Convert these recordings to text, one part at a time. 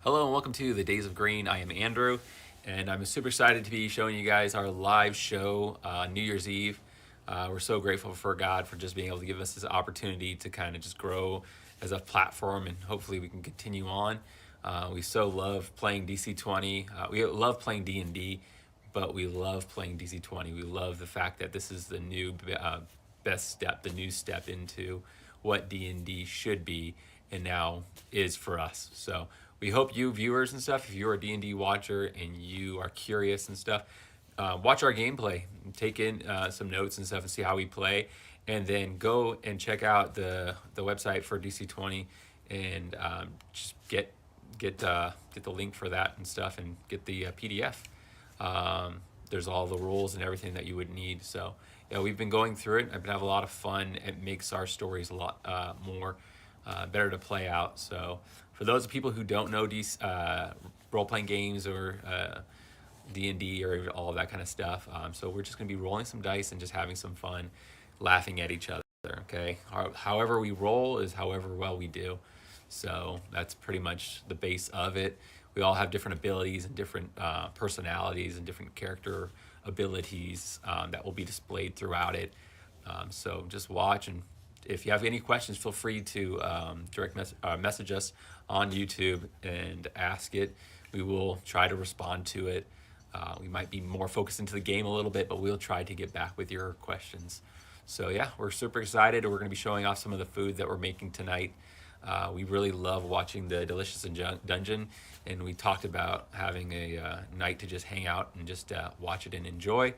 Hello and welcome to the Days of Green. I am Andrew, and I'm super excited to be showing you guys our live show New Year's Eve. We're so grateful for God for just being able to give us this opportunity to kind of just grow as a platform, and hopefully we can continue on. We so love playing DC20. We love playing D&D, but we love playing DC20. We love the fact that this is the new best step, the new step into what D&D should be and now is for us. So we hope you viewers and stuff, if you're a D&D watcher and you are curious and stuff, watch our gameplay, take in some notes and stuff and see how we play, and then go and check out the website for DC20 and just get the link for that and stuff, and get the PDF. There's all the rules and everything that you would need. So yeah, we've been going through it. I've been having a lot of fun. It makes our stories a lot more better to play out. So for those people who don't know role-playing games or D&D or all of that kind of stuff, so we're just going to be rolling some dice and just having some fun, laughing at each other, okay? However we roll is however well we do. So that's pretty much the base of it. We all have different abilities and different personalities and different character abilities that will be displayed throughout it. So just watch, and if you have any questions, feel free to direct message us on YouTube and ask it. We will try to respond to it. We might be more focused into the game a little bit, but we'll try to get back with your questions. So yeah, we're super excited. We're going to be showing off some of the food that we're making tonight. We really love watching the Delicious Dungeon, and we talked about having a night to just hang out and just watch it and enjoy.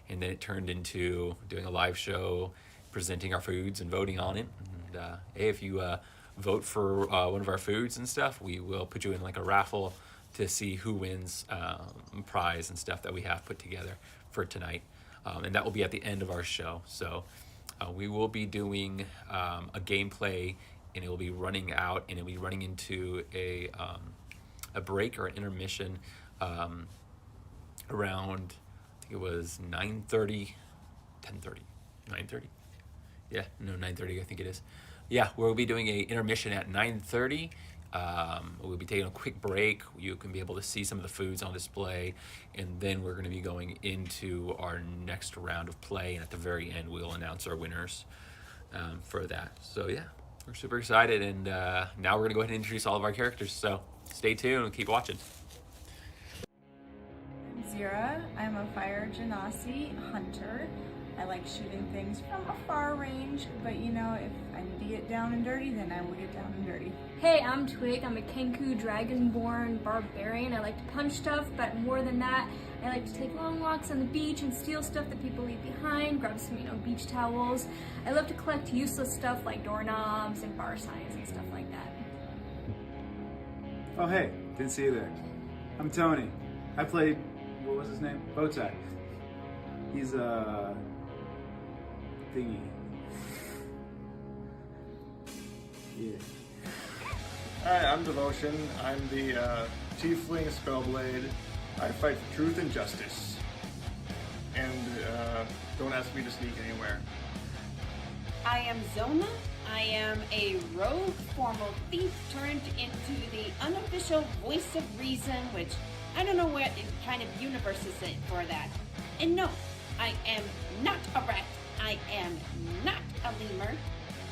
And then it turned into doing a live show, presenting our foods and voting on it. And hey, if you vote for one of our foods and stuff, we will put you in like a raffle to see who wins prize and stuff that we have put together for tonight. And that will be at the end of our show. So we will be doing a gameplay, and it will be running out, and it'll be running into a break or an intermission around, I think it was 9:30, 10:30, 9:30. Yeah, no, 9:30, I think it is. Yeah, we'll be doing a intermission at 9:30. We'll be taking a quick break. You can be able to see some of the foods on display, and then we're going to be going into our next round of play, and at the very end we'll announce our winners for that. So yeah, we're super excited, and now we're going to go ahead and introduce all of our characters. So stay tuned and keep watching. I'm Zira. I'm a fire genasi hunter. I like shooting things from a far range, but you know, if I need to get down and dirty, then I will get down and dirty. Hey, I'm Twig. I'm a Kenku Dragonborn barbarian. I like to punch stuff, but more than that, I like to take long walks on the beach and steal stuff that people leave behind, grab some, beach towels. I love to collect useless stuff like doorknobs and bar signs and stuff like that. Oh hey, didn't see you there. I'm Tony. I played, what was his name? Bowtie. He's a thingy. Yeah. Hi, I'm Devotion. I'm the Tiefling Spellblade. I fight for truth and justice. And don't ask me to sneak anywhere. I am Zona. I am a rogue formal thief turned into the unofficial voice of reason, which I don't know what kind of universe is it for that. And no, I am not a rat. I am not a lemur.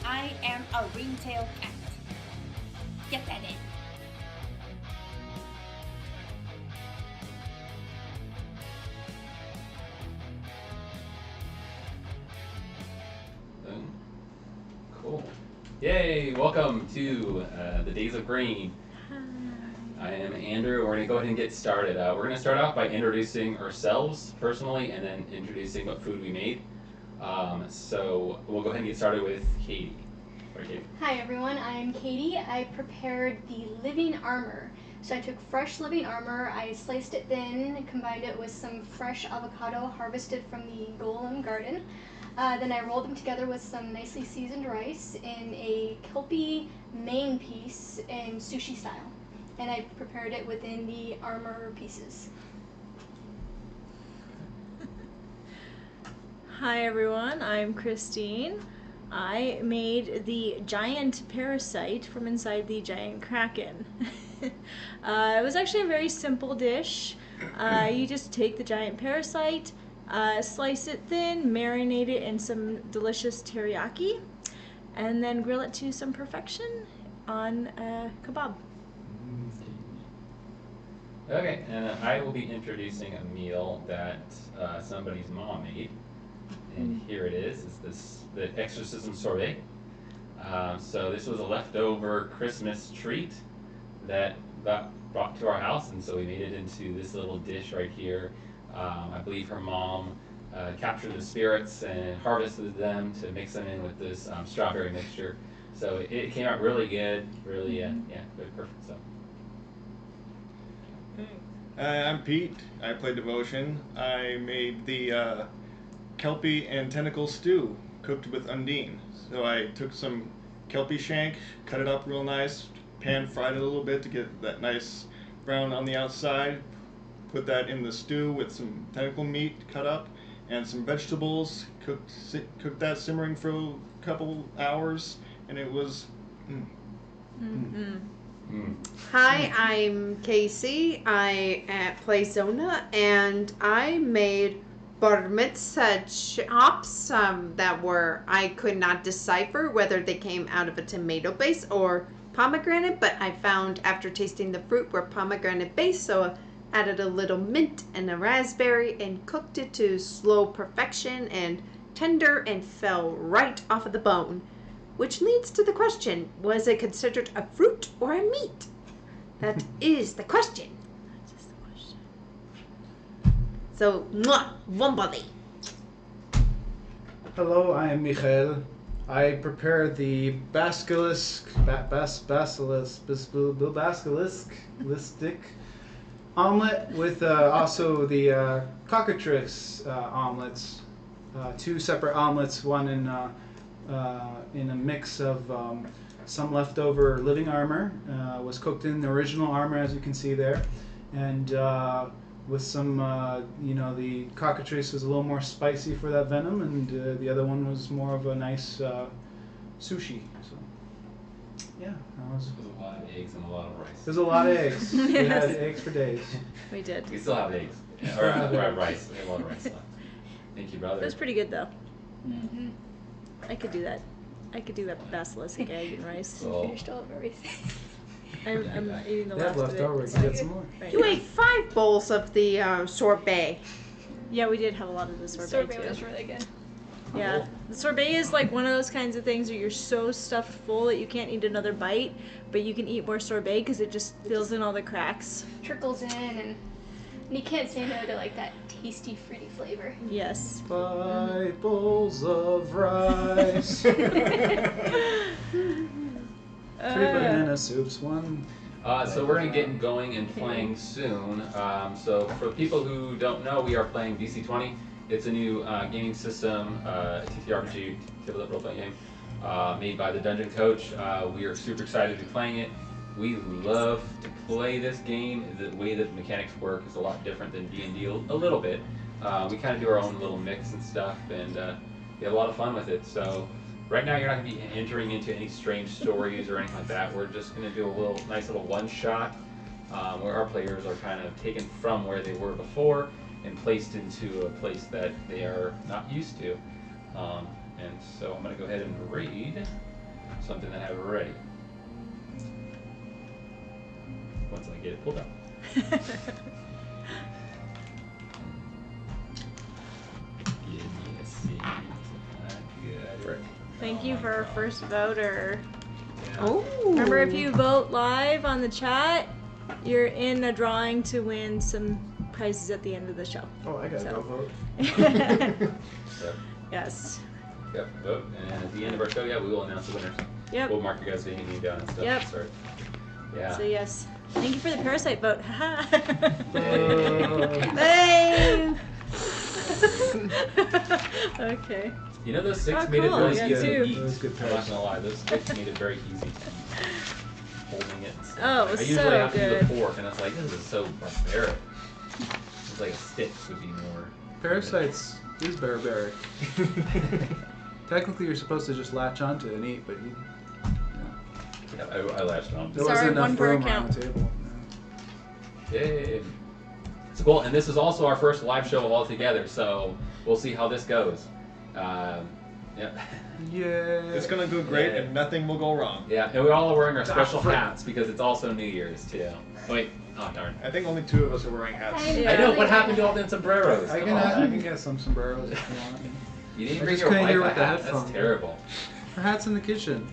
I am a ringtail cat. Get that in. Cool. Yay! Welcome to the Days of Green. I am Andrew. We're going to go ahead and get started. We're going to start off by introducing ourselves personally, and then introducing what food we made. So we'll go ahead and get started with Katie. Right, Katie? Hi everyone, I'm Katie. I prepared the living armor. So I took fresh living armor, I sliced it thin, combined it with some fresh avocado harvested from the Golem garden. Then I rolled them together with some nicely seasoned rice in a kelpie main piece in sushi style. And I prepared it within the armor pieces. Hi everyone, I'm Christine. I made the giant parasite from inside the giant kraken. It was actually a very simple dish. You just take the giant parasite, slice it thin, marinate it in some delicious teriyaki, and then grill it to some perfection on a kebab. Okay, and I will be introducing a meal that somebody's mom made, and here it is. It's the exorcism sorbet. So this was a leftover Christmas treat that got brought to our house, and so we made it into this little dish right here. I believe her mom captured the spirits and harvested them to mix them in with this strawberry mixture. So it came out really good, really, yeah, perfect. So. I'm Pete. I play Devotion. I made the Kelpie and tentacle stew cooked with Undine. So I took some Kelpie shank, cut it up real nice, pan fried it a little bit to get that nice brown on the outside, put that in the stew with some tentacle meat cut up and some vegetables, cooked that simmering for a couple hours, and it was Hi, I'm Casey. I play Zona, and I made bar mitzvah chops that were, I could not decipher whether they came out of a tomato base or pomegranate, but I found after tasting the fruit were pomegranate base, so I added a little mint and a raspberry and cooked it to slow perfection and tender and fell right off of the bone. Which leads to the question, was it considered a fruit or a meat? That is the question. So, Wombali. Hello, I am Michael. I prepared the basilisk omelet with also the cockatrice omelets. Two separate omelets, one in a mix of some leftover living armor, was cooked in the original armor, as you can see there, and with some, the cockatrice was a little more spicy for that venom, and the other one was more of a nice sushi. So, yeah, There's a lot of eggs and a lot of rice. There's a lot of eggs. We had eggs for days. We did. We still have eggs. Or rice. We have a lot of rice left. Thank you, brother. It was pretty good though. I could do that. I could do that basilisk egg and rice. So, Finished all of everything. I'm eating the They have last of it. leftover. You get some more. Right You now. ate 5 bowls of the sorbet. Yeah, we did have a lot of the sorbet, Sorbet too. was really good. Yeah, the sorbet is like one of those kinds of things where you're so stuffed full that you can't eat another bite, but you can eat more sorbet because it just fills in all the cracks. Trickles in, and you can't say no to like that tasty, fruity flavor. Yes. 5 bowls of rice. 3 banana soups, 1. So we're going to get going and playing soon. So for people who don't know, we are playing DC20. It's a new gaming system, TTRPG, tabletop role-playing game, made by the Dungeon Coach. We are super excited to be playing it. We love to play this game. The way that the mechanics work is a lot different than D&D, a little bit. We kind of do our own little mix and stuff, and we have a lot of fun with it. So right now you're not going to be entering into any strange stories or anything like that. We're just going to do a nice little one-shot where our players are kind of taken from where they were before and placed into a place that they are not used to. And so I'm going to go ahead and read something that I have ready. Once I get it pulled up. Give me a seat. I got it. Thank you for our first voter. Yeah. Oh. Remember, if you vote live on the chat, you're in a drawing to win some prizes at the end of the show. Oh, I gotta So. go vote. So, Yes. yep, vote. And at the end of our show, yeah, we will announce the winners. Yep. We'll mark your guys' name down and stuff. Yep. To start. Yeah. So yes. Thank you for the parasite vote. Yay. Okay. You know, those 6 Oh, made it cool. really Yeah, easy two. to eat. That was good I'm not gonna lie, those 6 made it very easy to eat. Holding it. And stuff. Oh, it was I usually so have to use good. a fork, and I was like, this is so barbaric. It's like a stick would be more. Parasites is barbaric. Technically, you're supposed to just latch onto it and eat, but you Yeah, I latched on. There Sorry, wasn't enough one per room account. around the table. Yay. It's cool, and this is also our first live show all together, so we'll see how this goes. Yeah. Yeah. It's gonna go great, Yeah. and nothing will go wrong. Yeah, and we all are wearing our special frick. hats because it's also New Year's too. Wait, oh darn. I think only 2 of us are wearing hats. Yeah. I know, what happened to all them sombreros? I Come can, on. I can get some sombreros if you want. You didn't I bring just your couldn't wife hear a with the hat? headphones. That's terrible. Her hat's in the kitchen.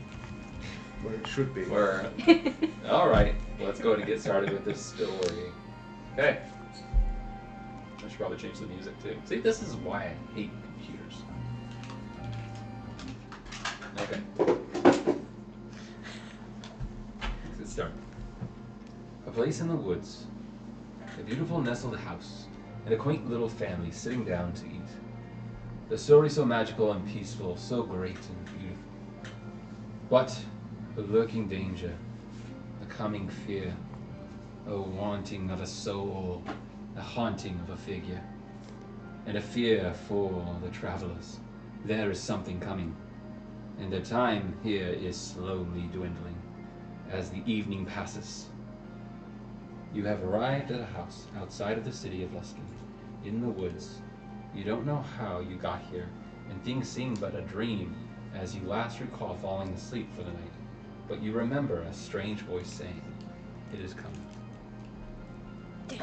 Where it should be. We're all right. Let's go ahead and get started with this story. Okay. I should probably change the music too. See, this is why I hate computers. Okay. Let's get started. A place in the woods, a beautiful nestled house, and a quaint little family sitting down to eat. The story so magical and peaceful, so great and beautiful. But a lurking danger, a coming fear, a wanting of a soul, a haunting of a figure, and a fear for the travelers. There is something coming, and their time here is slowly dwindling as the evening passes. You have arrived at a house outside of the city of Luskin, in the woods. You don't know how you got here, and things seem but a dream as you last recall falling asleep for the night. But you remember a strange voice saying, "It is coming." Dun,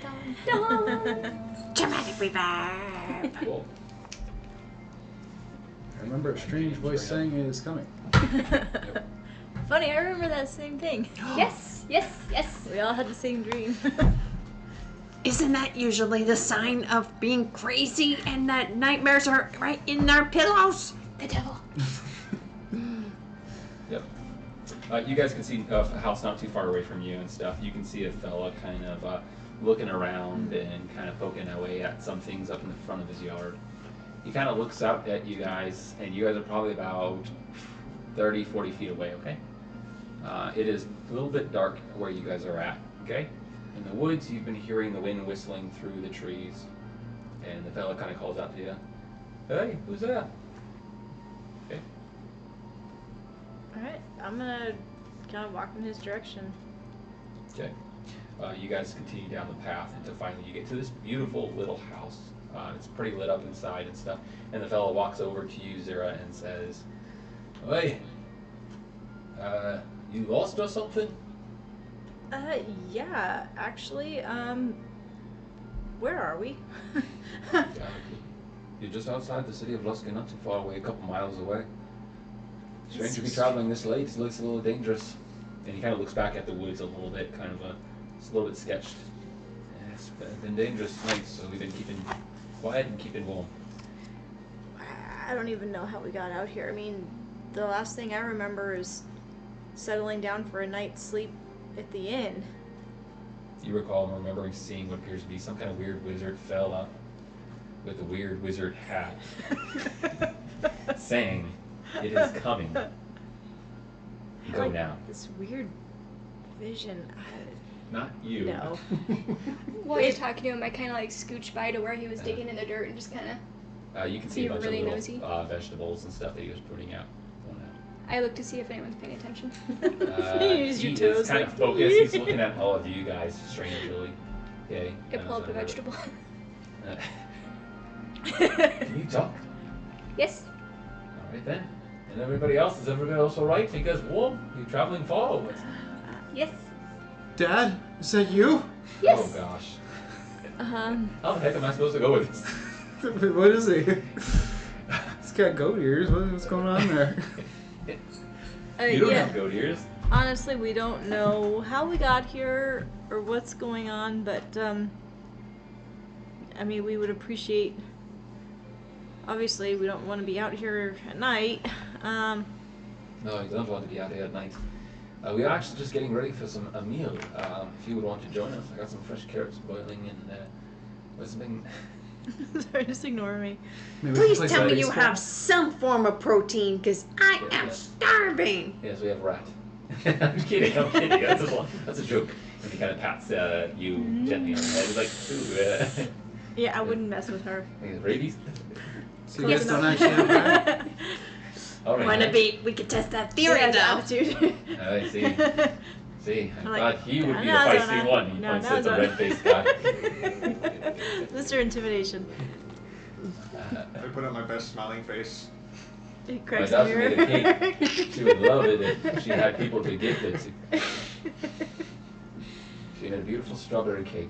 dun, dun. Dramatic reverb. Cool. I remember a strange voice saying it is coming. Funny, I remember that same thing. Yes, yes, yes. We all had the same dream. Isn't that usually the sign of being crazy and that nightmares are right in our pillows? The devil. Yep. You guys can see a house not too far away from you and stuff. You can see a fella kind of looking around and kind of poking away at some things up in the front of his yard. He kind of looks out at you guys, and you guys are probably about 30, 40 feet away, okay? It is a little bit dark where you guys are at, okay? In the woods, you've been hearing the wind whistling through the trees, and the fella kind of calls out to you, "Hey, who's that?" Okay. Alright, I'm gonna kind of walk in his direction. Okay. You guys continue down the path until finally you get to this beautiful little house. It's pretty lit up inside and stuff. And the fellow walks over to you, Zira, and says, "Hey, you lost or something?" Yeah, actually, where are we? You're just outside the city of Luskin, not too far away, a couple miles away. Strange to be traveling this late. It looks a little dangerous. And he kind of looks back at the woods a little bit, kind of it's a little bit sketched. Yeah, it's been dangerous nights, so we've been keeping quiet and keeping warm. I don't even know how we got out here. I mean, the last thing I remember is settling down for a night's sleep at the inn. You recall remembering seeing what appears to be some kind of weird wizard fella with a weird wizard hat saying, "It is coming. Go Like now." This weird vision. Not you. No. While you're talking to him, I kind of like scooch by to where he was digging in the dirt and just kind of. You can see Be a bunch really of nosy. little vegetables and stuff that he was putting out. I look to see if anyone's paying attention. Use your He toes is kind like of focused. He's looking at all of you guys strangely. Okay. I pull up a vegetable. Can you talk? Yes. All right then. And everybody else, is everybody else all right? You guys warm? You traveling far? Or what's- Yes. Dad, is that you? Yes. Oh gosh. Uh-huh. How the heck am I supposed to go with this? What is he? He's got goat ears. What's going on there? You don't Yeah. have goat ears. Honestly, we don't know how we got here or what's going on, but I mean, we would appreciate. Obviously, we don't want to be out here at night. No, you don't want to be out here at night. We are actually just getting ready for a meal. If you would want to join us, I got some fresh carrots boiling and with something. Sorry, just ignore me. Maybe we can Please play tell some me you baseball? have some form of protein, because I Yeah, am yeah. starving. Yes, we have rat. I'm kidding. That's a joke. And he kind of pats you gently on the head. He's like, "Ooh, Yeah, I wouldn't mess with her. rabies." So you guys don't actually have that? All right. Wanna then. be? We could test that theory Yeah, though. attitude. I see. See, I I'm like, thought he would be the "No, feisty Zona. one. He No, points no, at the Zona." red-faced guy. Mr. Intimidation. I put on my best smiling face. He My cracks the daughter mirror. made a cake. She would love it if she had people to gift it to. She made a beautiful strawberry cake.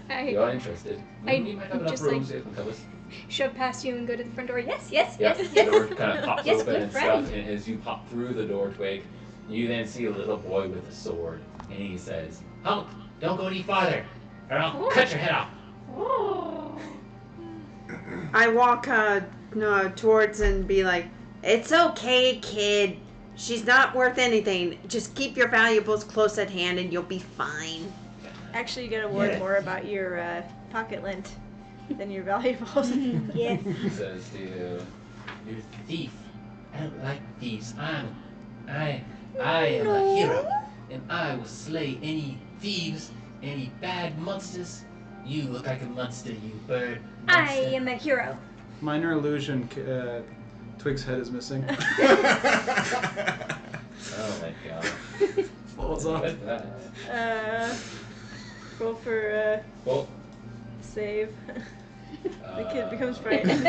I You are interested? I We might have enough just, room like- so you can cover us. shove past you and go to the front door. Yes, yes, Yeah, yes, the yes. door kind of pops Yes, open good and friend. stuff, and as you pop through the door, Twig, you then see a little boy with a sword, and he says, "Halt! Don't go any farther, or I'll cut your head off." Oh. I walk towards and be like, "It's okay, kid. She's not worth anything. Just keep your valuables close at hand, and you'll be fine." Actually, you gotta worry Yeah. more about your pocket lint than your valuables. Yes. He says to you, "You're a thief. I don't like thieves. I am a hero, and I will slay any thieves, any bad monsters. You look like a monster, you bird. I Monster." am a hero. Minor illusion. Twig's head is missing. Oh my god. Falls off. What's that? Roll for Well, save. The kid becomes uh, frightened.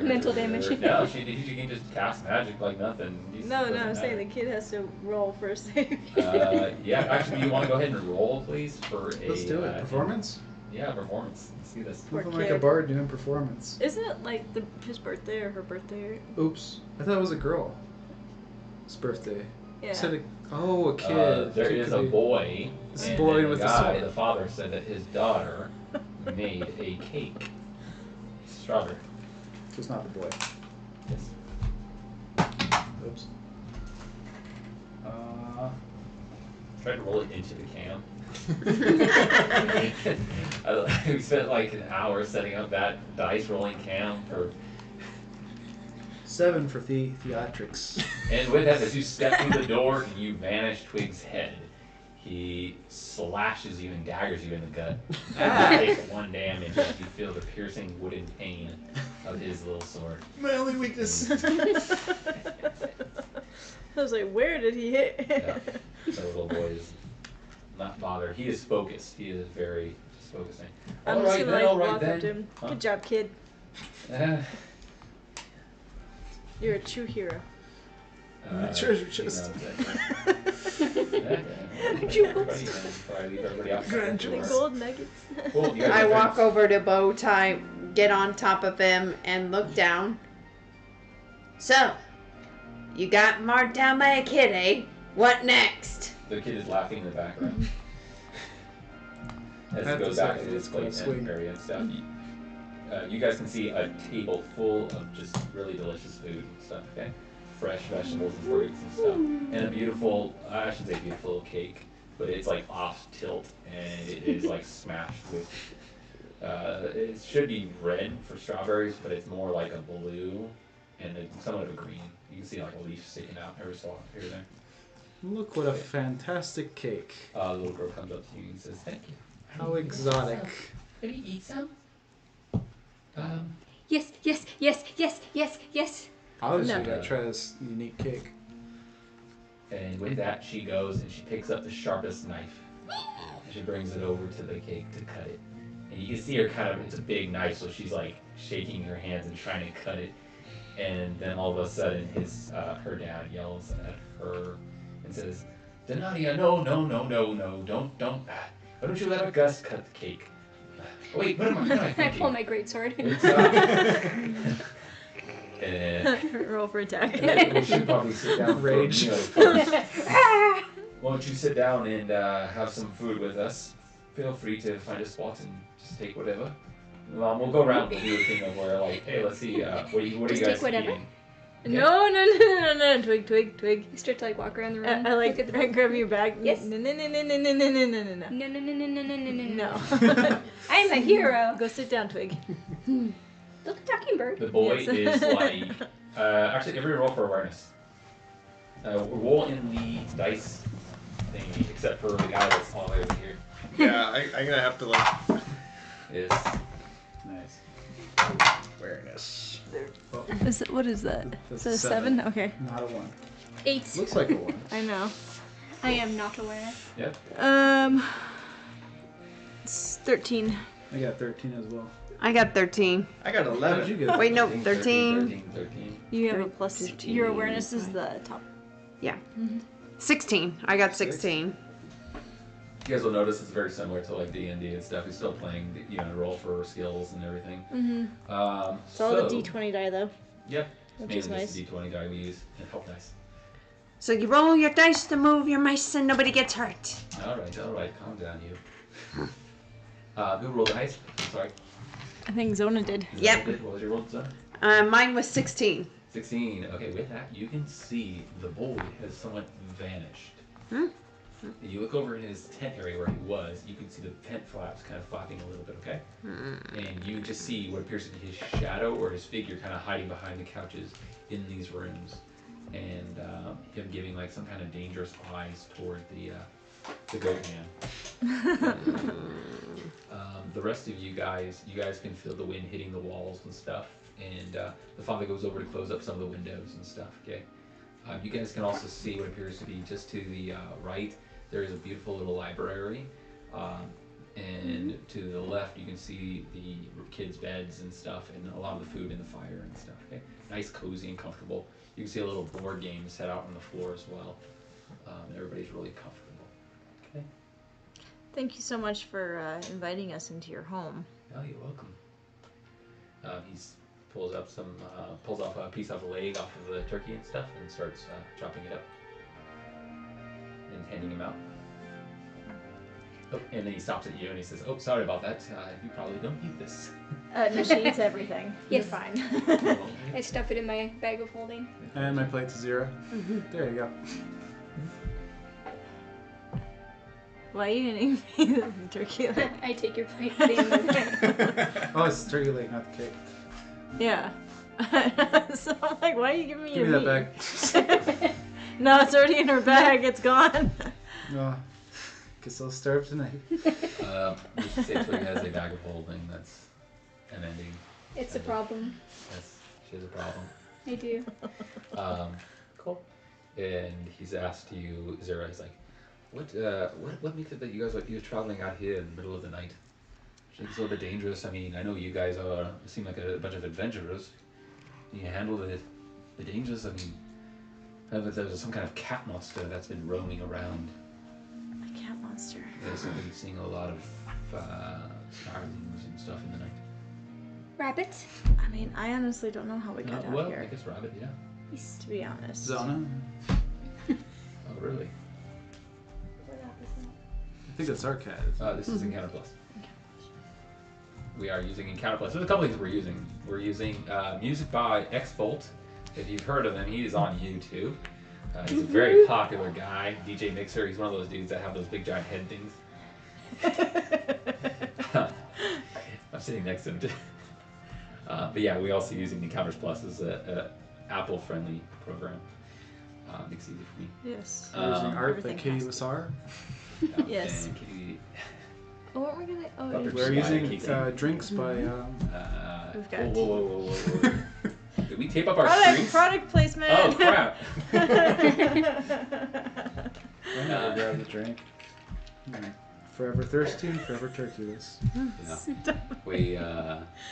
Mental damage. No, she can just cast magic like nothing. No, I'm saying the kid has to roll for a save. Yeah, actually, do you want to go ahead and roll, please, for a... Let's do it. Performance? Yeah, performance. Let's see this. Poor Looking like a kid. bard doing performance. Isn't it like his birthday or her birthday? Oops. I thought it was a girl. It's birthday. Yeah. Said a kid. There Kid is could a be- boy, This and boy then with the the guy, sword. the father, said that his daughter made a cake. Strawberry. So it's not the boy. Yes. Oops. Tried to roll it into the cam. We spent like an hour setting up that dice rolling cam for. 7 for theatrics. And with that, as you step through the door and you vanish Twig's head, he slashes you and daggers you in the gut. And you take 1 damage as you feel the piercing wooden pain of his little sword. My only weakness. I was like, where did he hit? Yeah. The little boy is not bothered. He is focused. He is very just focusing. I'm just gonna like walk up to him. Huh? Good job, kid. Uh, You're a true hero. Treasure he chest. knows it. Everybody, before I leave everybody outside Grand the The door. jewels. gold nuggets. Cool, you guys I are walk friends. over to Bowtie, get on top of him, and look down. "So, you got marked down by a kid, eh? What next?" The kid is laughing in the background. As I he have goes to back say, to his it's quite playpen sweet. area and stuff. You guys can see a table full of just really delicious food and stuff, okay? Fresh vegetables and fruits and stuff. And a beautiful, I shouldn't say beautiful cake, but it's like off tilt and it is like smashed with, it should be red for strawberries, but it's more like a blue and somewhat of a green. You can see like a leaf sticking out every so often here and there. Look what a fantastic cake. The little girl comes up to you and says, "Thank you. How exotic. Can you eat some?" Yes, yes, yes, yes, yes, yes. Obviously, No. you gotta try this unique cake. And with that, she goes and she picks up the sharpest knife. And she brings it over to the cake to cut it. And you can see her kind of, it's a big knife, so she's like shaking her hands and trying to cut it. And then all of a sudden, her dad yells at her and says, "Denania, no, why don't you let a Gus cut the cake?" Oh, wait, what am I I thinking? pull my greatsword. And Roll for attack. we should probably sit down. Rage. First. Won't you sit down and have some food with us? Feel free to find a spot and just take whatever. We'll go around and do a thing of where, like, hey, let's see, what are you Just guys take whatever? eating? No, Twig. You start to like walk around the room. I like look at the I grab your back. Yes. No. No, no, no, no, no, no, no, no. I'm a hero. Go sit down, Twig. Look, a talking bird. The boy Yes. is like, actually, everybody roll for awareness. Roll in the dice thingy, except for the guy that's all the way over here. Yeah, I'm gonna have to like. Is Nice. Awareness. Is it, what is that? That's Is it a a 7? Okay. Not a 1. 8. Looks like a 1. I know. I am not aware. Yep. It's 13. I got 13 as well. I got 13. I got How 11. did you get? Wait, no, 13. 13. You have a plus. 13. Your awareness is the top. 16. I got 16. You guys will notice it's very similar to like D&D and stuff. He's still playing, roll for skills and everything. Mm-hmm. It's all the D20 die though. Yep. Which Mainly is nice. just the D20 die we use and help dice. So you roll your dice to move your mice and nobody gets hurt. All right. Calm down, you. Who rolled the highest? Sorry. I think Zona did. Yep. What was your roll, Zona? Mine was 16. 16. Okay, with that, you can see the boy has somewhat vanished. You look over in his tent area where he was, you can see the tent flaps kind of flapping a little bit, okay? And you just see what appears to be his shadow or his figure kind of hiding behind the couches in these rooms. And him giving like some kind of dangerous eyes toward the goat man. The rest of you guys can feel the wind hitting the walls and stuff. And the father goes over to close up some of the windows and stuff, okay? You guys can also see what appears to be just to the right. There is a beautiful little library. And to the left, you can see the kids' beds and stuff and a lot of the food in the fire and stuff, okay? Nice, cozy, and comfortable. You can see a little board game set out on the floor as well. Everybody's really comfortable, okay? Thank you so much for inviting us into your home. Oh, you're welcome. He's pulls off a piece of a leg off of the turkey and stuff and starts chopping it up and handing him out. Oh, and then he stops at you and he says, "Oh, sorry about that. You probably don't eat this." No, she eats everything. Yes. You're fine. I stuff it in my bag of holding. And my plate's 0. There you go. Why are you eating me the turkey leg? I take your plate. put it in my bag. Oh, it's turkey leg, not the cake. Yeah. So I'm like, why are you giving me Give me your that meat? bag. No, it's already in her bag. It's gone. No. Guess I'll starve tonight. You should say Twig has a bag of holding. That's an ending. It's a problem. Yes, she has a problem. I do. Cool. And he's asked you, Zara, he's like, what makes it that you guys are traveling out here in the middle of the night? It's a little bit dangerous. I mean, I know you guys seem like a bunch of adventurers. Can you handle the dangers? I mean, there's some kind of cat monster that's been roaming around. A cat monster. Yes, I've been seeing a lot of starlings and stuff in the night. Rabbit. I mean, I honestly don't know how we got out Well, I here. guess rabbit, yeah. To be honest. Zona? Oh, really? I think that's our cat. This is Encounter Plus. We are using Encounter Plus. There's a couple things we're using. We're using music by X-Bolt. If you've heard of him, he is on YouTube. He's a very popular guy, DJ Mixer. He's one of those dudes that have those big giant head things. I'm sitting next to him too. But yeah, we also using Encounters Plus as a Apple-friendly program. Makes it easy for me. Yes. We're using art by everything Katie has to. Lassar. Yes. And Katie, Oh, weren't we gonna? Oh, Butter We're Slide using Katie. drinks by. We've got whoa. Did we tape up our product drinks? product placement. Oh crap! I never grabbed the drink. Forever thirsty and forever turkeyless. Yeah. We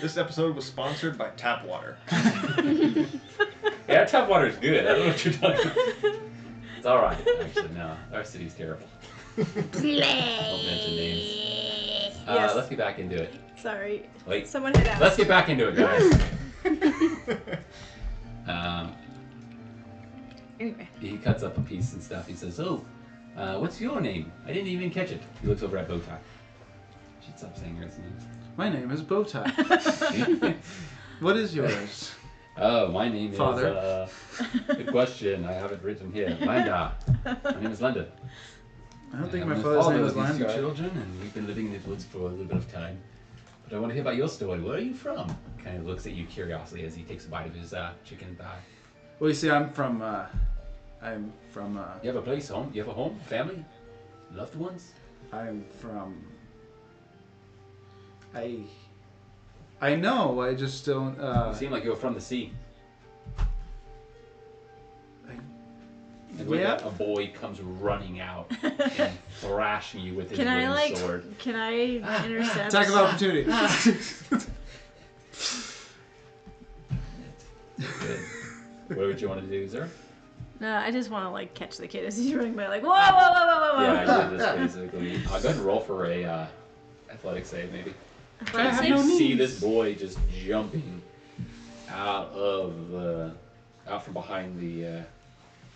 This episode was sponsored by Tap Water. yeah, tap water is good. I don't know what you're talking about. It's all right. Actually, no, our city's terrible. Don't mention names. Yes. Let's get back into it. Sorry. Wait. Someone had asked. Let's get back into it, guys. Anyway. He cuts up a piece and stuff. He says, "Oh, what's your name? I didn't even catch it." He looks over at Bowtie. Should stop saying his name. My name is Bowtie. What is yours? Oh, my name Father. is. Good question. I have it written here. Linda. My name is Linda. I don't think I'm my the father's father name of is these two Landa. children, and we've been living in the woods for a little bit of time. But I want to hear about your story. Where are you from? Kind of looks at you curiously as he takes a bite of his chicken thigh. Well, you see, I'm from. You have a place, home? You have a home, family, loved ones? I'm from. I I know. I just don't. You seem like you're from the sea. And with that, a boy comes running out and thrashing you with his wooden sword. Can I intercept? Attack of opportunity. Good. What would you want to do, sir? No, I just want to like catch the kid as he's running by, like whoa, whoa, whoa, whoa, whoa. Yeah, you did this basically. I'll go ahead and roll for a athletic save, maybe. Athletic You save? no see knees. this boy just jumping out from behind the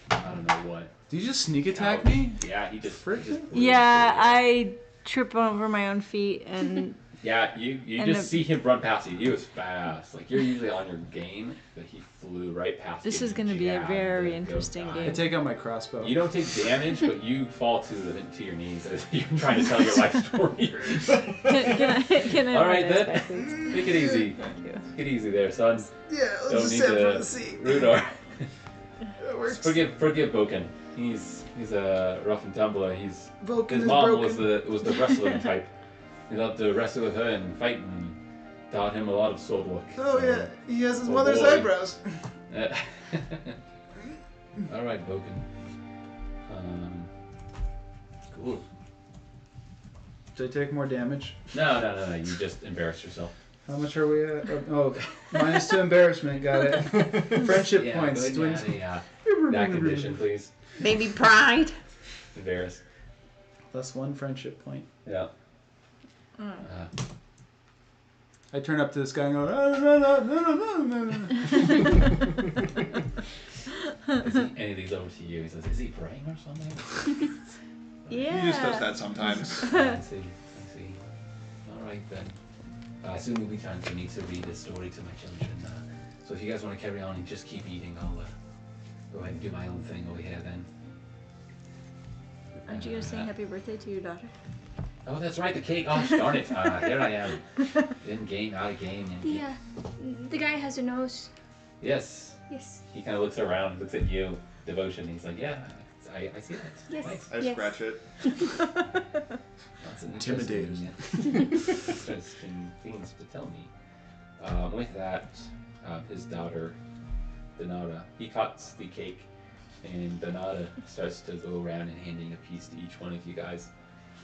I don't know what. Do you just sneak attack couch. me? Yeah, he just Frick. blew Yeah, through. I trip over my own feet and Yeah, you And just see him run past you. He was fast. Like, you're usually on your game, but he flew right past you. this is going to be a Jabbed very the interesting goat I game. take out my crossbow. You don't take damage, but you fall to your knees as you're trying to tell your life story. Can I All right, have this then. back, please? Take it easy. Thank you. Take it easy there, son. Yeah, Don't let's need just stand from to the seat. Rudor. That works. Forgive Boken. He's a rough and tumbler. His Vulcan is mom broken. was the wrestling type. He loved to wrestle with her and fight, and taught him a lot of sword work. Oh so- yeah, he has his Oh, mother's boy. eyebrows. All right, Boken. Cool. Did I take more damage? No. You just embarrassed yourself. How much are we at? Oh, -2 embarrassment. Got it. Friendship Yeah, points. go ahead and add that condition, please. Maybe pride. Embarrassed. +1 friendship point. Yeah. Mm. I turn up to this guy and go, no. And he leans over to you. He says, "Is he praying or something?" Yeah. He just does that sometimes. I see. All right then. Soon will be time for me to read a story to my children. So if you guys want to carry on and just keep eating, I'll go ahead and do my own thing over here then. Aren't you going to sing happy birthday to your daughter? Oh, that's right, the cake. Oh, darn it. Here I am. In game, out of game. The guy has a nose. Yes. Yes. He kind of looks around, looks at you, devotion. He's like, yeah, I see that. Yes. Nice. I Yes. scratch it. That's an Intimidating. interesting things to tell me. With that, his daughter, Donata, he cuts the cake, and Donata starts to go around and handing a piece to each one of you guys.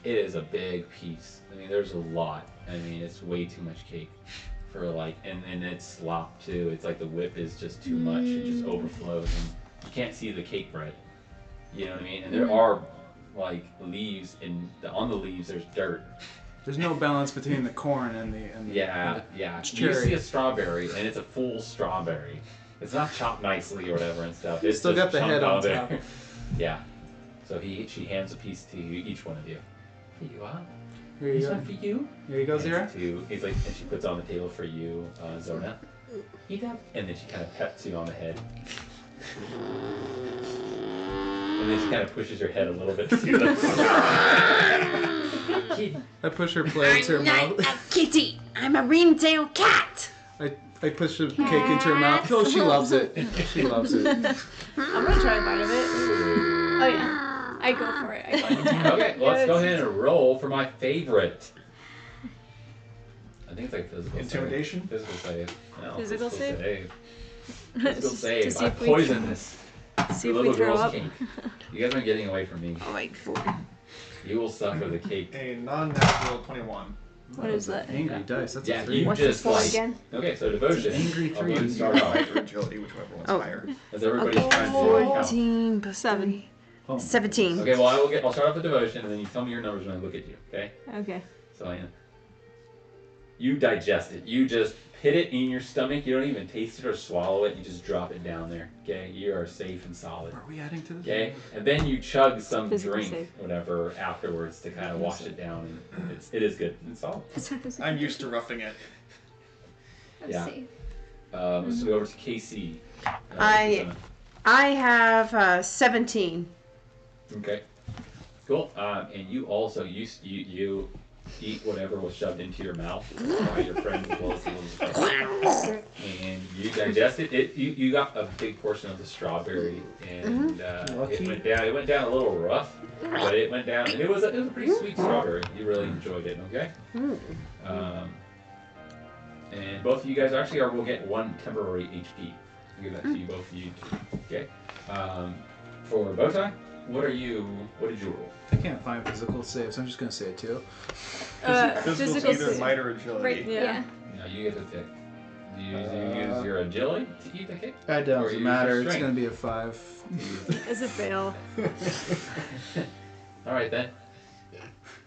It is a big piece. I mean, there's a lot. I mean, it's way too much cake for and it's slop too. It's like the whip is just too much. It just overflows, and you can't see the cake bread. You know what I mean? And there are like leaves, and on the leaves there's dirt. There's no balance between the corn and the Yeah. You cherry. see a strawberry, and it's a full strawberry. It's not chopped nicely or whatever and stuff. It's Still just got the head chunked on there. top. Yeah. So she hands a piece to each one of you. Here you are. Here you This go. one for you. Here you go, Hands Zira. it to- He's like, and she puts it on the table for you, Zona. Eat up. And then she kind of pets you on the head. And then she kind of pushes your head a little bit to the Kid. I push her plate into her mouth. kitty. I'm a ringtail cat. I push the cake into her mouth. Oh, she loves it. She loves it. I'm going to try a bite of it. Oh yeah. I go for it. I go to town. Okay, let's go ahead and roll for my favorite. I think it's like physical Intimidation? save. Physical save. No, Physical save? Physical To save. see I if we- poisoned this. See if little we throw girl's up. cake. You guys aren't getting away from me. Oh, like 4. You will suffer the cake. A non-natural 21. What is that? Angry dice. That's Yeah, a 3. you What's just the 4 like. again? Okay, so devotion. Angry I'll go ahead and 3. start off. Or agility, whichever one's Oh. higher. As everybody's trying to count. 14 plus 7. 17. Okay, well I'll start off with devotion, and then you tell me your numbers when I look at you. Okay. Okay. So you digest it. You just put it in your stomach. You don't even taste it or swallow it. You just drop it down there. Okay, you are safe and solid. Are we adding to this? Okay, and then you chug some Physical drink, save. whatever, afterwards to kind of wash it down, and it is good. It's solid. I'm used to roughing it. I'm Yeah. safe. Let's go over to KC. I have 17. Okay. Cool. And you also you eat whatever was shoved into your mouth by your friends as well as the little friends. And you digest it. You got a big portion of the strawberry, and Lucky. it went down a little rough, but it went down, and it was a pretty sweet strawberry. You really enjoyed it. Okay. And both of you guys actually will get 1 temporary HP. I'll give that to you, both of you. Okay. For Bowtie, what did you roll? I can't find physical saves. So I'm just gonna say it too. Physical's physical either save. might or agility. Right, yeah. No, you get to pick. Do you use your agility to eat the cake? That Or doesn't use matter. your It's strength? gonna be a 5. It's a fail. All right then.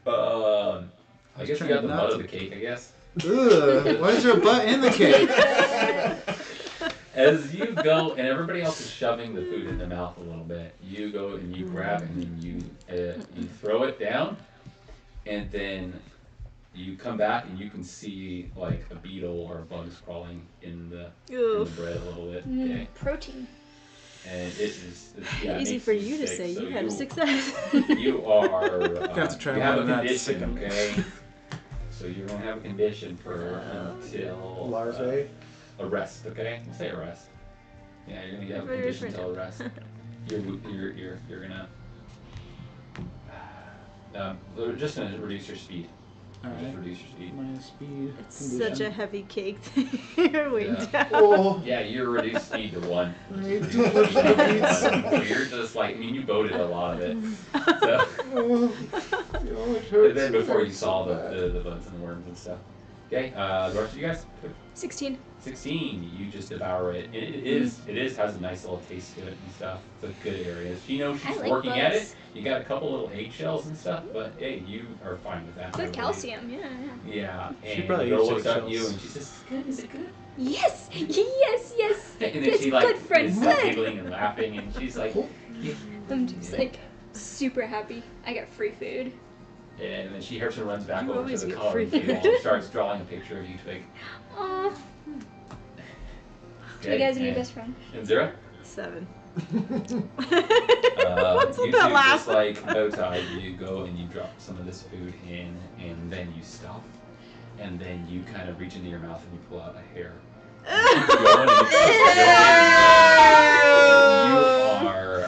I guess you got the butt of the cake. I guess. Ugh, why is there a butt in the cake? As you go, and everybody else is shoving the food in their mouth a little bit, you go and you grab and then you throw it down, and then you come back and you can see like a beetle or bugs crawling in the bread a little bit. Okay. Protein. And it's Easy makes for you to sick, say. so You had a success. You are. Have to try you have a more than that to condition, sicken. okay? So you're gonna have a condition for until Larvae. arrest, okay? We'll say arrest. Yeah, you're gonna have a condition until arrest. You're gonna. They're just gonna reduce your speed. Alright. Just reduce your speed. Minus speed. It's condition. such a heavy cake that you're weighing Yeah. down. Oh. Yeah, you're reduced speed to 1. I ate Reduced too much speed to cookies. 1. So you're just like, I mean, you voted a lot of it. So. Oh, it hurts. And then before you so saw bad. the bugs and the worms and stuff. Okay, the rest of you guys? 16. 16, you just devour it. And it has a nice little taste to it and stuff. It's a good area. She knows she's I like working at bugs. it. You got a couple little eggshells and stuff, but hey, you are fine with that. I Good believe. calcium, yeah. Yeah, She and probably the girl eats looks at you eggshells. and she says, "Good, is it good?" Yes, yes, yes. And then It's she like good, friend, is good. giggling and laughing, and she's like, yeah. I'm just like super happy. I got free food. And then she hurries and runs back You over to always the get coloring free table food. and starts drawing a picture of you, Twig. Aw. Okay, You guys are your and- best friend. And Zira? 7. You What's two, with that laugh? just like Bowtie, you go and you drop some of this food in, and then you stop, and then you kind of reach into your mouth and you pull out a hair. And you keep going and you keep going, and you are.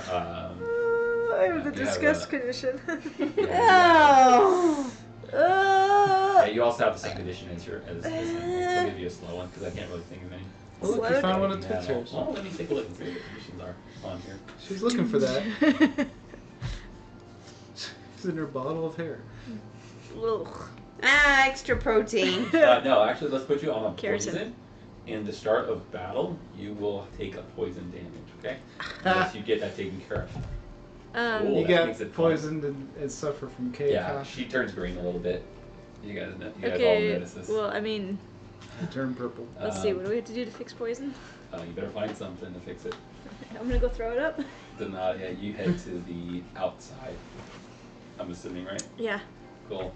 I have the you disgust a- condition. yeah, Oh. you also have the same condition as this one. I'll give you a slow one because I can't really think of any. Oh, look, you found one of the Yeah, pictures. well, let me take a look and see what the conditions are on here. She's looking for that. It's in her bottle of hair. Ugh. Extra protein. No, actually, let's put you on a Keratin. poison. In the start of battle, you will take a poison damage, okay? Unless you get that taken care of. Cool. You that makes got it fun. poisoned and suffer from chaos. Yeah, she turns green a little bit. You guys know. You guys all Okay, notice this. well, I mean, You turn purple. let's see, what do we have to do to fix poison? You better find something to fix it. I'm gonna go throw it up. Then, yeah, you head to the outside. I'm assuming, right? Yeah. Cool.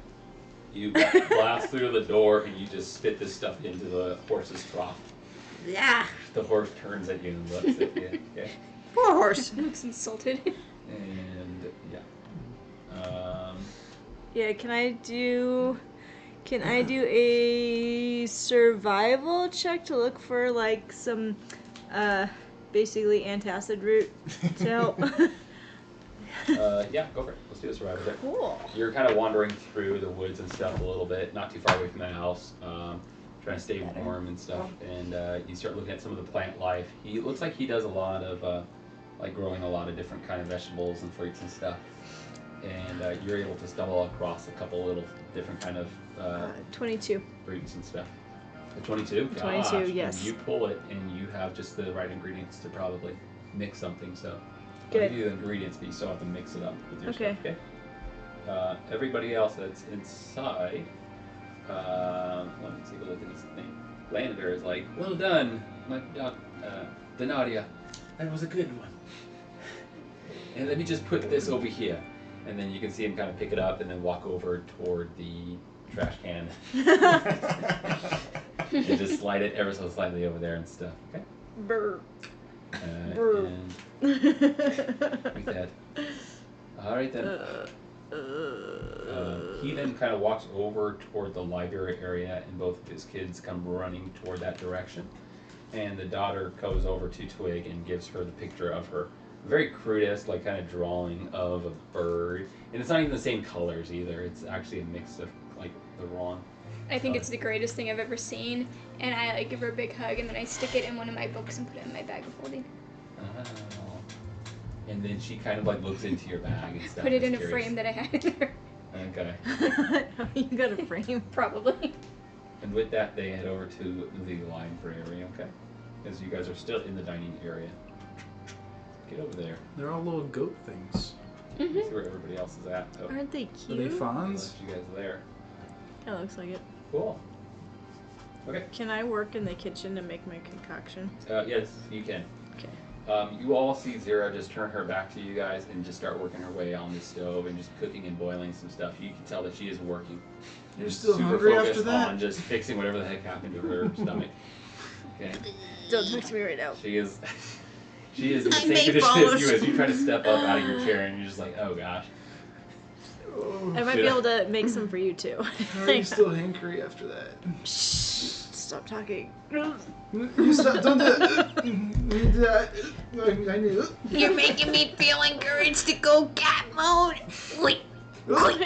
You blast through the door and you just spit this stuff into the horse's trough. Yeah. The horse turns at you and looks at you. Okay. Poor horse. Looks insulted. And yeah. Yeah, can I do a survival check to look for like some basically antacid root to help? Yeah, go for it. Let's do a survival check. Cool. You're kind of wandering through the woods and stuff a little bit, not too far away from the house, trying to stay warm and stuff. And you start looking at some of the plant life. He looks like he does a lot of like growing a lot of different kind of vegetables and fruits and stuff. And you're able to stumble across a couple little different kind of 22. fruits and stuff. A 22? 22, Gosh, yes. You pull it and you have just the right ingredients to probably mix something. So I'll Good. give you the ingredients, but you still have to mix it up with your Okay. stuff. Okay. Everybody else that's inside, let me take a look at this thing. Lander is like, well done, my Denadia. That was a good one. And let me just put this over here. And then you can see him kind of pick it up and then walk over toward the trash can. And just slide it ever so slightly over there and stuff. Okay? Brr. And like that. Alright then. He then kind of walks over toward the library area, and both of his kids come running toward that direction. And the daughter goes over to Twig and gives her the picture of her very crudest, like kind of drawing of a bird. And it's not even the same colors either. It's actually a mix of like the wrong I think it's the greatest thing I've ever seen, and I like give her a big hug, and then I stick it in one of my books and put it in my bag of holding. Oh. And then she kind of like looks into your bag and stuff. Put it in a curious. frame that I had in there. Okay. You got a frame. Probably. And with that, they head over to the library, okay? Because you guys are still in the dining area. Get over there. They're all little goat things. See where everybody else is at. Oh, Aren't they Are cute? they I fawns? left you guys there. That looks like it. Cool. Okay. Can I work in the kitchen to make my concoction? Yes, you can. Okay. You all see Zira just turn her back to you guys and just start working her way on the stove and just cooking and boiling some stuff. You can tell that she is working. You're And still super hungry after focused that? on just fixing whatever the heck happened to her stomach. Okay. Don't talk to me right now. She is in the I same made condition balls. as you as you try to step up out of your chair and you're just like, oh gosh. I might be able to make some for you too. Are you still hankry after that? Stop talking. You stop, don't do that. You do that. I need it. You're making me feel encouraged to go cat mode. Wait. Good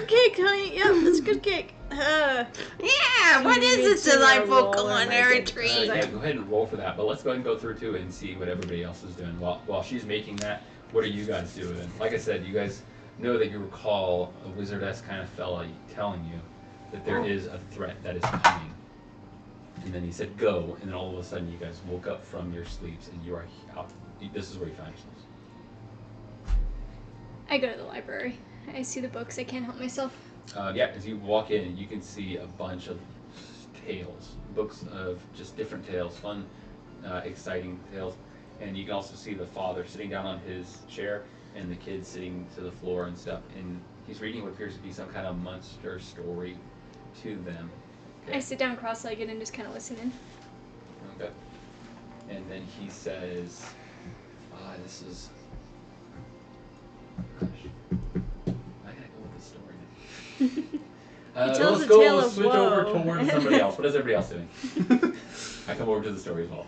cake, honey. Yep, that's good cake. Yeah, what is You this need to delightful roll or culinary make it. treat? Yeah, go ahead and roll for that. But let's go ahead and go through too and see what everybody else is doing. While she's making that, what are you guys doing? Like I said, you guys know that you recall a wizardess kind of fella telling you that there is a threat that is coming. And then he said go, and then all of a sudden you guys woke up from your sleeps and you are out. This is where you find yourselves. I go to the library. I see the books. I can't help myself. Yeah, as you walk in, you can see a bunch of tales, books of just different tales, fun, exciting tales, and you can also see the father sitting down on his chair and the kids sitting to the floor and stuff, and he's reading what appears to be some kind of monster story to them. I sit down cross-legged and just kind of listen in. Okay. And then he says, this is... Gosh. I gotta go with the story now. tells Let's a go tale of switch woe. over towards somebody else. What is everybody else doing? I come over to the story as well.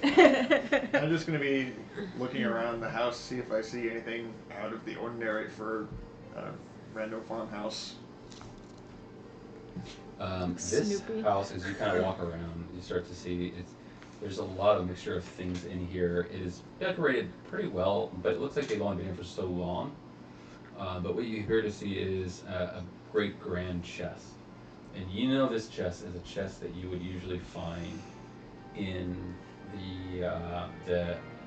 I'm just going to be looking around the house, see if I see anything out of the ordinary for a random farmhouse. This Snoopy. house, as you kind of walk around, you start to see there's a lot of mixture of things in here. It is decorated pretty well, but it looks like they've only been here for so long. But what you appear to see is a great grand chest. And you know this chest is a chest that you would usually find in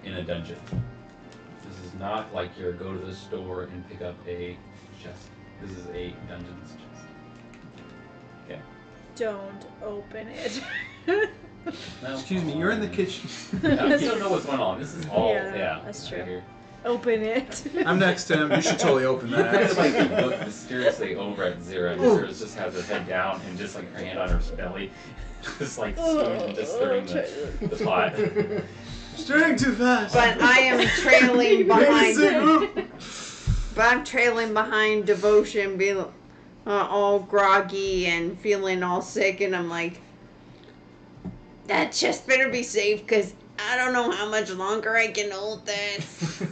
in a dungeon. This is not like your go to the store and pick up a chest. This is a dungeon's chest. Okay. Don't open it. Now, Excuse me, you're in the kitchen. Now, you don't know what's going on. This is all Yeah, that's right true. here. Open it. I'm next to him. You should totally open You kind of that. like look mysteriously over at Zira, and Zira just has her head down and just like her hand on her belly, just like just stirring the pot. Stirring too fast. But I am trailing behind. Basic. But I'm trailing behind Devotion, being all groggy and feeling all sick, and I'm like, that chest better be safe, because I don't know how much longer I can hold this.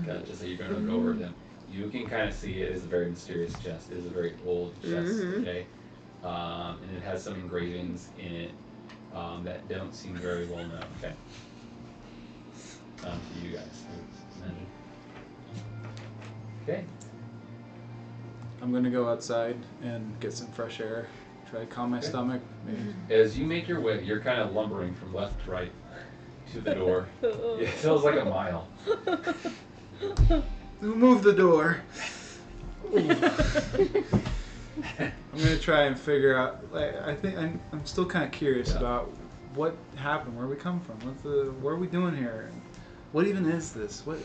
Gotcha. So you're gonna go over them. You can kind of see it is a very mysterious chest. It is a very old chest. Okay, and it has some engravings in it that don't seem very well known. Okay. To you guys. Imagine. Okay. I'm gonna go outside and get some fresh air. Try to calm my stomach. Maybe. As you make your way, you're kind of lumbering from left to right to the door. It feels like a mile. Move the door. I'm gonna try and figure out. Like, I think I'm still kind of curious about what happened, where we come from, what are we doing here, and what even is this? What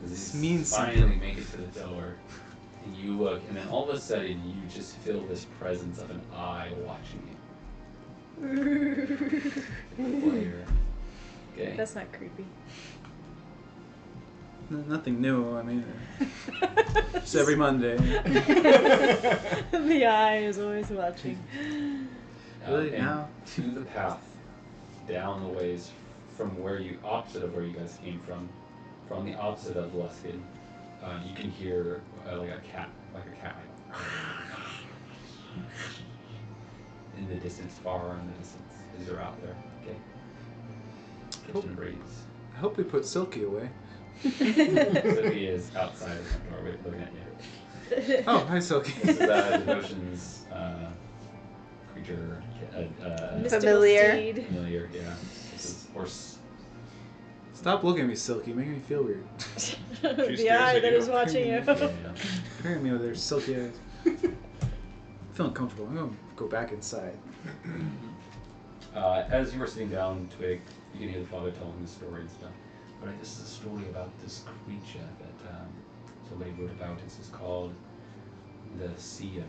this means? Finally Something. make it to the door, and you look, and then all of a sudden you just feel this presence of an eye watching you. Player. Okay. That's not creepy. Nothing new. I mean, it's every Monday. The eye is always watching. Really? And Now? to the path down the ways from opposite of where you guys came from the opposite of Luskin, You can hear like a cat in the distance, far in the distance, as you're out there. Okay. Kitchen breeze. I hope we put Silky away. Silky is outside of the doorway looking at you. Oh, hi, Silky. This is Devotion's creature, Mystical Familiar. steed. familiar, yeah. This is horse. Stop looking at me, Silky. You're making me feel weird. stares The eye at that you. is watching you. Yeah, yeah. Comparing me with their silky eyes. I'm feeling comfortable. I'm going to go back inside. As you were sitting down, Twig, you can hear the father telling the story and stuff. But this is a story about this creature that somebody wrote about. This is called the Seer.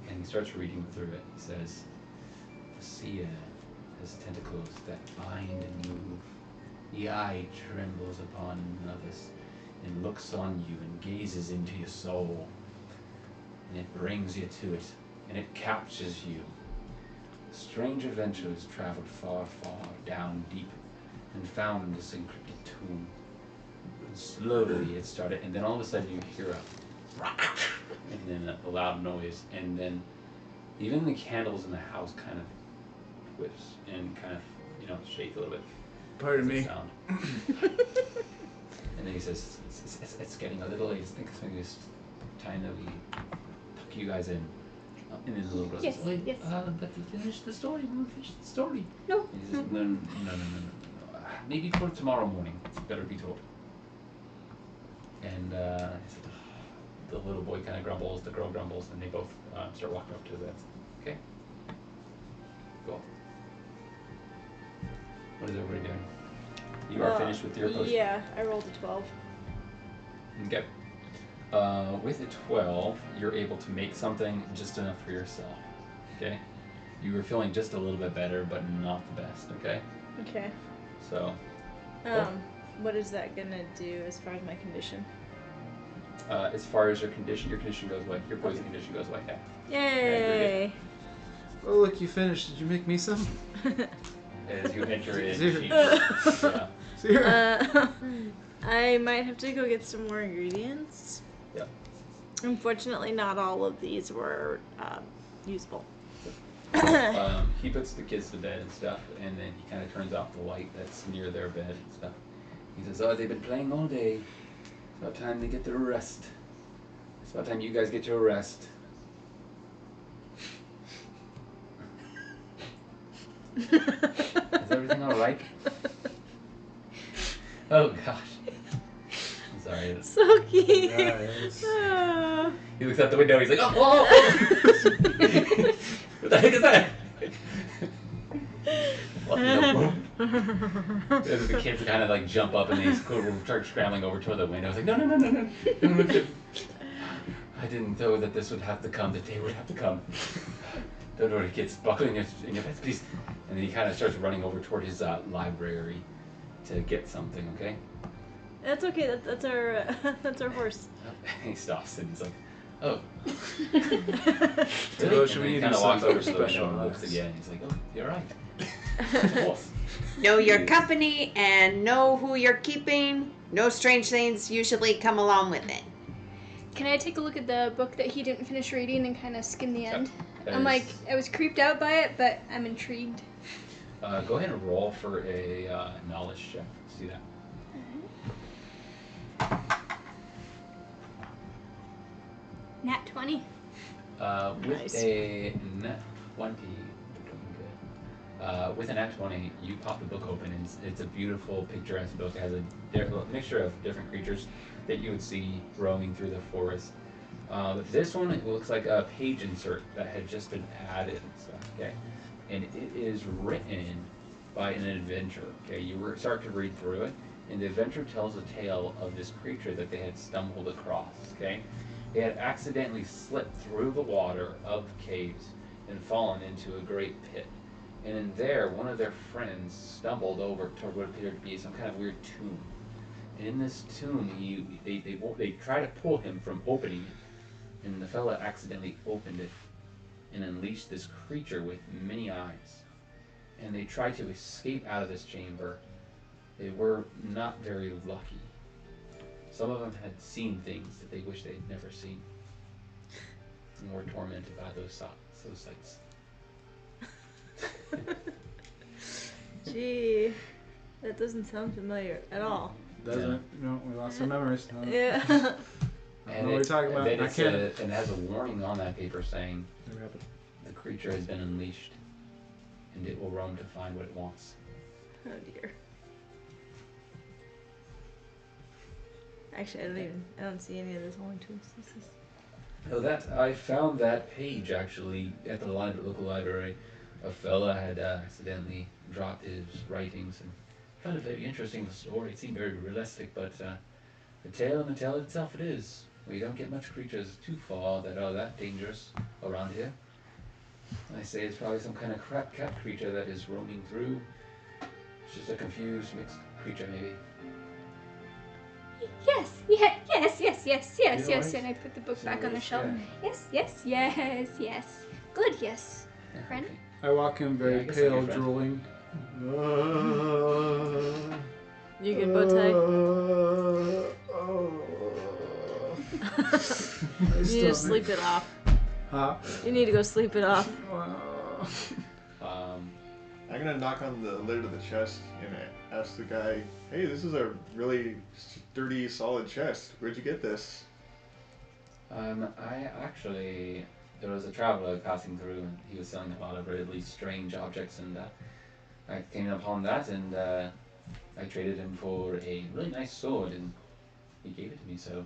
And he starts reading through it. He says, the Seer has tentacles that bind and move. The eye trembles upon others and looks on you and gazes into your soul. And it brings you to it, and it captures you. Strange adventurers traveled far, far down deep and found this encrypted tomb. And slowly it started, and then all of a sudden you hear a and then a loud noise, and then even the candles in the house kind of twist and kind of, shake a little bit. Pardon As it me. sound. And then he says, it's getting a little late. I think it's maybe it's time that we tuck you guys in. And then the little girl says, Yes, wait, yes. but finish the story. We'll finish the story. No. And he says, no. Maybe for tomorrow morning. It's better be told. And he said, the little boy kind of grumbles, the girl grumbles, and they both start walking up to the bed. Okay? Cool. What is everybody doing? You are finished with your potion. Yeah, I rolled a 12. Okay. With a 12, you're able to make something just enough for yourself. Okay? You were feeling just a little bit better, but not the best. Okay? Okay. So, What is that gonna do as far as my condition? as far as your condition goes away. Your poison condition goes away. Yeah. Yay! Oh, look, you finished. Did you make me some? As you enter in, Zero. yeah. See here. I might have to go get some more ingredients. Yep. Unfortunately, not all of these were usable. He puts the kids to bed and stuff, and then he kind of turns off the light that's near their bed and stuff. He says, oh, they've been playing all day. It's about time they get their rest. It's about time you guys get your rest. Is everything all right? Oh, gosh. I'm sorry. Silky. Nice. He looks out the window. He's like, oh! What the heck is that? The kids kind of like jump up and they start scrambling over toward the window. It's like, no. I didn't know that this would have to come. The day would have to come. Don't worry, kids. Buckle in your beds, please. And then he kind of starts running over toward his library to get something. Okay. That's okay. That's our horse. He stops and he's like, oh. Devotion, And we he need kind of to walks do over to the something window and looks special. again. He's like, oh, you're right. It's a horse. Know your company and know who you're keeping. No strange things usually come along with it. Can I take a look at the book that he didn't finish reading and kind of skim the end? That I'm is- like, I was creeped out by it, but I'm intrigued. Go ahead and roll for a knowledge check. Let's do that. Nat 20. With Nice. a nat 20, with a nat 20, you pop the book open, and it's a beautiful picturesque book. It has a mixture of different creatures that you would see roaming through the forest. But this one, it looks like a page insert that had just been added and stuff, okay? And it is written by an adventurer, okay? You start to read through it, and the adventurer tells a tale of this creature that they had stumbled across, okay? They had accidentally slipped through the water of the caves and fallen into a great pit. And in there, one of their friends stumbled over toward what appeared to be some kind of weird tomb. And in this tomb, they try to pull him from opening it, and the fella accidentally opened it and unleashed this creature with many eyes. And they tried to escape out of this chamber. They were not very lucky. Some of them had seen things that they wish they'd never seen, and were tormented by those sights. Gee, that doesn't sound familiar at all. Doesn't? No, we lost our memories. No. Yeah. I don't know what you're talking about. And then I can't. it has a warning on that paper saying Never happened. the creature has been unleashed, and it will roam to find what it wants. Oh dear. Actually, I don't see any of those holy tools. This is. No, I found that page actually at the local library. A fella had accidentally dropped his writings and found it very interesting. The story it seemed very realistic, but the tale itself it is. We don't get much creatures too far that are that dangerous around here. I say it's probably some kind of crap cat creature that is roaming through. It's just a confused mixed creature maybe. Yes, yes. right? And I put the book So back on the it's, shelf. Yes. Good, yes. Friend? Okay. I walk in Yeah, I very guess pale, I'm your friend. drooling. You get bow tie? You need to sleep it off. Huh? You need to go sleep it off. I'm gonna knock on the lid of the chest and ask the guy, "Hey, this is a really sturdy, solid chest. Where'd you get this?" I actually, there was a traveler passing through and he was selling a lot of really strange objects, and I came upon that and I traded him for a really nice sword and he gave it to me. So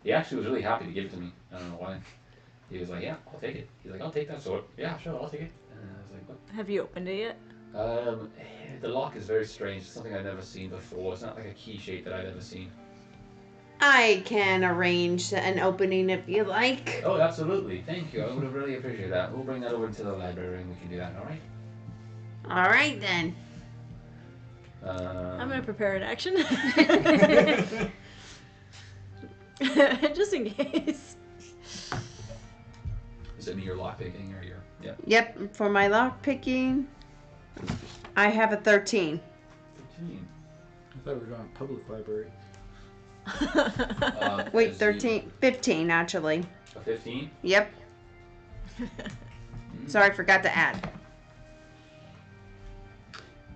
he actually was really happy to give it to me. I don't know why. He was like, "Yeah, I'll take it." He's like, "I'll take that sword." "Yeah, sure, I'll take it." And I was like, "What?" Have you opened it yet? The lock is very strange. It's something I've never seen before. It's not like a key shape that I've ever seen. I can arrange an opening if you like. Oh, absolutely. Thank you. I would have really appreciated that. We'll bring that over to the library and we can do that, alright? All right then. I'm gonna prepare an action. Just in case. Is it me your lock picking or your... Yeah. Yep, for my lock picking, I have a 13. 13. I thought we were going to public library. Wait, as 13, 15 actually. A 15? Yep. Sorry, forgot to add.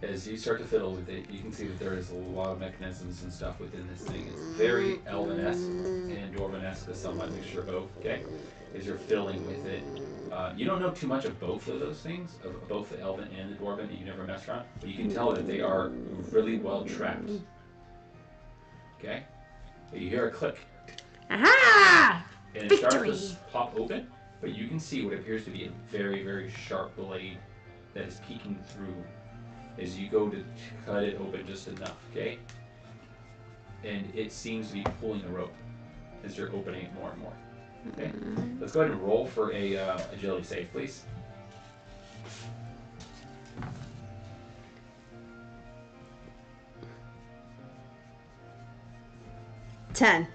As you start to fiddle with it, you can see that there is a lot of mechanisms and stuff within this thing. It's very Elven-esque and Dwarven-esque, a somewhat mixture of both, okay? As you're fiddling with it. You don't know too much of both of those things, of both the Elven and the Dwarven, that you never messed around, but you can tell that they are really well trapped. Okay? You hear a click, Aha! and it starts Victory! to pop open, but you can see what appears to be a very, very sharp blade that is peeking through as you go to cut it open just enough, okay? And it seems to be pulling the rope as you're opening it more and more. Okay? Let's go ahead and roll for a agility save, please. Ten.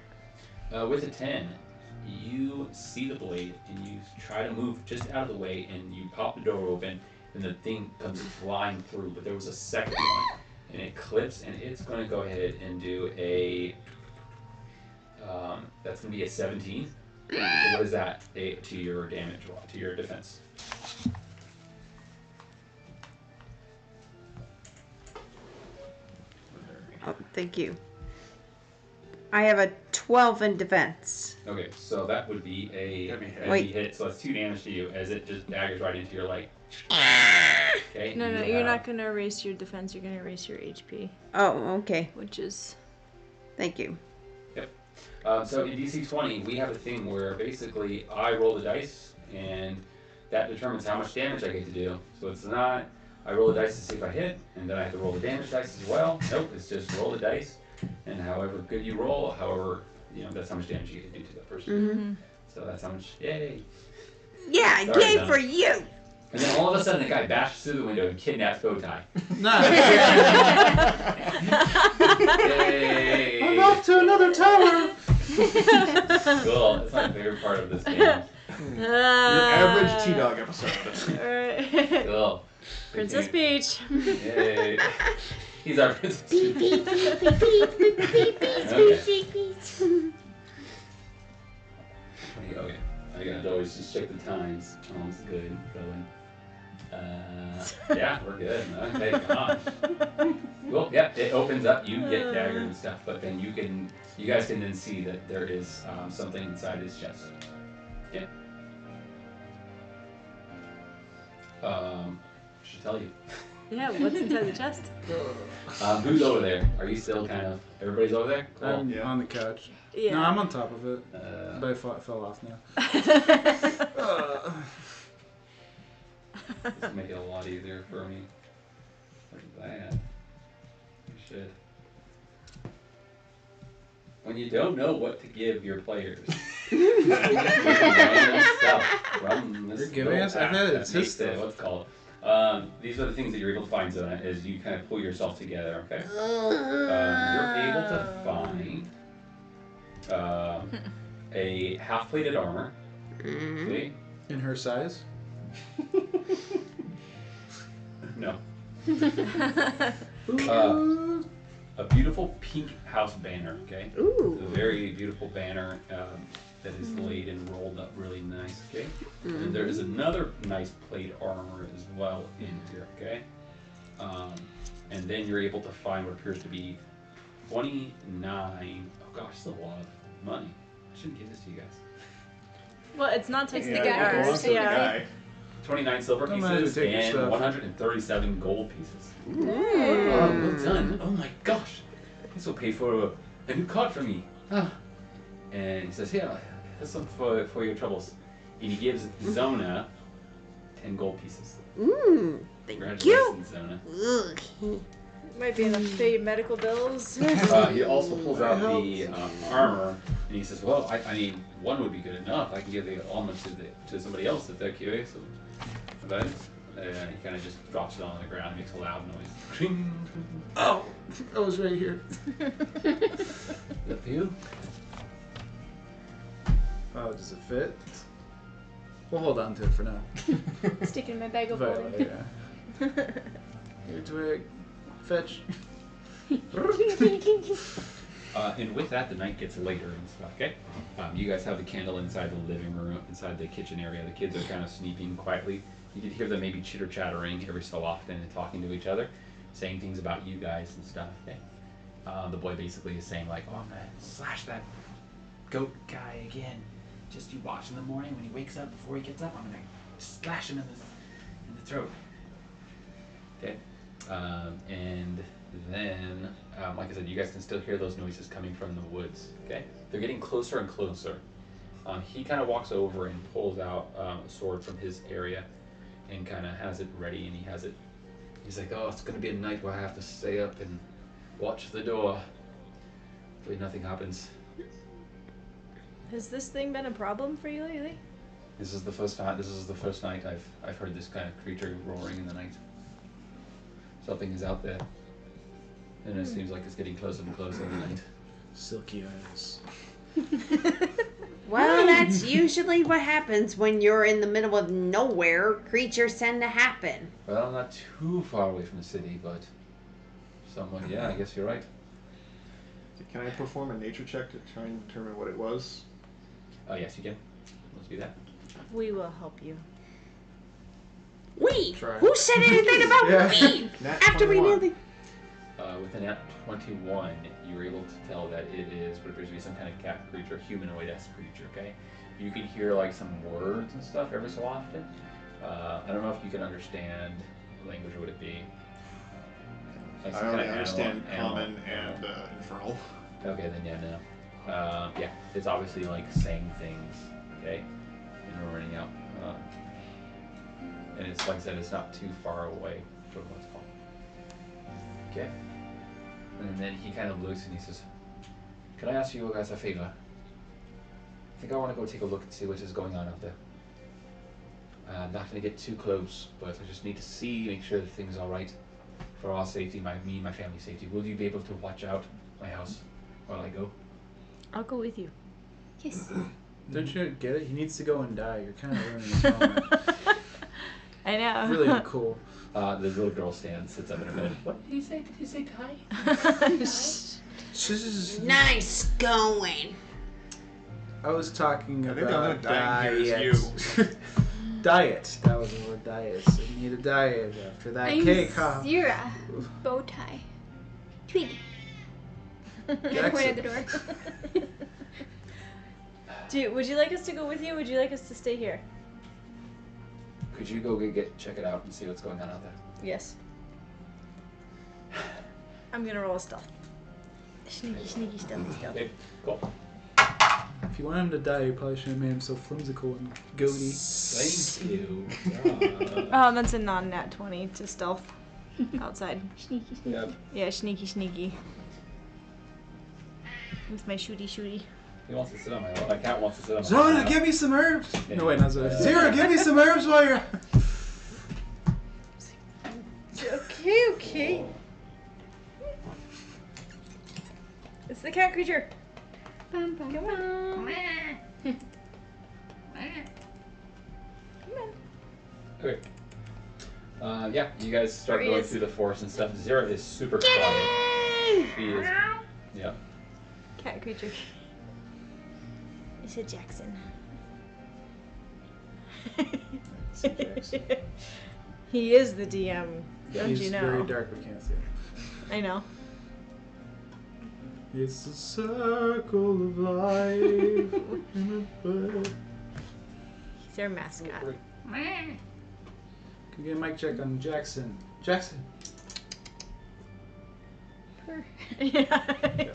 With a 10, you see the blade and you try to move just out of the way and you pop the door open and the thing comes flying through. But there was a second one and it clips and it's going to go ahead and do a. That's going to be a 17. So what is that to your damage, to your defense? Oh, thank you. I have a 12 in defense. Okay, so that would be a Heavy hit. heavy hit. So that's 2 damage to you as it just daggers right into your leg. Okay. No, you you're have- not gonna erase your defense. You're gonna erase your HP, Oh, okay. which is. Thank you. So in DC20, we have a thing where basically I roll the dice, and that determines how much damage I get to do. So it's not, I roll the dice to see if I hit, and then I have to roll the damage dice as well. Nope, it's just roll the dice, and however good you roll, however, that's how much damage you get to do to that person. Mm-hmm. So that's how much, yay. Yeah, Sorry, yay Donna. for you! And then all of a sudden, the guy bashes through the window and kidnaps Bowtie. Nice. Yay! I'm off to another tower. Cool, that's my favorite part of this game. Your average Tdog episode. Alright. Cool. Princess Continue. Peach. Yay. He's our princess. Beep, beep, beep, beep, beep, beep, beep, beep, beep, beep. Okay. I gotta always just check the times. Tom's good. Going. Yeah, we're good. Okay, gosh. Well, yeah, it opens up. You get daggered and stuff, but then you guys can then see that there is something inside his chest. Okay. Should tell you. Yeah, what's inside the chest? Who's over there? Are you still kind of? Everybody's over there. Cool. I'm on the couch. Yeah. No, I'm on top of it. But I fell off now. This make it a lot easier for me. Look at that. You should. When you don't know what to give your players, you can random stuff from this You're giving us? I thought it's his stuff. What's it called? These are the things that you're able to find, Zona, as you kind of pull yourself together, okay? You're able to find a half-plated armor. See? In her size? No. A beautiful pink house banner, okay? Ooh. A very beautiful banner that is laid and rolled up really nice, okay? And there is another nice plate armor as well in here, okay? And then you're able to find what appears to be 29. Oh gosh, that's a lot of money. I shouldn't give this to you guys. Well, it's not Yeah, technically it belongs ours. to the Yeah. guy. 29 silver Don't mind if pieces you take your and stuff. 137 gold pieces. Ooh. Oh, well done. Oh my gosh. This will pay for a new card for me. Ah. And he says, here, here's some for your troubles. And he gives Zona 10 gold pieces. Thank you. Congratulations, Zona. Ugh. Might be enough to pay your medical bills. He also pulls out the armor, and he says, well, I mean, one would be good enough. I can give the armor to somebody else if they're curious about it. And he kind of just drops it on the ground and makes a loud noise. Oh! I was right here. Is that for you? Oh, does it fit? We'll hold on to it for now. Stick it in my bag of But, holding. yeah. Here, Twig. Fetch. And with that, the night gets later and stuff, okay? You guys have the candle inside the living room, inside the kitchen area. The kids are kind of sleeping quietly. You can hear them maybe chitter-chattering every so often and talking to each other, saying things about you guys and stuff, okay? The boy basically is saying like, oh, I'm gonna slash that goat guy again. Just you watch in the morning when he wakes up, before he gets up, I'm gonna slash him in the throat. Okay? And then, like I said, you guys can still hear those noises coming from the woods, okay? They're getting closer and closer. He kind of walks over and pulls out a sword from his area and kind of has it ready, and he's like, oh, it's gonna be a night where I have to stay up and watch the door. Hopefully nothing happens. Has this thing been a problem for you lately? This is the first night I've heard this kind of creature roaring in the night. Something is out there. And it seems like it's getting closer and closer in the night. Silky eyes. Well, that's usually what happens when you're in the middle of nowhere. Creatures tend to happen. Well, not too far away from the city, but somewhat, yeah, I guess you're right. Can I perform a nature check to try and determine what it was? Oh, yes, you can. Let's do that. We will help you. We? Try. Who said anything about Yeah. we? Nat After we 21. knew the... With an at 21, you were able to tell that it is what appears to be some kind of cat creature, humanoid-esque creature, okay? You can hear like some words and stuff every so often. I don't know if you can understand what language would it be. Like I some only kind of understand animal. common and infernal. Okay, then yeah, no. Yeah, it's obviously like saying things, okay? And we're running out. And it's like I said, it's not too far away from what's called. Okay? And then he kind of looks and he says, can I ask you guys a favor? I think I want to go take a look and see what is going on out there. I'm not going to get too close, but I just need to see, make sure that things are all right for our safety, me and my family's safety. Will you be able to watch out my house while I go? I'll go with you. Yes. Don't you get it? He needs to go and die. You're kind of ruining his moment. I know. Really cool. The little girl sits up in a bed. What did he say? Did he say Ty? Nice going. I was talking I think the about only dying here diet. is you. Diet. That was the word diet. So you need a diet after that cake, huh? Zira. Bow tie. Tweety. Jackson. Point at the door. Would you like us to go with you? Or would you like us to stay here? Could you go check it out and see what's going on out there? Yes. I'm gonna roll a stealth. Sneaky, sneaky, stealthy, stealth. Okay, cool. If you want him to die, you probably shouldn't have made him so flimsical and goaty. Thank you. That's a non-nat 20 to stealth. Outside. Sneaky, sneaky. Yep. Yeah, sneaky, sneaky. With my shooty, shooty. He wants to sit on my lap. My cat wants to sit on my Zona, lap. give me some herbs. Yeah. No, wait, not Zona. Zero, give me some herbs while you're. Okay, okay. It's the cat creature. Bum, bum, Come bum. on. Okay. Yeah, you guys start There he going is. through the forest and stuff. Zira is super quiet. He is. Yeah. Cat creature. It's a Jackson. He is the DM. Don't He's you know? very dark. We can't see him. I know. It's the circle of life. He's our mascot. Can you get a mic check on Jackson? Jackson. Purr. Yeah,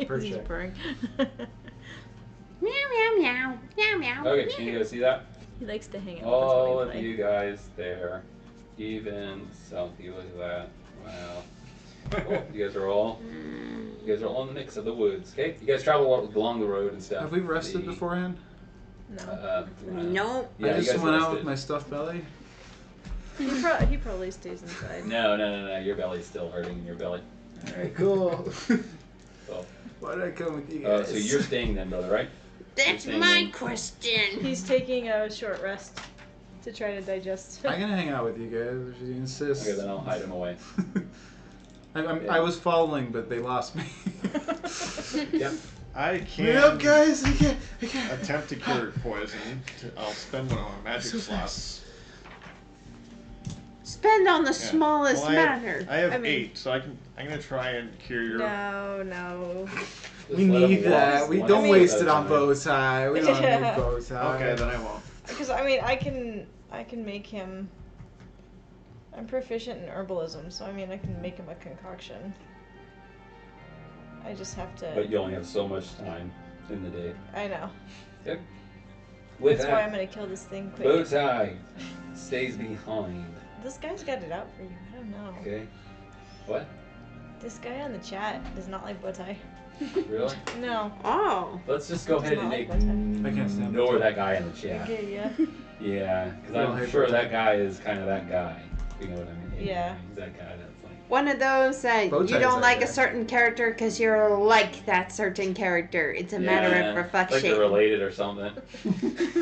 purr he's check. purring. Meow, meow, meow. Meow, meow. Okay, can you guys see that? He likes to hang out All with us of when we you guys there. Even Southie, look at that. Wow. Cool. You guys are all in the mix of the woods. Okay, you guys travel along the road and stuff. Have we rested beforehand? play. No. Nope. Yeah, I you just guys went out rested. with my stuffed belly. He probably stays inside. No. Your belly's still hurting in your belly. Alright, cool. So, Why did I come with you guys? so you're staying then, brother, right? That's You're staying my then. question. He's taking a short rest to try to digest. I'm gonna hang out with you guys if you insist. Okay, then I'll hide him away. I was following, but they lost me. Yep. I Wait can up, guys! I can't. attempt to cure poison. I'll spend one of my magic So slots. Spend on the Yeah. smallest Well, matter. I have I mean- 8, so I'm gonna try and cure your. No. We Just let need him that. walk We one don't step waste at it a on time. bow tie. We don't need bow tie. Okay, then I won't. Because I can make him. I'm proficient in herbalism, so I can make him a concoction. I just have to. But you only have so much time in the day. I know. Yep. With That's why I'm that, gonna kill this thing quick. bow tie stays behind. This guy's got it out for you. I don't know. Okay. What? This guy on the chat does not like bow tie. Really? No. Oh. Let's just go ahead and Does not like ignore I can't stand that guy in the chat. Okay, yeah. Yeah, because Well, I'm hey, sure bow that tie. guy is kind of that guy. You know what I mean? Yeah. He's that guy that's like. One of those that Bow you ties don't are like a good. certain character because you're like that certain character. It's a matter Yeah, of Like they're reflection. related or something.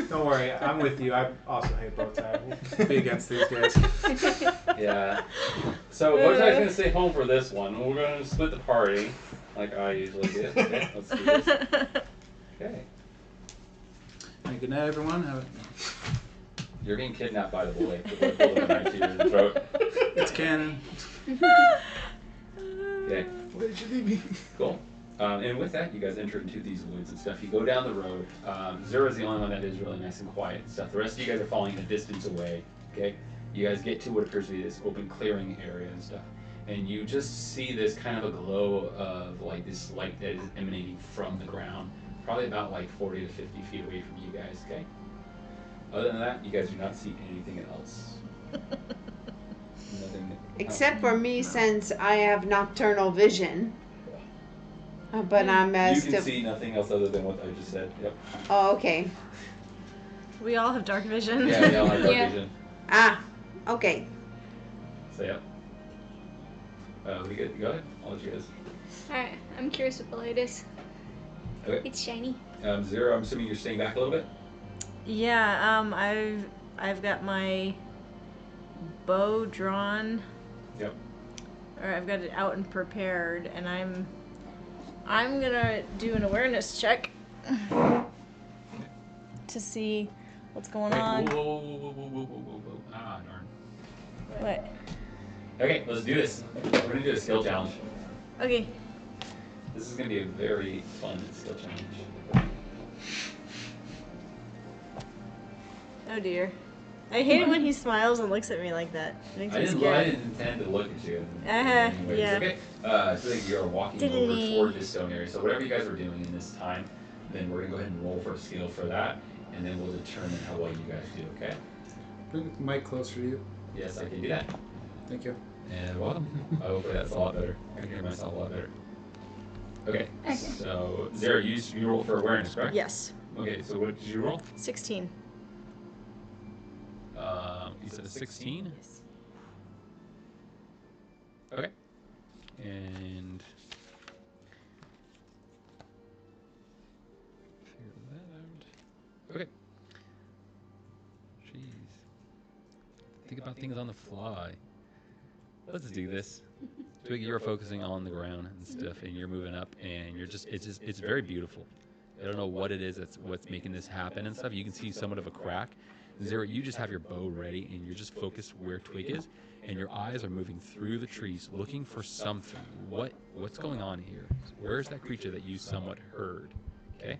Don't worry, I'm with you. I also hate bow tie. We'll be against these guys. Yeah. So Bowtie's gonna stay home for this one. We're gonna split the party, like I usually do. Okay, let's do this. Okay. Hey, good night, everyone. You're being kidnapped by the boy. The boy pulled a knife to your throat. It's canon. Okay. Why did you leave me? Cool. And with that, you guys enter into these woods and stuff. You go down the road. Zera's the only one that is really nice and quiet and stuff. The rest of you guys are following a distance away. Okay. You guys get to what appears to be this open clearing area and stuff. And you just see this kind of a glow of like this light that is emanating from the ground, probably about like 40 to 50 feet away from you guys. Okay. Other than that, you guys do not see anything else. Nothing. Except for me, since I have nocturnal vision. But I'm You still. can see nothing else other than what I just said. Yep. Oh, okay. We all have dark vision. Yeah, they all have dark Yeah. vision. Ah, okay. So yeah. We good? Go ahead. I'll let you guys. Alright, I'm curious what the light is. Okay. It's shiny. Zero, I'm assuming you're staying back a little bit. Yeah, I've got my bow drawn. Yep. Or I've got it out and prepared, and I'm gonna do an awareness check to see what's going on. Whoa. Ah, darn. What? Okay, let's do this. We're gonna do a skill challenge. Okay. This is gonna be a very fun skill challenge. Oh dear. I hate it when he smiles and looks at me like that. It makes me I scared. didn't intend to look at you. Yeah. Okay. So you're walking over toward this stone area. So whatever you guys are doing in this time, then we're gonna go ahead and roll for a skill for that, and then we'll determine how well you guys do. Okay? Bring the mic closer to you. Yes, I can do that. Thank you. And welcome. Hopefully that's a lot better. I can hear myself a lot better. Okay. So Zara, you roll for awareness, correct? Yes. Okay. So what did you roll? 16. You said a 16? Yes. Okay. And figure that out. Okay. Jeez. Think about things on the fly. Let's do this. Twiggy, you're focusing on the ground and stuff, and you're moving up, and it's very beautiful. I don't know what it is that's what's making this happen and stuff. You can see somewhat of a crack. Zero, you just have your bow ready, and you're just focused where Twig is, and your eyes are moving through the trees, looking for something. What's going on here? Where's that creature that you somewhat heard? Okay.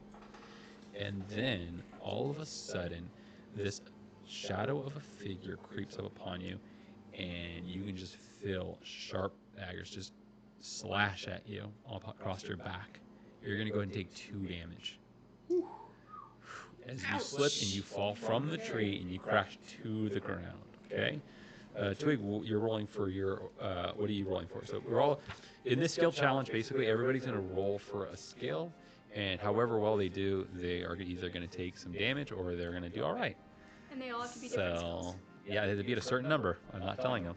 And then all of a sudden, this shadow of a figure creeps up upon you, and you can just feel sharp daggers just slash at you all across your back. You're gonna go ahead and take 2 damage. As you slip and you fall from the tree and you crash to the ground. Okay. Twig, you're rolling for your. What are you rolling for? So we're all in this skill challenge. Basically, everybody's gonna roll for a skill, and however well they do, they are either gonna take some damage or they're gonna do all right. And they all have to be different skills. Yeah, they have to be at a certain number. I'm not telling them.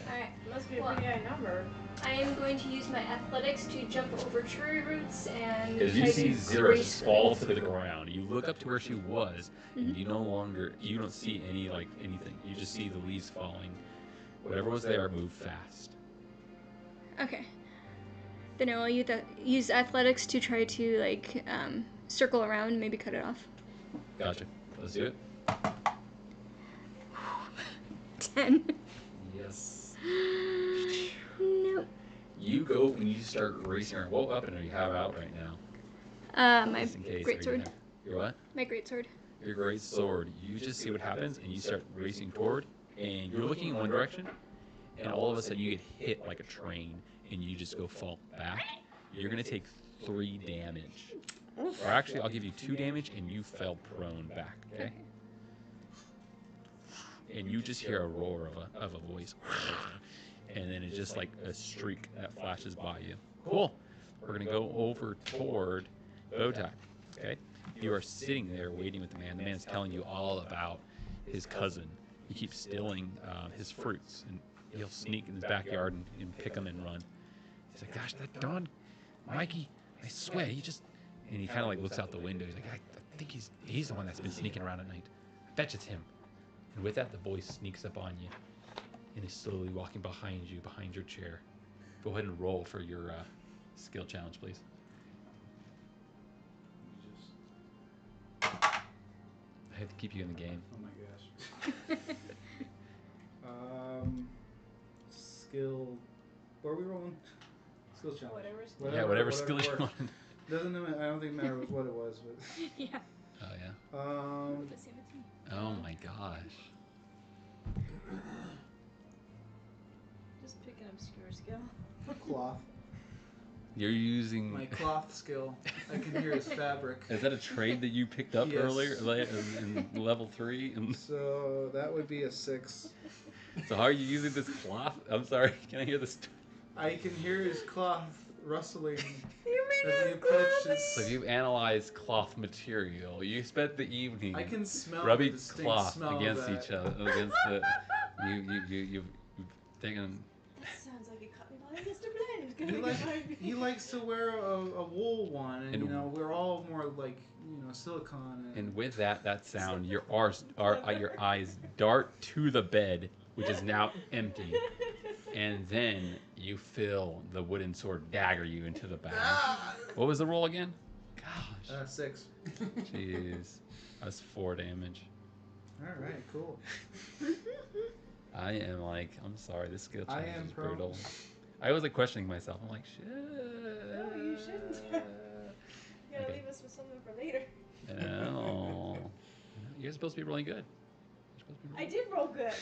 Alright. Must be a pretty high number. I am going to use my athletics to jump over tree roots and As you try see to Zero race just fall to the ground, you look up to where she was, and you don't see anything. You just see the leaves falling. Whatever was there moved fast. Okay. Then I will use athletics to try to circle around and maybe cut it off. Gotcha. Let's do it. 10. Yes. Nope. You go and you start racing around. What weapon do you have out right now? My Just in case, greatsword. Your what? My greatsword. Your great sword. You just see what happens, and you start racing toward, and you're looking in one direction, and all of a sudden you get hit like a train, and you just go fall back. You're gonna take 3 damage. Or actually, I'll give you 2 damage, and you fell prone back. Okay. And you just hear a roar of a voice, and then it's just like a streak that flashes by you. Cool. We're gonna go over toward Bowtie. Okay. You are sitting there waiting with the man. The man's telling you all about his cousin. He keeps stealing his fruits, and he'll sneak in his backyard and pick them and run. He's like, "Gosh, that Don, Mikey, I swear, he just..." And he kind of like looks out the window. He's like, "I think he's the one that's been sneaking around at night. I bet it's him." And with that, the voice sneaks up on you and is slowly walking behind you, behind your chair. Go ahead and roll for your skill challenge, please. I have to keep you in the game. Oh my gosh. Skill. What are we rolling? Skill challenge. Whatever skill you want. Doesn't matter. I don't think it matters what it was, but. Yeah. Oh yeah. The same as me. Oh my gosh. Just pick an obscure skill. Cloth. You're using. My cloth skill. I can hear his fabric. Is that a trade that you picked up Yes. earlier in level 3? So that would be a 6. So how are you using this cloth? I'm sorry. Can I hear this? I can hear his cloth rustling. You made as he approaches. So you've analyzed cloth material. You spent the evening I can smell rubbing the distinct cloth smell against of that. each other. Against the you've taken. That sounds like a cotton ball Mr. Blend. He likes to wear a wool one, and And- you know we're all more like silicone. And with that sound, your eyes dart to the bed, which is now empty. And then you feel the wooden sword dagger you into the back. What was the roll again? Gosh. 6. Jeez. That's 4 damage. All right, cool. I am like, I'm sorry, this skill I challenge am is pro. brutal. I was like questioning myself. I'm like, shit. No, you shouldn't. You gotta leave us with something for later. No. You're supposed to be rolling good. I did roll good.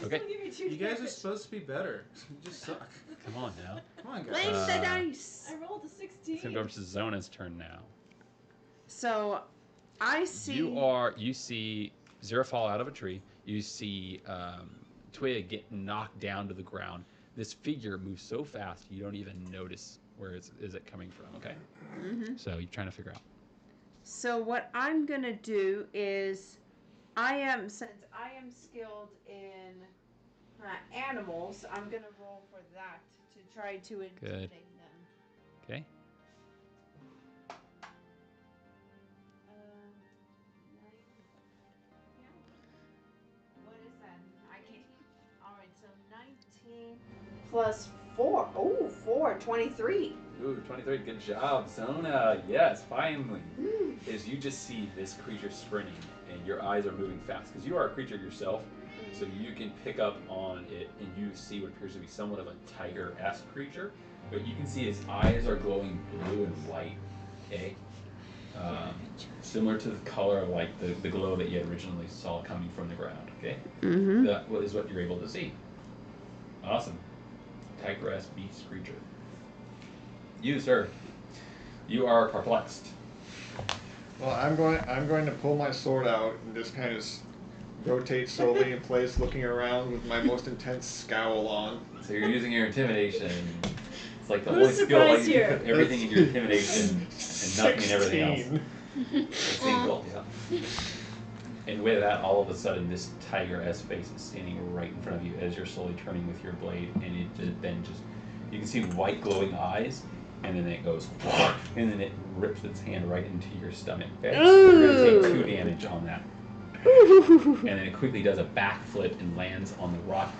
Okay. Don't give me 2 You guys are damage. supposed to be better. You just suck. Come on now. Come on, guys. Blame the dice. I rolled a 16. It's gonna go over to Zona's turn now. So, I see. You see Zero fall out of a tree. You see Twig get knocked down to the ground. This figure moves so fast you don't even notice where is it coming from. Okay. Mm-hmm. So you're trying to figure out. So what I'm gonna do is, since I am skilled in animals, I'm gonna roll for that to try to intimidate them. Okay. What is that? I can't. All right, so 19 plus 4. Oh, 4, 23. Ooh, 23. Good job, Zona. Yes, finally. Is you just see this creature sprinting, and your eyes are moving fast because you are a creature yourself, so you can pick up on it, and you see what appears to be somewhat of a tiger-esque creature, but you can see his eyes are glowing blue and white. Okay. Similar to the color of like the glow that you originally saw coming from the ground. Okay. Mm-hmm. That is what you're able to see. Awesome. Tiger-esque beast creature. You, sir. You are perplexed. Well, I'm going to pull my sword out and just kind of rotate slowly in place, looking around with my most intense scowl on. So you're using your intimidation. It's like the Who's holy skill. Like surprised you here? put everything in your intimidation and nothing in everything else. 16 roll, yeah. And with that, all of a sudden, this tiger-esque face is standing right in front of you as you're slowly turning with your blade, and you can see white glowing eyes, and then it goes, and then it rips its hand right into your stomach. Okay? So you're gonna take 2 damage on that. And then it quickly does a backflip and lands on the rock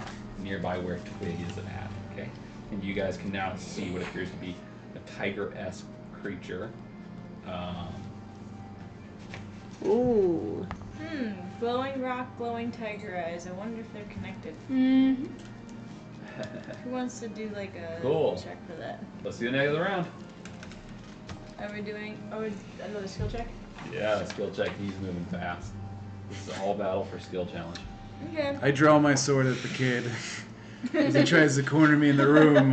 nearby where Twig is at. Okay, and you guys can now see what appears to be a tiger-esque creature. Ooh. Glowing rock, glowing tiger eyes. I wonder if they're connected. Mm-hmm. Who wants to do like a Cool. check for that? Let's do the next round. Are we doing another skill check? Yeah, skill check. He's moving fast. This is all battle for skill challenge. Okay. I draw my sword at the kid as he tries to corner me in the room.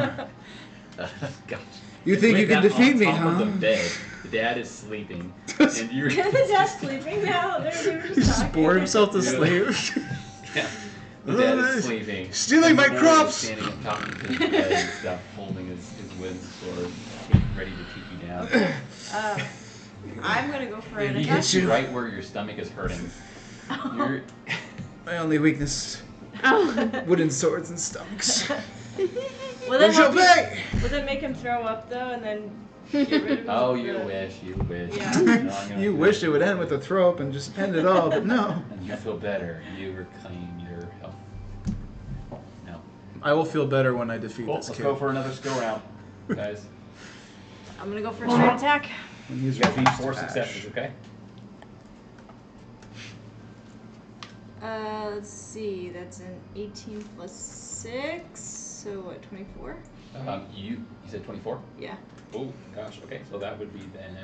Gosh. You think you can defeat me, on top huh? of the bed. The dad is sleeping, and you're. Is that sleeping now? We were He just just talking. bored himself to sleep. Yeah. The dad is sleeping. Stealing my And the boy is crops! Standing up talking to his bed and stuff, holding his wooden sword, ready to take you down. I'm gonna go for an And he attack. hits you right where your stomach is hurting. You're, My only weakness: wooden swords and stomachs. Will that Where's your help pay? Will that make him throw up though, and then get rid of him? oh, you wish, you wish. Yeah. No, I'm gonna You do wish it would end with a throw up and just end it all, but no. And you feel better. You reclaim your health. No. I will feel better when I defeat Cool. this Let's kid. go for another skill round, guys. I'm gonna go for a straight attack. When he's You guys need reduced 4 to ash. successes, okay? Let's see. That's an 18 plus 6. So what? 24? You said 24? Yeah. Oh, gosh. Okay, so that would be then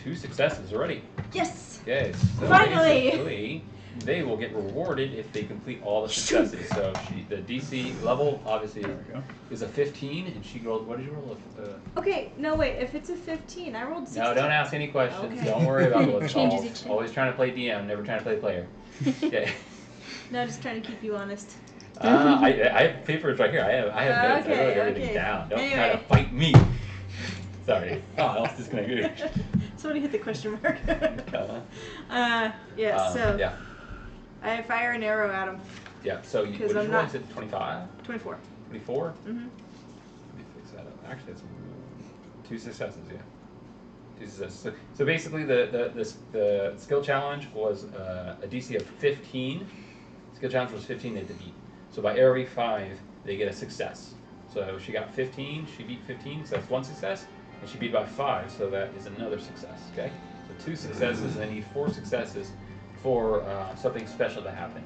2 successes already. Yes. Okay. So Finally! basically, they will get rewarded if they complete all the successes. So the DC level obviously is a 15, and she rolled. What did you roll? Okay. No wait. If it's a 15, I rolled 16. No, don't ask any questions. Okay. Don't worry about what's Changes called. each time. Always trying to play DM, never trying to play player. Okay. No, just trying to keep you honest. I have papers right here. I have notes. I Okay, wrote everything okay. down. Don't try Anyway. to fight me. Sorry. Oh, I was disconnected. Somebody hit the question mark. Uh-huh. Yeah. So Yeah. I fire an arrow at him. Yeah. So you, what 'Cause did I'm you roll? not- You said 25? 24. 24? Mhm. Let me fix that up. Actually, that's 2 successes. Yeah. 2 successes. So basically, the skill challenge was a DC of 15. Skill challenge was 15, they had to beat. So by every 5, they get a success. So she got 15, she beat 15, so that's 1 success. And she beat by 5, so that is another success, okay? So 2 successes, and I need 4 successes for something special to happen.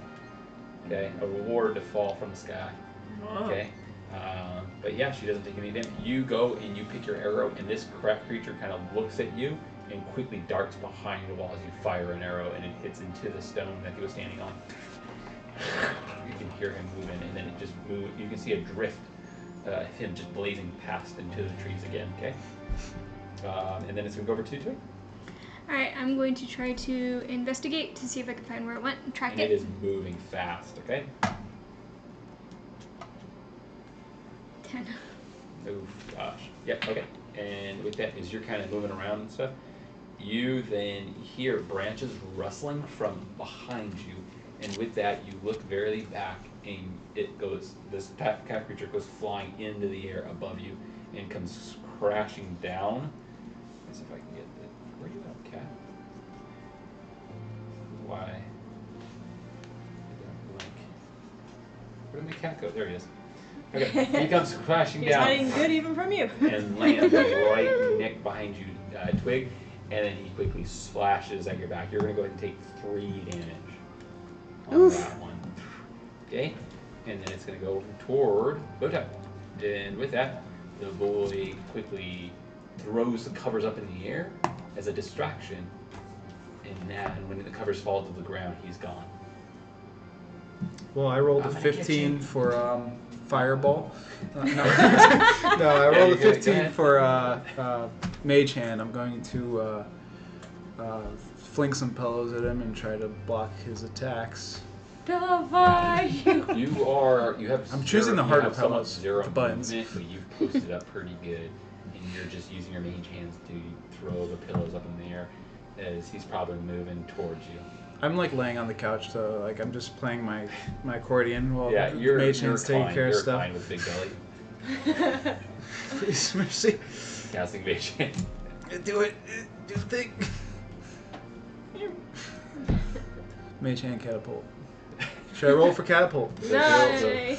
Okay, a reward to fall from the sky. Okay, but yeah, she doesn't take any damage. You go and you pick your arrow, and this creature kind of looks at you and quickly darts behind the wall as you fire an arrow, and it hits into the stone that he was standing on. You can hear him moving, and then it just moves. You can see a drift of him just blazing past into the trees again. Okay, and then it's gonna go over to Twig. Alright, I'm going to try to investigate to see if I can find where it went and track And it. it is moving fast. Okay. 10. Oh gosh. Yep. Okay. And with that, as you're kind of moving around and stuff, you then hear branches rustling from behind you, and with that, you look very back, and it goes. This cat creature goes flying into the air above you, and comes crashing down. Let's see if I can get the. Where you at, cat? Why? Where did my cat go? There he is. Okay, he comes crashing He's down. hiding good even from you. And lands right neck behind you, Twig, and then he quickly splashes at your back. You're going to go ahead and take 3 damage on that one. Okay? And then it's going to go toward Bowtie. And with that, the boy quickly throws the covers up in the air as a distraction. And then when the covers fall to the ground, he's gone. Well, I rolled a I'm gonna get 15 you. for fireball. No, no, I rolled a 15 for mage hand. I'm going to fling some pillows at him and try to block his attacks. You. You have. I'm choosing the you harder have somewhat pillows zero with the buttons. movement, but you've posted up pretty good, and you're just using your mage hands to throw the pillows up in the air, as he's probably moving towards you. I'm like laying on the couch, so like I'm just playing my accordion while Yeah, the you're mage hand's taking reclined, care of you're stuff. reclined with big belly, Please, mercy. casting mage hand. Do it. Do the thing. Mage hand catapult. Should I roll for catapult? The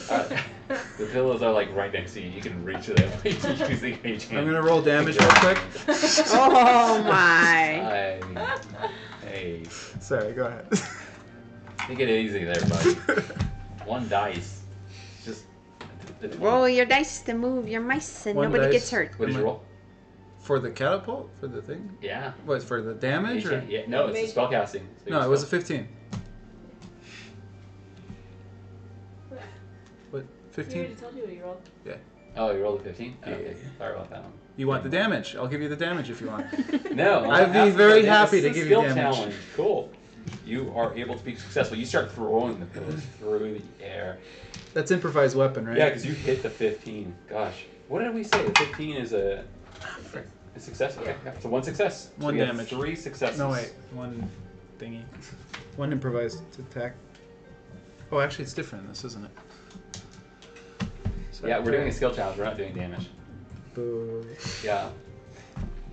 pillows are like right next to you. You can reach them using mage hand. I'm gonna roll damage real quick. Oh my. Hey, Sorry, go ahead. take it easy there, buddy. 1 dice. Just Roll your dice to move your mice and One nobody dice. gets hurt. What did you roll? For the catapult? For the thing? Yeah. What, for the damage? Mage Or? hand, yeah. No, it's Mage- spell casting. No, it was a 15. What? He 15? already told you what you rolled. Oh, you rolled a 15? Yeah. Okay, sorry about that one. You want the damage? I'll give you the damage if you want. No, I'd be very happy to give you skill damage. challenge. Cool. You are able to be successful. You start throwing the pillows through the air. That's improvised weapon, right? Yeah, because you hit the 15. Gosh, what did we say? The 15 is a success. Okay, yeah. So 1 success. So One we have damage. 3 successes. No, wait. One thingy. One improvised attack. Oh, actually, it's different in this, isn't it? So Yeah, we're doing a skill challenge. We're not doing damage. Boo. Yeah.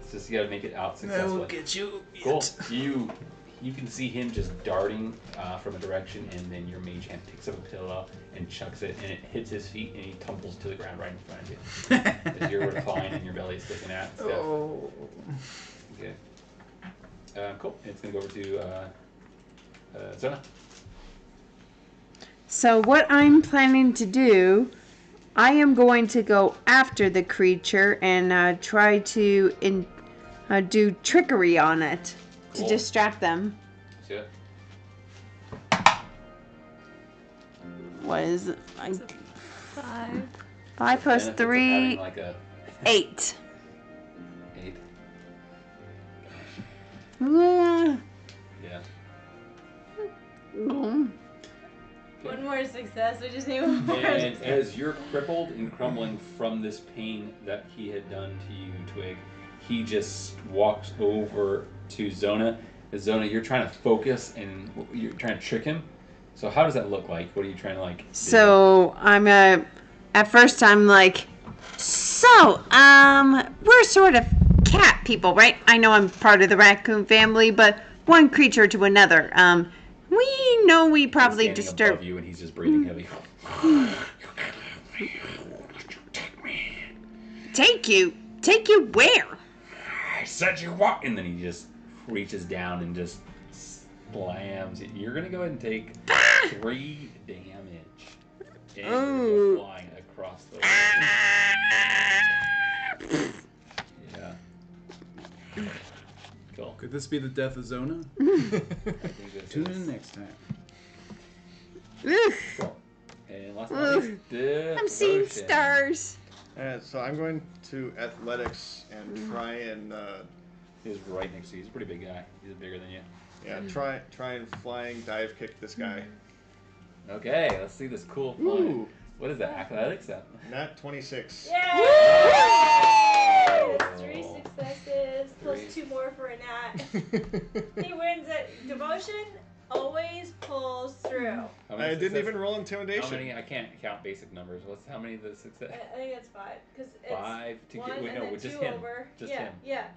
It's just you gotta make it out successfully. get you. Cool. You can see him just darting from a direction, and then your mage hand picks up a pillow and chucks it, and it hits his feet, and he tumbles to the ground right in front of you. As you're reclining and your belly's sticking out. Stuff. Oh. Okay. Cool. It's gonna go over to Zona. So what I'm planning to do, I am going to go after the creature and try to do trickery on it to Cool. distract them. See it? What is it? 5. 5 plus Benefits of 3, having like a 8. 8. Ah. Yeah. Mm. One more success. We just need one more. And as you're crippled and crumbling from this pain that he had done to you, Twig, he just walks over to Zona. Zona, you're trying to focus and you're trying to trick him. So how does that look like? What are you trying to like do? So at first I'm like, so we're sort of cat people, right? I know I'm part of the raccoon family, but one creature to another. We know we He's probably standing disturbed. above you, and he's just breathing heavy. Take you? Take you where? I said you what? And then he just reaches down and just slams it. You're gonna go ahead and take 3 damage. And you're go flying across the room. Yeah. Cool. Could this be the death of Zona? I think this Tune is- in next time. Cool. And last but not least, I'm seeing devotion. stars. So I'm going to athletics and try and He's right next to you. He's a pretty big guy. He's bigger than you. try and flying dive kick this guy. Okay, let's see this cool flying. Ooh. What is that? Athletics? Nat 26. Yay! Oh. 3 successes plus 2 more for a nat. He wins at devotion. Always pulls through. How many I didn't success- even roll How intimidation. many? I can't count basic numbers. How many of the success? I think it's 5 because it's 5 to 1 get. Wait, and no, then just 2 him. over. Just yeah, him. yeah,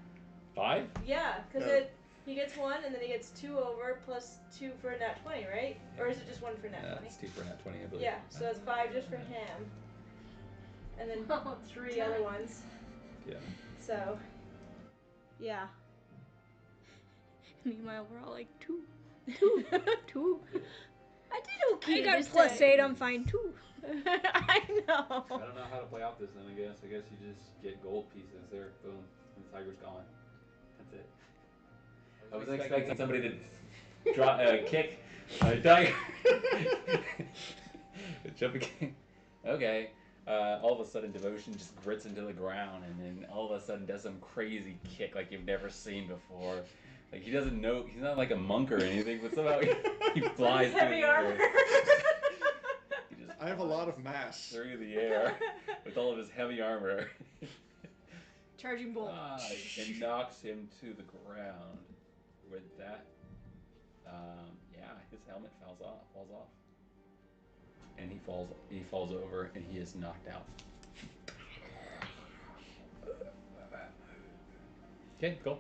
5? yeah. Because No. he gets 1 and then he gets 2 over plus 2 for a nat 20, right? Or is it just 1 for nat 20? It's 2 for nat 20, I believe. Yeah, so that's 5 just for him, and then 3 other ones. Yeah. So, yeah. Meanwhile, we're all like 2. 2. I did okay. I got this plus time. 8. I'm fine too. I know. I don't know how to play out this then, I guess. I guess you just get gold pieces there. Boom. And the tiger's gone. That's it. I was expecting somebody to kick a tiger. Jump a kick. Okay. All of a sudden, Devotion just grits into the ground, and then all of a sudden does some crazy kick like you've never seen before. Like he doesn't know, he's not like a monk or anything, but somehow he flies through Heavy the armor. air. He just I have a lot of mass. through the air with all of his heavy armor. Charging bolt. It knocks him to the ground. With that, his helmet falls off, and he falls over, and he is knocked out. Okay, cool.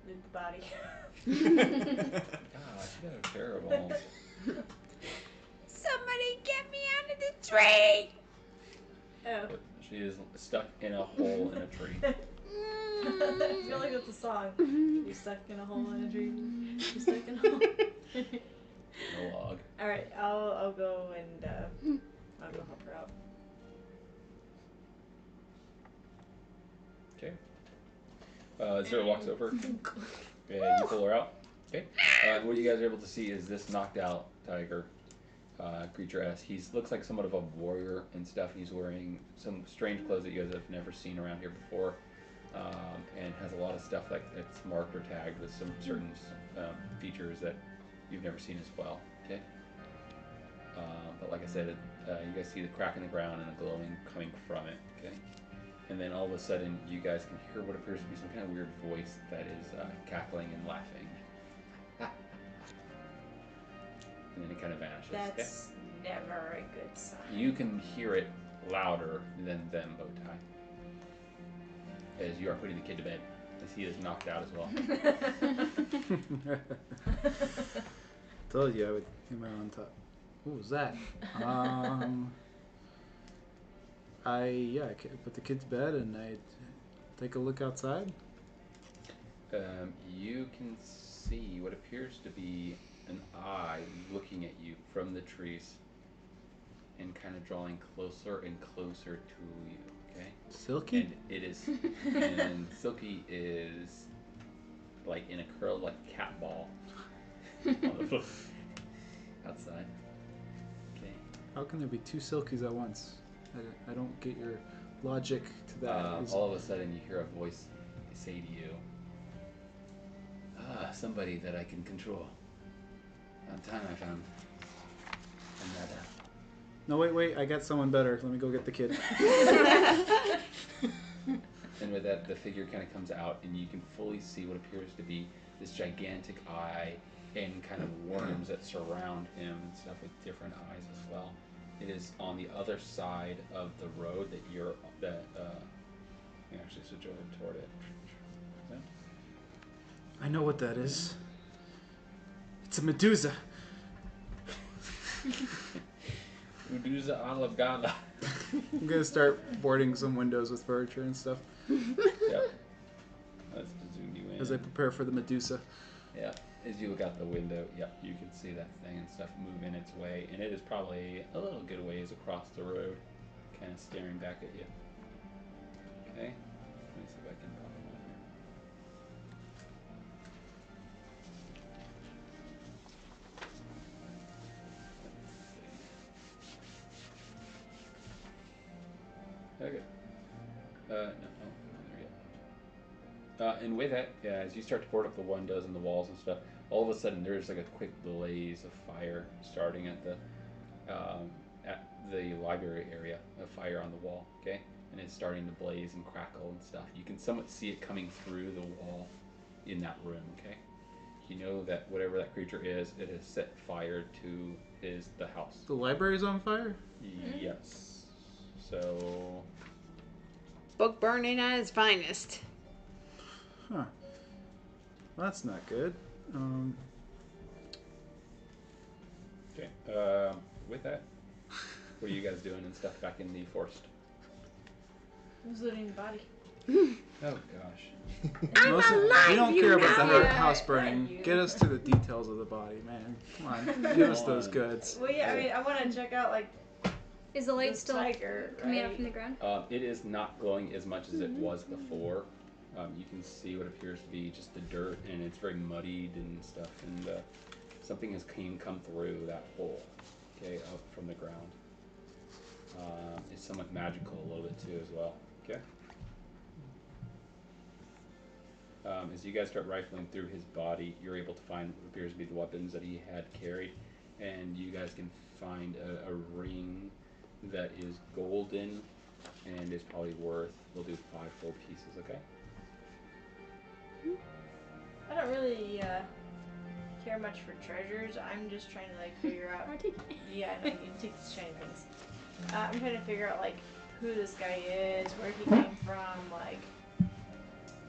Loot the body. Gosh, you guys are terrible. Somebody get me out of the tree! Oh. But she is stuck in a hole in a tree. I feel like that's a song. You're stuck in a hole in a tree. You're stuck in a hole. No log. Alright, I'll go and I'll go help her out. Okay. Zero walks over, and you pull her out. Okay. What you guys are able to see is this knocked out tiger creature. As he looks like somewhat of a warrior and stuff. He's wearing some strange clothes that you guys have never seen around here before, and has a lot of stuff like it's marked or tagged with some certain features that you've never seen as well. Okay. But like I said, you guys see the crack in the ground and the glowing coming from it. Okay. And then all of a sudden, you guys can hear what appears to be some kind of weird voice that is cackling and laughing. And then it kind of vanishes. That's never a good sign. You can hear it louder than them, Bowtie. As you are putting the kid to bed, as he is knocked out as well. Told you I would come out on top. What was that? I put the kid to bed and I take a look outside. You can see what appears to be an eye looking at you from the trees and kind of drawing closer and closer to you. Okay. Silky? And it is, and Silky is like in a curled like cat ball on the floor outside. Okay. How can there be 2 Silkies at once? I don't get your logic to that. All of a sudden, you hear a voice say to you, somebody that I can control. On time, I found another. No, wait, I got someone better. Let me go get the kid. And with that, the figure kind of comes out, and you can fully see what appears to be this gigantic eye and kind of worms that surround him and stuff with different eyes as well. It is on the other side of the road that you actually switch over toward it. I know what that is. It's a Medusa. Medusa allongata. I'm gonna start boarding some windows with furniture and stuff Yep. Let's zoom you in. as I prepare for the Medusa. Yeah. As you look out the window, yep, you can see that thing and stuff moving its way, and it is probably a little good ways across the road, kind of staring back at you. Okay. Let me see if I can pop him on here. Okay. No, not there yet. And with that, as you start to board up the windows and the walls and stuff, all of a sudden there's like a quick blaze of fire starting at the library area, a fire on the wall, okay? And it's starting to blaze and crackle and stuff. You can somewhat see it coming through the wall in that room, okay? You know that whatever that creature is, it has set fire to the house. The library's on fire? Yes. So Book burning at its finest. Huh. Well, that's not good. okay. With that, what are you guys doing and stuff back in the forest? Who's looting the body? Oh gosh. I'm alive, we don't you care about know. the house burning. Get us to the details of the body, man. Come on, give us those goods. Well, yeah, I mean, I want to check out, like, Is the light this still tiger, coming out right? from the ground? It is not glowing as much as it was before. You can see what appears to be just the dirt, and it's very muddied and stuff. And something has come through that hole, okay, up from the ground. It's somewhat magical a little bit too, as well. Okay. As you guys start rifling through his body, you're able to find what appears to be the weapons that he had carried, and you guys can find a ring that is golden and is probably worth, we'll do 5 gold pieces, okay? I don't really care much for treasures. I'm just trying to, like, figure out. I'll take it. Yeah, I know, you take the shiny things. I'm trying to figure out, like, who this guy is, where he came from, like,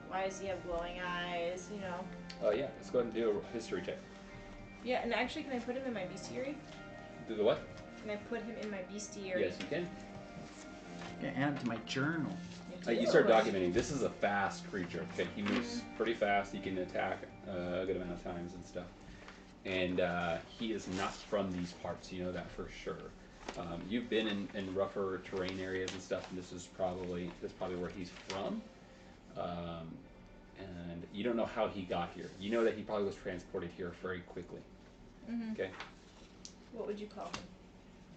why does he have glowing eyes, you know? Yeah, let's go ahead and do a history check. Yeah, and actually, can I put him in my bestiary? Do the what? Can I put him in my bestiary? Yes, you can. I'm gonna add it to my journal. You start documenting. This is a fast creature. Okay, he moves pretty fast. He can attack a good amount of times and stuff. And he is not from these parts. You know that for sure. You've been in rougher terrain areas and stuff, and this is probably where he's from. And you don't know how he got here. You know that he probably was transported here very quickly. Okay. What would you call him?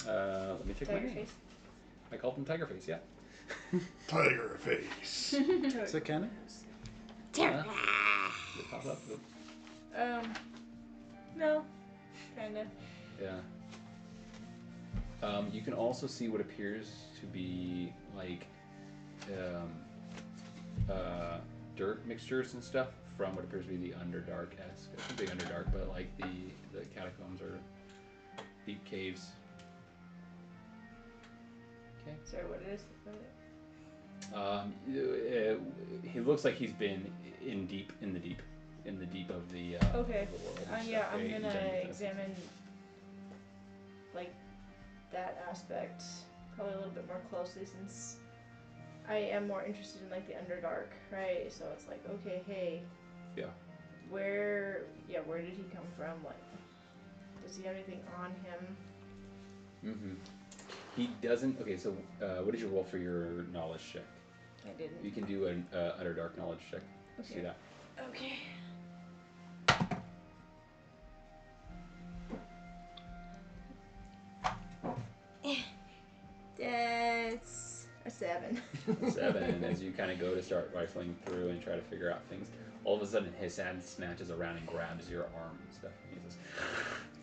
Let me check my Tiger name. face? I called him Tiger Face. Yeah. Tiger face. Is it canon? Did it pop up? No. Kinda. Yeah. You can also see what appears to be like dirt mixtures and stuff from what appears to be the Underdark-esque. I think the Underdark, but like the catacombs or deep caves. Okay. Sorry, what it is? He looks like he's been in the deep of the Okay. of the world. and Yeah, stuff, I'm okay? gonna He's done examine, like, that aspect probably a little bit more closely, since I am more interested in, like, the Underdark, right? So it's like, okay, hey. Yeah. Where did he come from? Like, does he have anything on him? Mm-hmm. He doesn't. Okay, so what did you roll for your knowledge check? I didn't. You can do an Underdark knowledge check. Okay. See that? Okay. That's a 7. 7, and as you kind of go to start rifling through and try to figure out things, all of a sudden his hand snatches around and grabs your arm and stuff. And he says,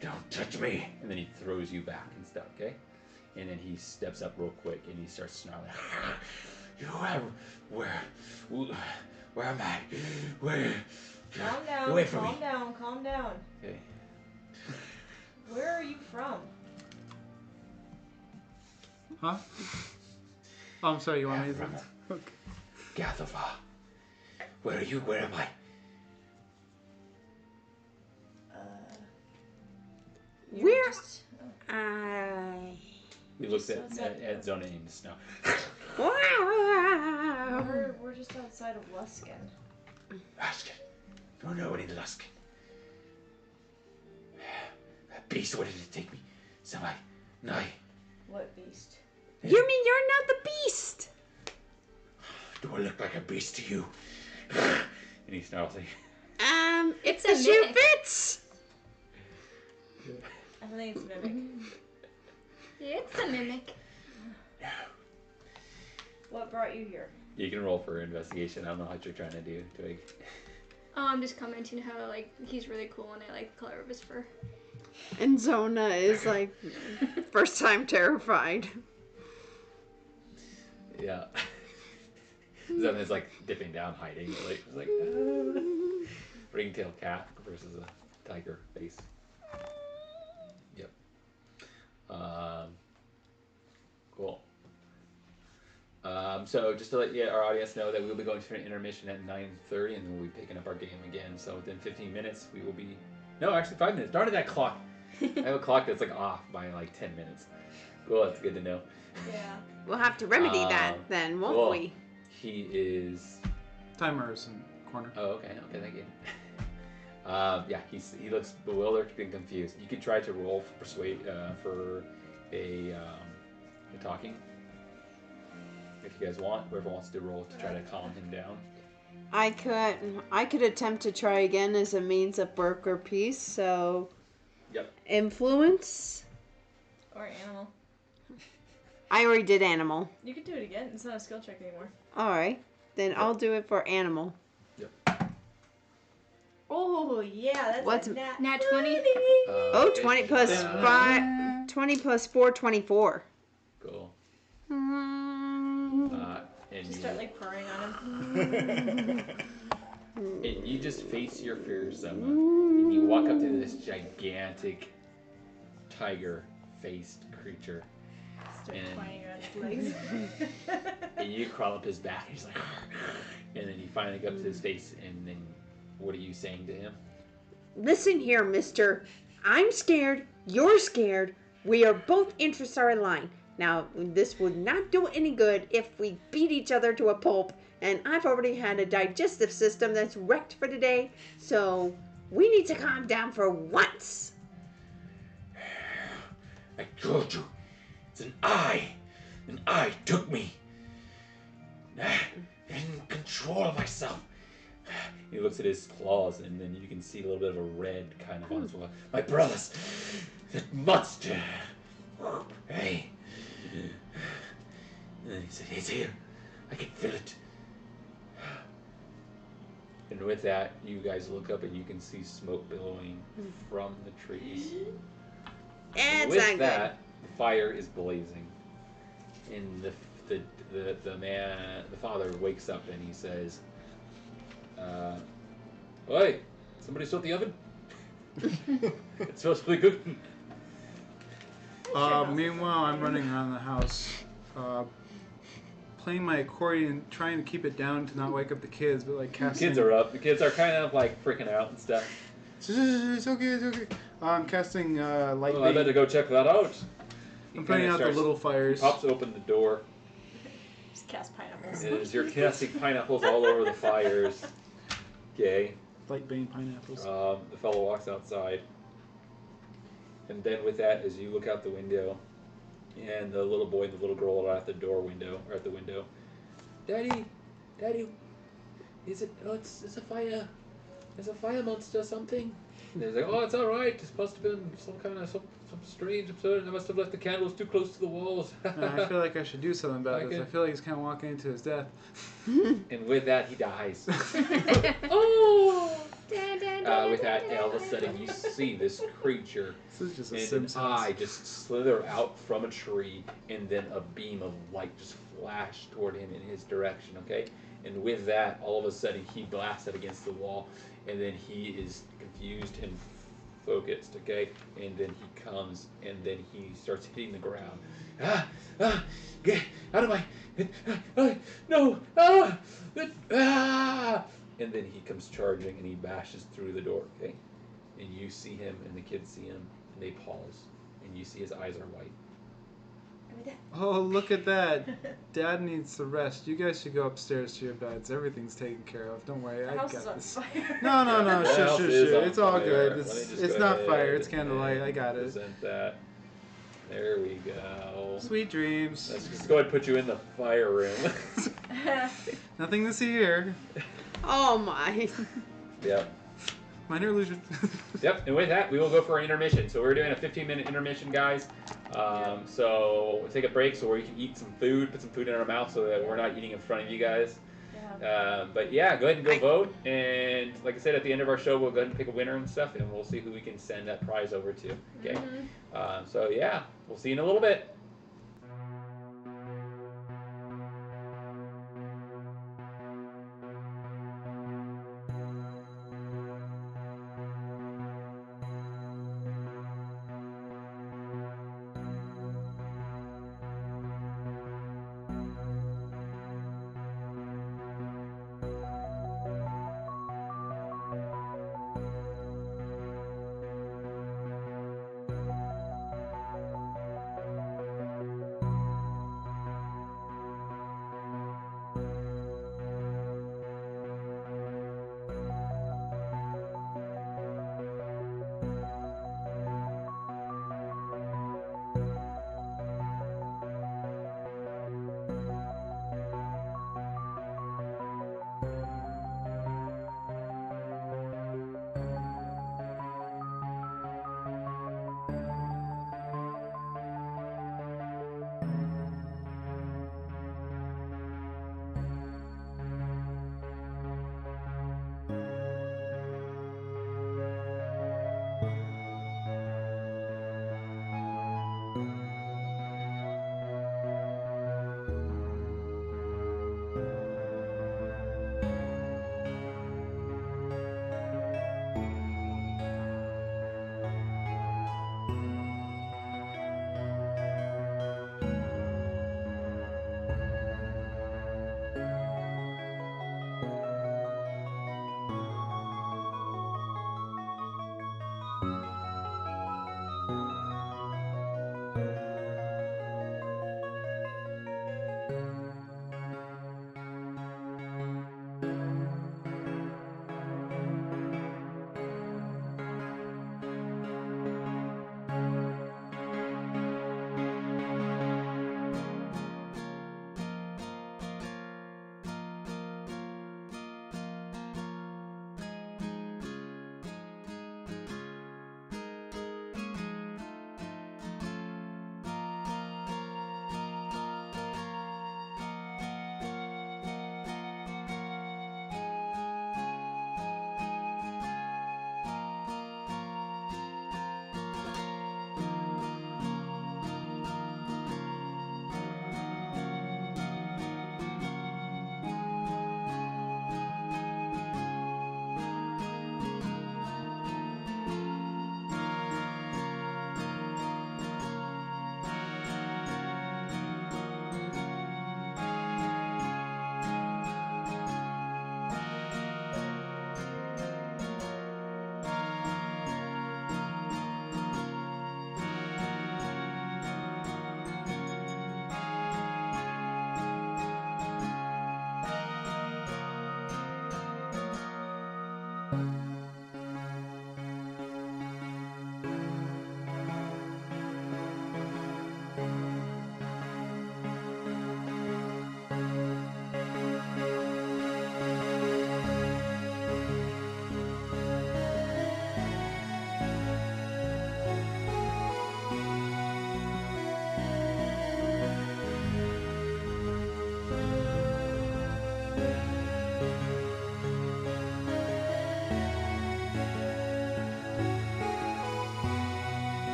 "Don't touch me!" And then he throws you back and stuff, okay? And then he steps up real quick and he starts snarling. Where am I? Where? Calm down, Away from calm me. down, calm down. Okay. Where are you from? Huh? Oh, I'm sorry, you want me to... Okay. Gathofa. Where are you? Where am I? You're Where? just- We looked at Zona in the snow. We're just outside of Luskin. Luskin. Don't know any Luskin. That beast wanted to take me. Somebody. No. What beast? You mean you're not the beast? Do I look like a beast to you? And he snarls like, It's a a shoe mimic. fits. I think it's Mimic. It's a mimic. What brought you here? you can roll for investigation. I don't know what you're trying to do, Twig. Oh, I'm just commenting how like he's really cool and I like the color of his fur. And Zona is like, first time terrified. Yeah. Zona's like dipping down, hiding. Like ringtail cat versus a tiger face. Yep. Cool. So just to let our audience know that we'll be going to an intermission at 9:30, and then we'll be picking up our game again. So within 15 minutes, we will be. No, actually 5 minutes. Darn it, that clock. I have a clock that's like off by like 10 minutes. Cool, that's good to know. Yeah. We'll have to remedy that then, won't cool. we? He is. Timer is in the corner. Oh, okay, thank you. Yeah, he looks bewildered and confused. You could try to roll for persuade for a talking, if you guys want. Whoever wants to roll to try to calm him down. I could attempt to try again as a means of work or peace. So, Yep. influence. Or animal. I already did animal. You could do it again. It's not a skill check anymore. All right, then I'll do it for animal. Oh yeah, that's What's- a nat Nat 20. Oh, 20 plus 5, 20 plus 4, 24. Cool. Mm. And Just you, start like purring on him. and you just face your fears, Zoma, and you walk up to this gigantic tiger-faced creature. Start And- twanging around his legs. And you crawl up his back, and he's like, and then you finally go up to his face, and then what are you saying to him? Listen here, mister. I'm scared. You're scared. We are both interests are aligned. Now, this would not do any good if we beat each other to a pulp, and I've already had a digestive system that's wrecked for today, so we need to calm down for once. I told you. It's an eye. An eye took me. In control of myself. He looks at his claws, and then you can see a little bit of a red kind of on his claw. My brothers. That monster. Hey. And then he said, it's here. I can feel it. And with that, you guys look up, and you can see smoke billowing from the trees. And It's with not that, the fire is blazing, and the father wakes up, and he says, "Oi, somebody start the oven. It's supposed to be cooking." Meanwhile, I'm running around the house, playing my accordion, trying to keep it down to not wake up the kids, but like casting. Kids are up. The kids are kind of like freaking out and stuff. It's okay, it's okay. I'm casting light. Well, I better go check that out. I'm putting out the little fires. Pops open the door. Just cast pineapples. As you're casting pineapples all over the fires. Okay. Light bane pineapples. The fellow walks outside. And then with that, as you look out the window, and the little boy and the little girl are at the window. Daddy, is it? Oh, it's a fire. There's a fire monster or something. And they're like, oh, it's all right. It must have been some kind of some strange absurd. I must have left the candles too close to the walls. I feel like I should do something about this. Okay. I feel like he's kind of walking into his death. And with that, he dies. Oh! With that, all of a sudden, you see this creature This is just a and an Simpsons. eye just slither out from a tree, and then a beam of light just flash toward him in his direction, okay? And with that, all of a sudden, he blasts it against the wall, and then he is confused and focused, okay? And then he comes, and then he starts hitting the ground. Get out of my... no! And then he comes charging, and he bashes through the door, okay? And you see him, and the kids see him, and they pause, and you see his eyes are white. Oh, look at that. Dad needs to rest. You guys should go upstairs to your beds. Everything's taken care of. Don't worry. I got this. No, no, no. The house Sure. is on It's all fire. good. Let me just It's go not ahead fire. It's candlelight. I and got it. Present that. There we go. Sweet dreams. Let's just go ahead and put you in the fire room. Nothing to see here. Oh my. Yep. Minor illusion. Yep, and with that, we will go for an intermission. So we're doing a 15-minute intermission, guys. So we'll take a break so we can eat some food, put some food in our mouth so that we're not eating in front of you guys. But yeah, go ahead and go vote. And like I said, at the end of our show, we'll go ahead and pick a winner and stuff, and we'll see who we can send that prize over to. Okay. So yeah, we'll see you in a little bit.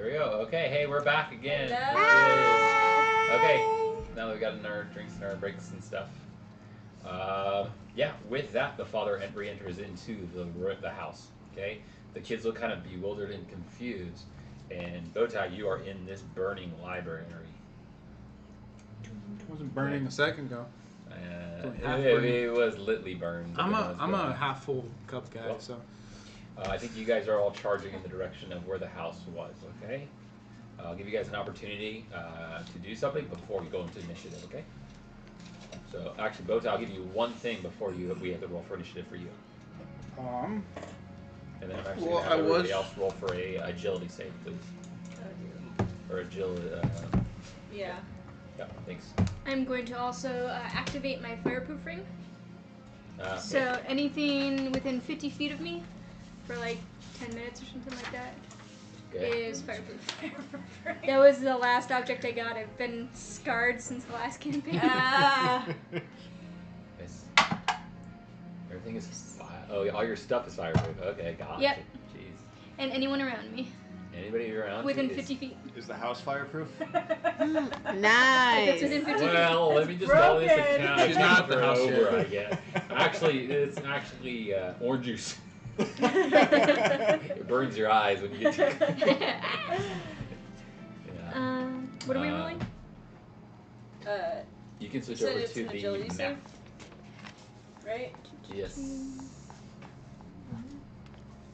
There we go. Okay, hey, we're back again. Hello. Okay, now that we got in our drinks and our breaks and stuff. Yeah, with that, the father re-enters into the house. Okay, the kids look kind of bewildered and confused, and Bowtie, you are in this burning library. It wasn't burning a second ago. It was litly burned. I'm a half full cup guy, Well, so. I think you guys are all charging in the direction of where the house was. Okay, I'll give you guys an opportunity to do something before we go into initiative. Okay. So actually, Bowtie, I'll give you one thing before we have to roll for initiative for you. Um. And then I'm actually Well, going to have everybody was- else roll for a agility save, please. Or agility. Yeah. Yeah, thanks. I'm going to also activate my fireproof ring. So Okay. anything within 50 feet of me for like 10 minutes or something like that Okay. is fireproof. That was the last object I got. I've been scarred since the last campaign. Yes. Everything is oh, all your stuff is fireproof. Okay, got Yep. it. Jeez. And anyone around me Anybody around within you 50 feet. Is the house fireproof? Nice. If it's within 50 feet. Well, let me just call this account. She's not at the house over, yet. I guess. Actually, it's actually orange juice. It burns your eyes when you get to yeah. What are we rolling? You can switch said over it's to an the agility map. save? Right? Yes.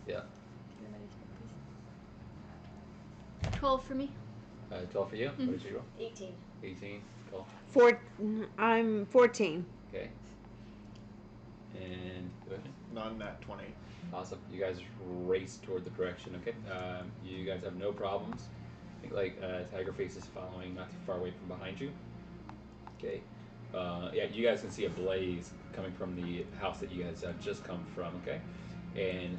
Yeah. 12 for me. 12 for you? What did you roll? 18. 18. Cool. I'm 14. Okay. And go ahead. Non-nat 20. Awesome. You guys race toward the direction, okay? You guys have no problems. I think like Tiger Face is following not too far away from behind you. Okay. Yeah, you guys can see a blaze coming from the house that you guys have just come from, okay? And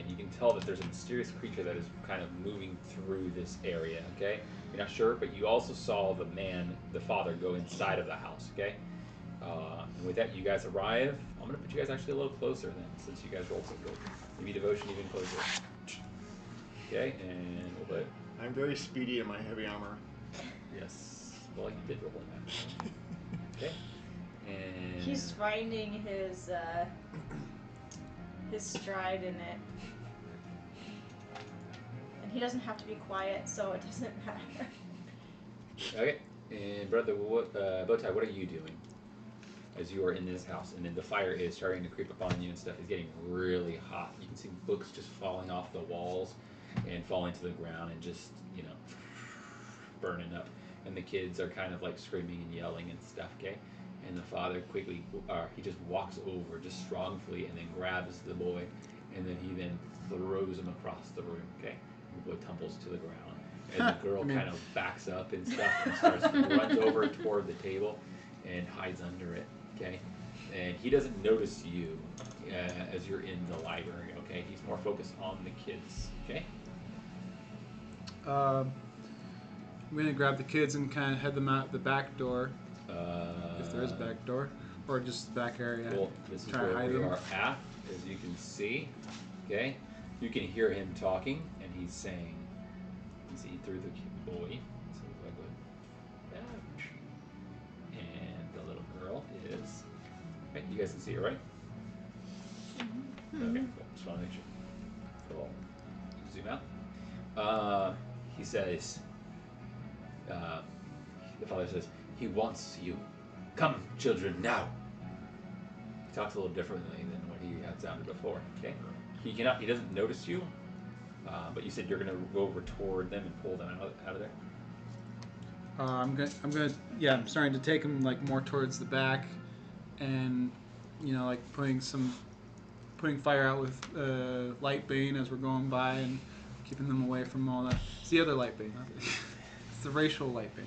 you can tell that there's a mysterious creature that is kind of moving through this area, okay? You're not sure, but you also saw the man, the father, go inside of the house, okay? And with that, you guys arrive. I'm going to put you guys actually a little closer then, since you guys rolled so good. Maybe devotion even closer. Okay, and we'll put, I'm very speedy in my heavy armor. yes, well, you did roll that. Okay, and He's finding his stride in it. And he doesn't have to be quiet, so it doesn't matter. okay, and brother, Bowtie, what are you doing as you are in this house? And then the fire is starting to creep upon you and stuff. It's getting really hot. You can see books just falling off the walls and falling to the ground and just, you know, burning up. And the kids are kind of like screaming and yelling and stuff, okay? And the father quickly, he just walks over just strongly and then grabs the boy, and then he then throws him across the room, okay? And the boy tumbles to the ground. And the girl kind of backs up and stuff and runs over toward the table and hides under it, okay? And he doesn't notice you as you're in the library, okay? He's more focused on the kids, okay? I'm gonna grab the kids and kind of head them out the back door, if there is a back door, or just the back area. Well, this is Try to where hide we them. are at, as you can see, okay? You can hear him talking, and he's saying, you can see through the boy, so if I go, ouch. And the little girl is, okay, you guys can see her, right? Okay, cool. Just want to make sure. Cool. Zoom out. He says, the father says, he wants you. Come, children, now. He talks a little differently than what he had sounded before, okay? He doesn't notice you, but you said you're going to go over toward them and pull them out of there? I'm starting to take them like more towards the back, and like putting fire out with light bane as we're going by and keeping them away from all that. It's the other light bane. It's the racial light bane.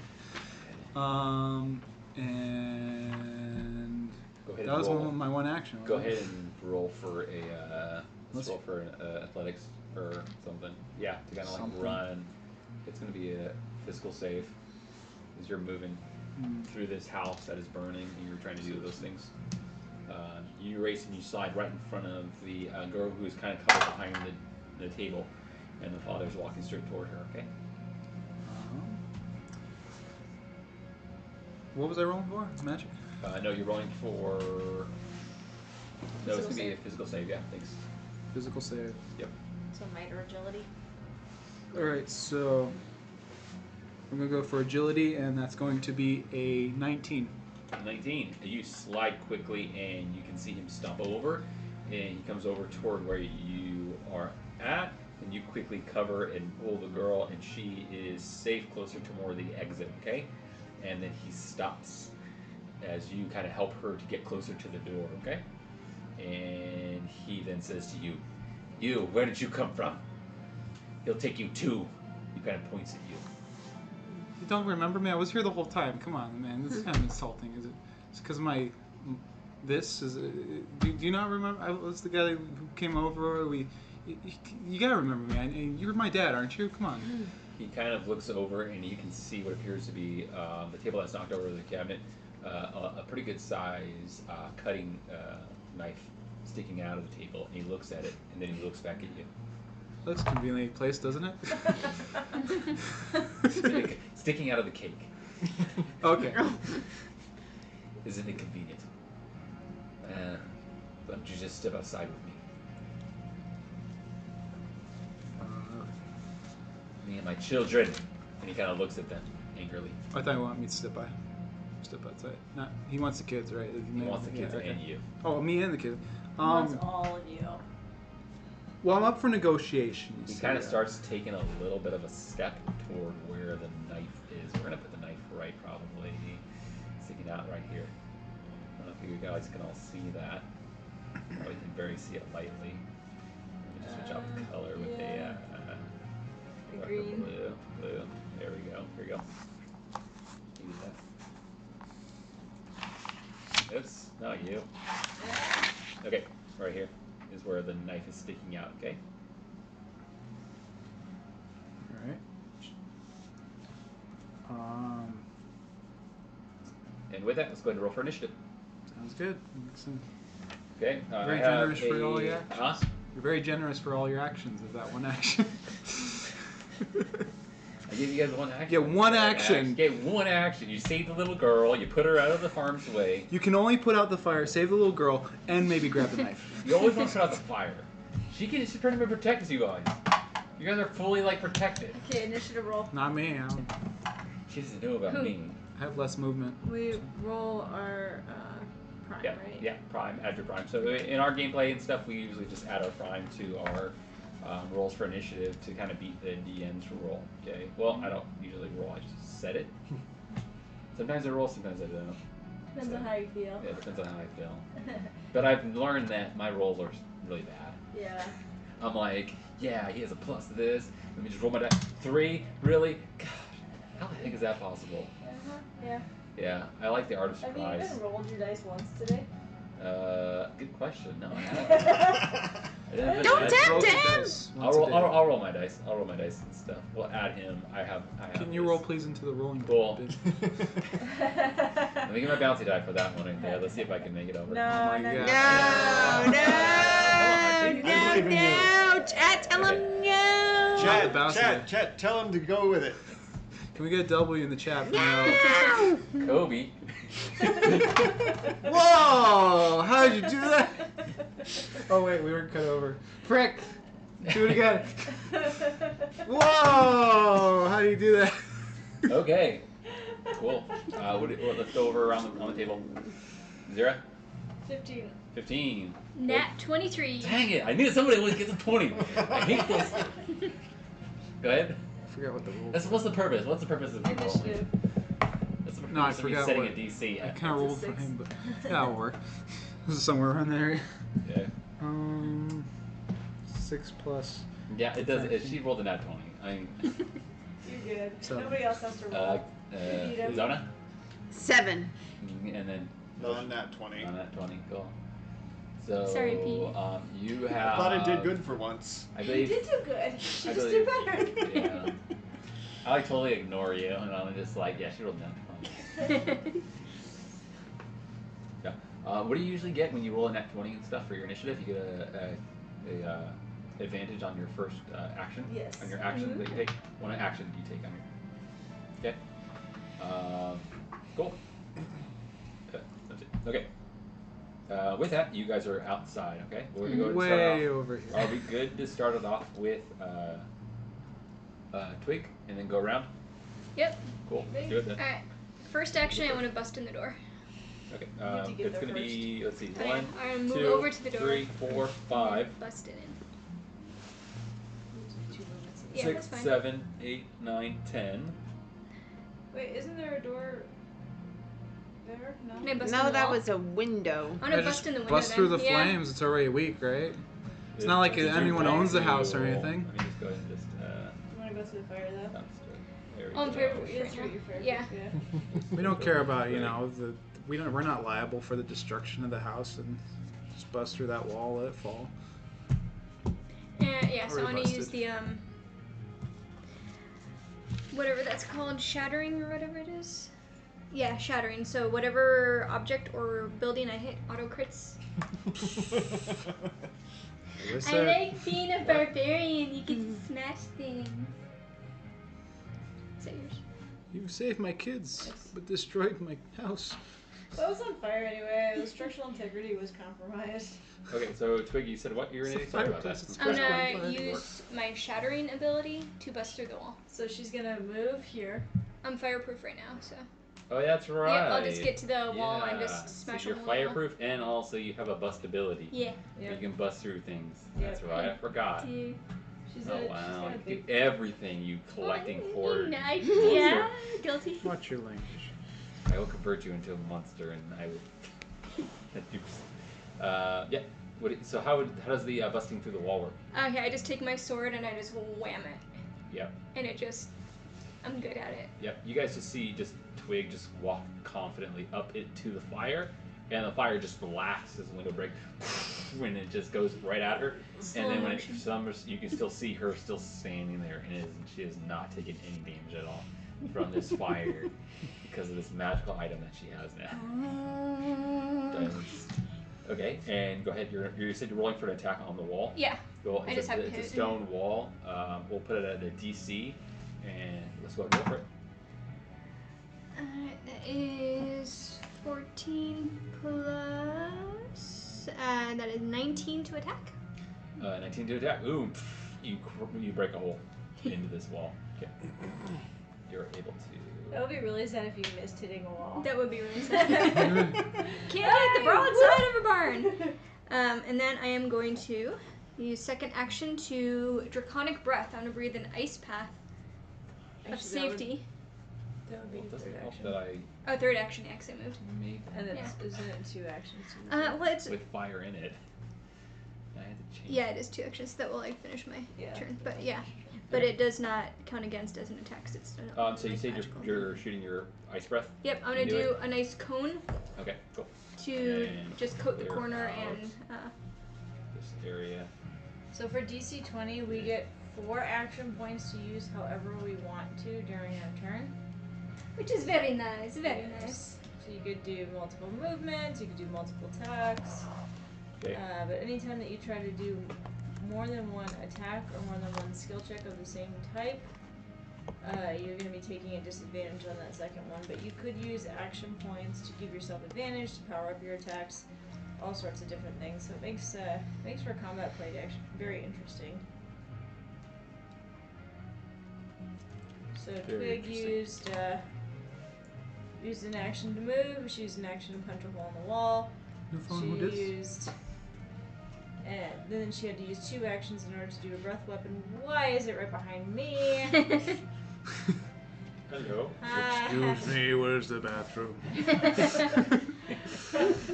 And Go ahead that and was roll. my one action. Go wasn't it? ahead and roll for a roll for an athletics or something. Yeah, to kind of like Something. run. It's going to be a physical save as you're moving through this house that is burning and you're trying to do those things. You race and you slide right in front of the girl who is kind of covered behind the table, and the father's walking straight toward her. Okay. What was I rolling for? Magic? No, you're rolling for. No, it's gonna be a physical save. Yeah, thanks. Physical save. Yep. So might or agility. Alright, so I'm going to go for agility, and that's going to be a 19. 19. You slide quickly, and you can see him stump over, and he comes over toward where you are at, and you quickly cover and pull the girl, and she is safe closer to more of the exit. Okay, and then he stops as you kind of help her to get closer to the door. Okay, and he then says to you, "You, where did you come from? He'll take you too." He kind of points at you. You don't remember me? I was here the whole time. Come on, man. This is kind of insulting. Is it? It's because my. This is. Do you not remember? I was the guy who came over. You gotta remember me. You're my dad, aren't you? Come on. He kind of looks over, and you can see what appears to be the table that's knocked over the cabinet, a pretty good size cutting knife sticking out of the table. And he looks at it, and then he looks back at you. Looks conveniently placed, doesn't it? Sticking out of the cake. Okay. Isn't it convenient? Why don't you just step outside with me? Me and my children. And he kind of looks at them angrily. I thought you wanted me to step outside. No, he wants the kids, right? He wants the kids and you. Oh, me and the kids. He wants all of you. Well, I'm up for negotiation. He kind of starts taking a little bit of a step toward where the knife is. We're going to put the knife right, probably sticking out right here. I don't know if you guys can all see that. Probably can barely see it lightly. Let me just switch out the color with The green. Blue. There we go. Here we go. Use that. Oops, not you. Okay, right here is where the knife is sticking out, okay? Alright. And with that, let's go ahead and roll for initiative. Sounds good. Okay. Very generous for all your actions. Huh? You're very generous for all your actions of that one action. I gave you guys one action. Yeah, one action. Okay, one action. You save the little girl, you put her out of the harm's way. You can only put out the fire, save the little girl, and maybe grab the knife. You always want to put out the fire. She's trying to protect you guys. You guys are fully protected. Okay, initiative roll. Not me. She doesn't know about me. I have less movement. We roll our prime, Yeah, right? yeah, prime, add your prime. So in our gameplay and stuff, we usually just add our prime to our rolls for initiative to kind of beat the DM's roll. Okay. Well, I don't usually roll. I just set it. Sometimes I roll, sometimes I don't. Depends on how you feel. Yeah, it depends on how I feel. But I've learned that my rolls are really bad. Yeah. I'm like, yeah, he has a plus to this. Let me just roll my dice. 3? Really? Gosh, how the heck is that possible? Yeah. Yeah, I like the art of Have surprise. you even rolled your dice once today? Good question. No, I haven't. Don't tempt him! I'll roll my dice. I'll roll my dice and stuff. We'll add him. I have. Can you roll please into the rolling Cool. bin? Let me get my bouncy die for that one right there. Let's see if I can make it over. No, Oh my no, God. No! Chat, tell him no! Chat, tell him to go with it. Can we get a W in the chat? No! Kobe. Whoa! How did you do that? Oh wait, we were cut over. Frick! Do it again. Whoa! How do you do that? Okay. Cool. Let's go over around on the table. 0? 15. 15. Nat 23. Dang it! I knew somebody would get the 20. I hate this. Go ahead. I forgot what the rule. What's the purpose? What's the purpose of rolling? Initiative. What's the purpose No, I of you forgot setting what. a DC? I kind of rolled for 6. him, but that'll work. This is somewhere around there. Yeah. 6 plus. Yeah, it does. She rolled a nat 20. I mean, You're good. So- Nobody else has to roll. Beat him. Zona? 7. And then On that 20. on that 20. Cool. So, Sorry, Pete. You have. I thought I did good for once. I You believe. did do good. She I just believe- did better. Yeah. I totally ignore you, and I'm just like, yeah, she rolled a nat 20. Yeah. What do you usually get when you roll a nat 20 and stuff for your initiative? You get a advantage on your first action. Yes. On your action that you take. One action you take on your. Okay. Cool. Okay. With that, you guys are outside. Okay. We're gonna go ahead and Way start off. over here. Are we good to start it off with Twig and then go around? Yep. Cool. Let's do it then. Alright. First action, I want to bust in the door. Okay. have to get It's there gonna be. Let's see. Alright, 1, I'm gonna 2, move over to the door. 3, 4, 5, Bust it in. 2 movements. Yeah, 6, that's fine. 7, 8, 9, 10. Wait, isn't there a door there? No. Can I bust in No, the that wall? was a window. I'm gonna bust in the window Bust through then. the Yeah. flames. It's already weak, right? It's not like anyone owns the house or anything. Let me just go ahead and just. You want to go through the fire though? There we Oh, I'm go. fair. That's what your fire Yeah. We don't care about we're not liable for the destruction of the house, and just bust through that wall, let it fall. Yeah, so I'm Already gonna use busted. the whatever that's called, shattering or whatever it is. Yeah, shattering. So whatever object or building I hit auto crits. I like being a barbarian. You can smash things. Is that yours? You saved my kids, but destroyed my house. Well, it was on fire anyway. The structural integrity was compromised. Okay, so Twiggy, you said what you're gonna do? Sorry about that. Fireplace, it's I'm fire. gonna use my shattering ability to bust through the wall. So she's gonna move here. I'm fireproof right now, so. Oh, yeah, that's right. Yep, I'll just get to the wall and Yeah. just smash so you're a hole in the wall. fireproof, and also you have a bust ability. Yeah. You can bust through things. Yep. That's right. I forgot. Dude. She's Oh she's wow! got a You big. do everything. You collecting hoard. Nice. monster. Yeah. Guilty. Watch your language. I will convert you into a monster, and I will. Yeah. So how does the busting through the wall work? Okay, I just take my sword and I just wham it. Yep. And it just, I'm good at it. Yep. You guys just see Twig just walk confidently up it to the fire, and the fire just relaxes as the window break, when it just goes right at her. Slow And then when motion. you can still see her still standing there, and she is not taking any damage at all from this fire because of this magical item that she has now. Okay, and go ahead. You said you're rolling for an attack on the wall. Yeah. Well, I just have to it's hit a it. stone wall. We'll put it at a DC, and let's go ahead and roll for it. That is 14 plus, that is 19 to attack. 19 to attack. Ooh, you break a hole into this wall. Okay, you're able to. That would be really sad if you missed hitting a wall. That would be really sad. Can't hit the broadside of a barn. And then I am going to use second action to Draconic Breath. I'm going to breathe an ice path of Actually, safety. That would Well, be it doesn't third help action. that I Oh, third action, yeah, 'cause I moved. made And isn't it 2 actions? Well, it's, with fire in it. I had to change. yeah, it is 2 actions. That will, like, finish my Yeah. turn. But, yeah. But it does not count against as an attack, 'cause it's So you said you're shooting your ice breath. Yep, I'm going to do a nice cone Okay, cool. to And just coat the clear corner out and, this area. So for DC20, we get 4 action points to use however we want to during our turn. which is very nice, very nice. So you could do multiple movements, you could do multiple attacks. Okay. But anytime that you try to do more than one attack or more than one skill check of the same type, you're going to be taking a disadvantage on that second one. But you could use action points to give yourself advantage, to power up your attacks, all sorts of different things. So it makes for combat play actually very interesting. So Very Twig used an action to move. She used an action to punch a hole in the wall. No phone, She who dis? used, and then she had to use 2 actions in order to do a breath weapon. Why is it right behind me? Hello. Excuse me, where's the bathroom?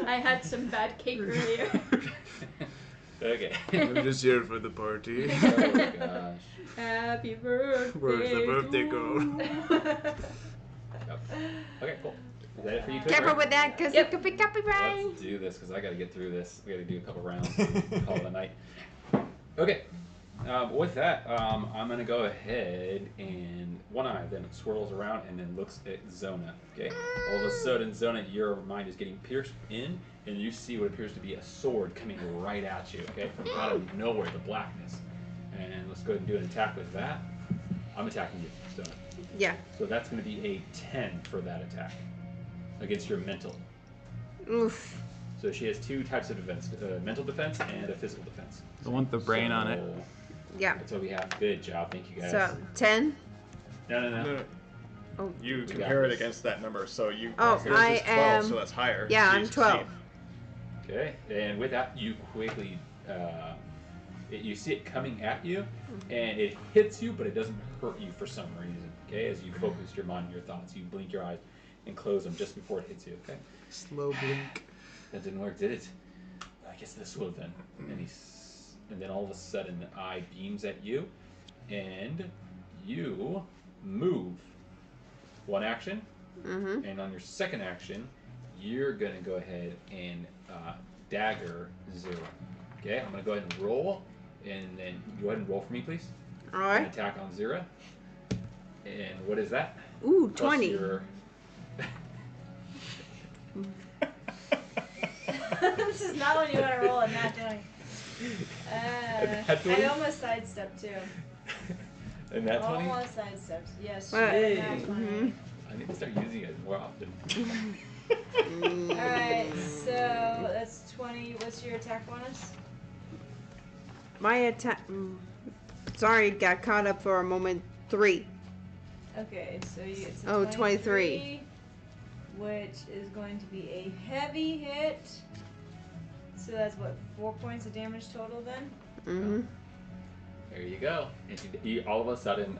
I had some bad cake earlier. Okay. I'm just here for the party. Oh gosh. Happy birthday. Where's the birthday to girl? Yep. Okay, cool. Is that it for you, Twig? Careful with that, because it could be copyright. Let's do this because I got to get through this. We got to do a couple rounds. Call it a night. Okay. With that, I'm gonna go ahead and one eye then swirls around and then looks at Zona. Okay. All of a sudden, Zona, your mind is getting pierced in, and you see what appears to be a sword coming right at you. Okay, from out of nowhere, the blackness. And let's go ahead and do an attack with that. I'm attacking you, Zona. Yeah. So that's going to be a 10 for that attack against your mental. Oof. So she has 2 types of defense: mental defense and a physical defense. The one with the brain on it. Yeah. That's what we have. Good job. Thank you guys. So 10. No. Oh. You got compare it this. against that number, so you. Oh, yours I is 12, am. so that's higher. Yeah, So you I'm succeed. 12. Okay, and with that, you quickly, you see it coming at you, and it hits you, but it doesn't hurt you for some reason. Okay, as you focus your mind and your thoughts, you blink your eyes and close them just before it hits you. Okay. Slow blink. That didn't work, did it? I guess this will then. And then all of a sudden, the eye beams at you, and you move. 1 action, and on your second action, you're gonna go ahead and dagger 0. Okay, I'm gonna go ahead and roll, and then go ahead and roll for me, please. All An right. attack on 0. And what is that? Ooh, Plus 20. your- This is not when you want to roll a nat 20. nat 20? I almost sidestepped too. And that 20? Almost sidestepped. Yes. What? Yay. Nat 20. I need to start using it more often. Alright, so that's 20. What's your attack bonus? My attack. Sorry, got caught up for a moment. 3. Okay, so it's a Oh, 23, which is going to be a heavy hit. So that's what, 4 points of damage total then? Mm-hmm. There you go. And you all of a sudden,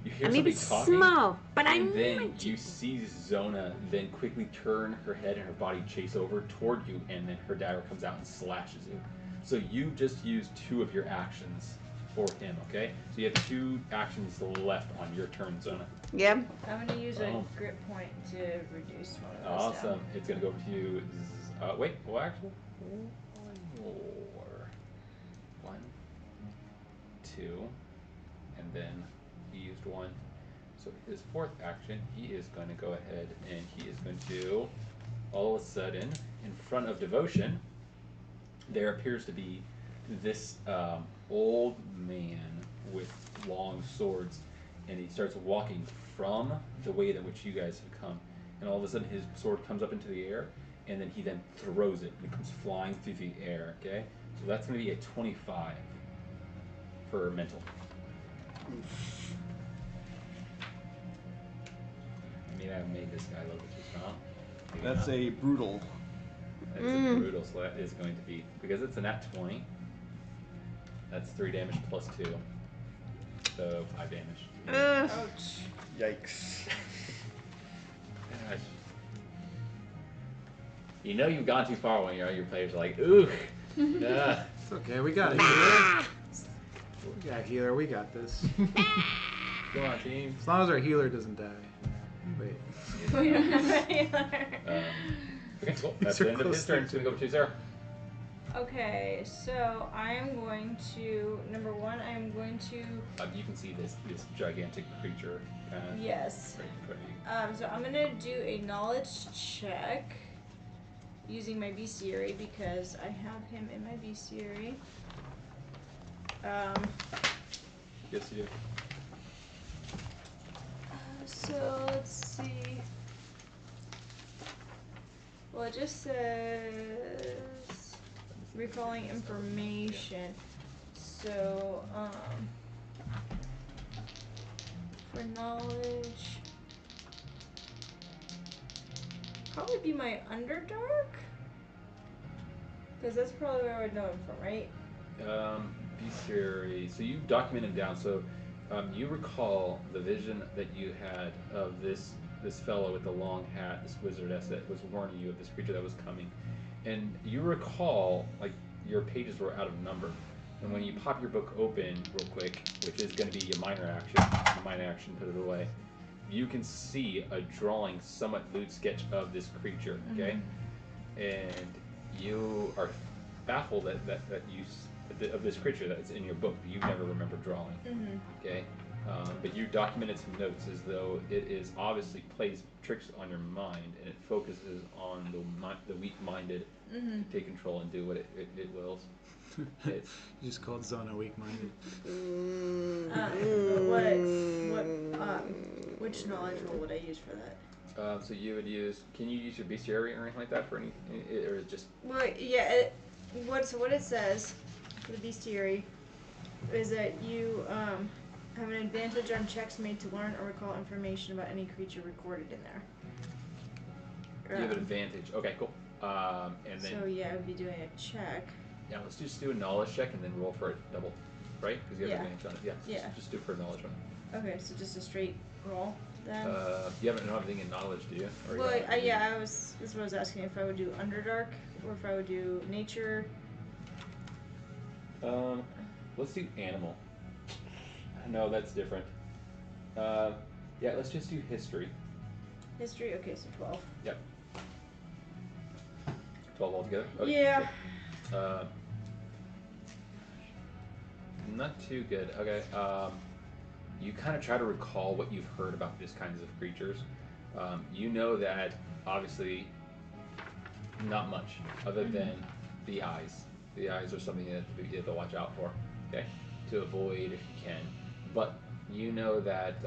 you hear I may be somebody talking, small, but I'm and then mighty. you see Zona then quickly turn her head and her body chase over toward you, and then her dagger comes out and slashes you. So you just used 2 of your actions for him, okay? So you have 2 actions left on your turn, Zona. Yep. I'm going to use Oh. a grip point to reduce one of those Awesome. down. It's gonna go to wait, well actually, 1 more. 1, 2, and then he used 1. So his 4th action, he is going to go ahead and he is going to, all of a sudden, in front of Devotion, there appears to be this old man with long swords, and he starts walking from the way in which you guys have come, and all of a sudden his sword comes up into the air, and then he then throws it, and it comes flying through the air, okay? So that's going to be a 25 for mental. I mean, I've made this guy a little bit too strong. Maybe That's not. a brutal. That is a brutal, so that is going to be, because it's a nat 20, that's 3 damage plus 2. So 5 damage. Ouch. Yikes. Gosh. You know you've gone too far when your players are like, ooh, yeah. It's okay. We got a healer. We got a healer. We got this. Come on, team. As long as our healer doesn't die. Wait. We don't have a healer. Okay, cool. That's the end of his turn. It's going to go to Sarah. Okay, so I am going to, number 1, I am going to, You can see this gigantic creature kind of. yes. Right in front of you. So I'm gonna do a knowledge check using my bestiary because I have him in my bestiary. Yes, you do. So let's see. Well, it just says recalling information. So, for knowledge, probably be my Underdark? Because that's probably where I would know him from, right? Bestiary. So you document him down. So you recall the vision that you had of this fellow with the long hat, this wizardess that was warning you of this creature that was coming, and you recall like your pages were out of number. And when you pop your book open real quick, which is going to be a minor action, put it away, you can see a drawing, somewhat lewd sketch of this creature, okay? And you are baffled of this creature that's in your book that you never remember drawing, okay? But you documented some notes as though it is obviously plays tricks on your mind, and it focuses on the weak-minded to take control and do what it wills. You just called Zona weak-minded. Which knowledge roll would I use for that? So you would use. Can you use your bestiary or anything like that for or is it just? Well, yeah. What it says for the bestiary is that you have an advantage on checks made to learn or recall information about any creature recorded in there. You have an advantage. Okay, cool. And then. So yeah, I would be doing a check. Yeah, let's just do a knowledge check and then roll for it double, right? Because you have advantage on it. Yeah. Yeah. Just do it for a knowledge one. Okay, so just a straight roll then. You haven't know everything in knowledge, do you? Or Well, yeah, this is what I was asking, if I would do Underdark or if I would do Nature. Let's do animal. No, that's different. Yeah, let's just do history. History, okay, so 12. Yep. 12 altogether? Okay. Yeah. Sure. Not too good. Okay. You kind of try to recall what you've heard about these kinds of creatures. You know that obviously not much other than the eyes. The eyes are something that you have to watch out for, okay? To avoid if you can. But you know that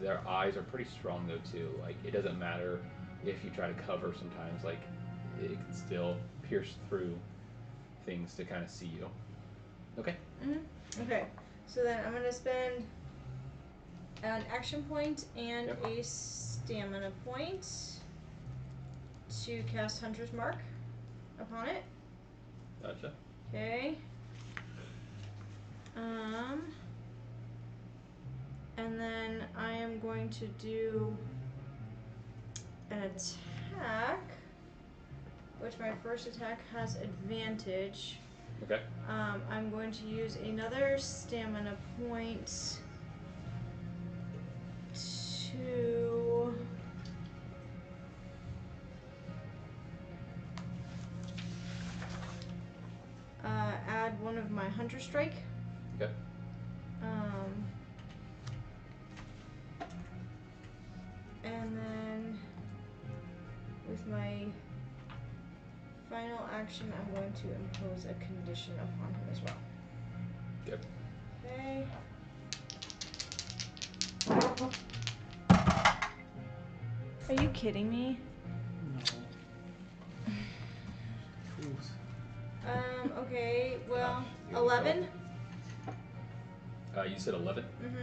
their eyes are pretty strong though too. Like it doesn't matter if you try to cover sometimes, like it can still pierce through things to kind of see you. Okay? Okay, so then I'm gonna spend an action point and a stamina point to cast Hunter's Mark upon it. Gotcha. Okay. And then I am going to do an attack, which my first attack has advantage. Okay. I'm going to use another stamina point to add one of my Hunter Strike. Okay. And then with my final action, I'm going to impose a condition upon him as well. Yep. Okay. Are you kidding me? No. Okay, well, Gosh, 11? You said 11? Mm-hmm.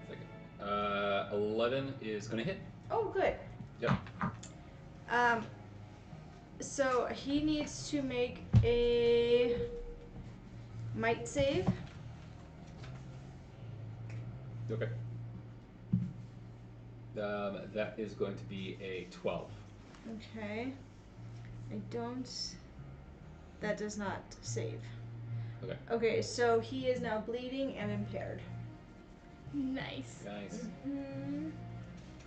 Wait 1 second. 11 is gonna hit. Oh, good. Yep. So he needs to make a might save. Okay. That is going to be a 12. Okay. That does not save. Okay. Okay, so he is now bleeding and impaired. Nice. Nice.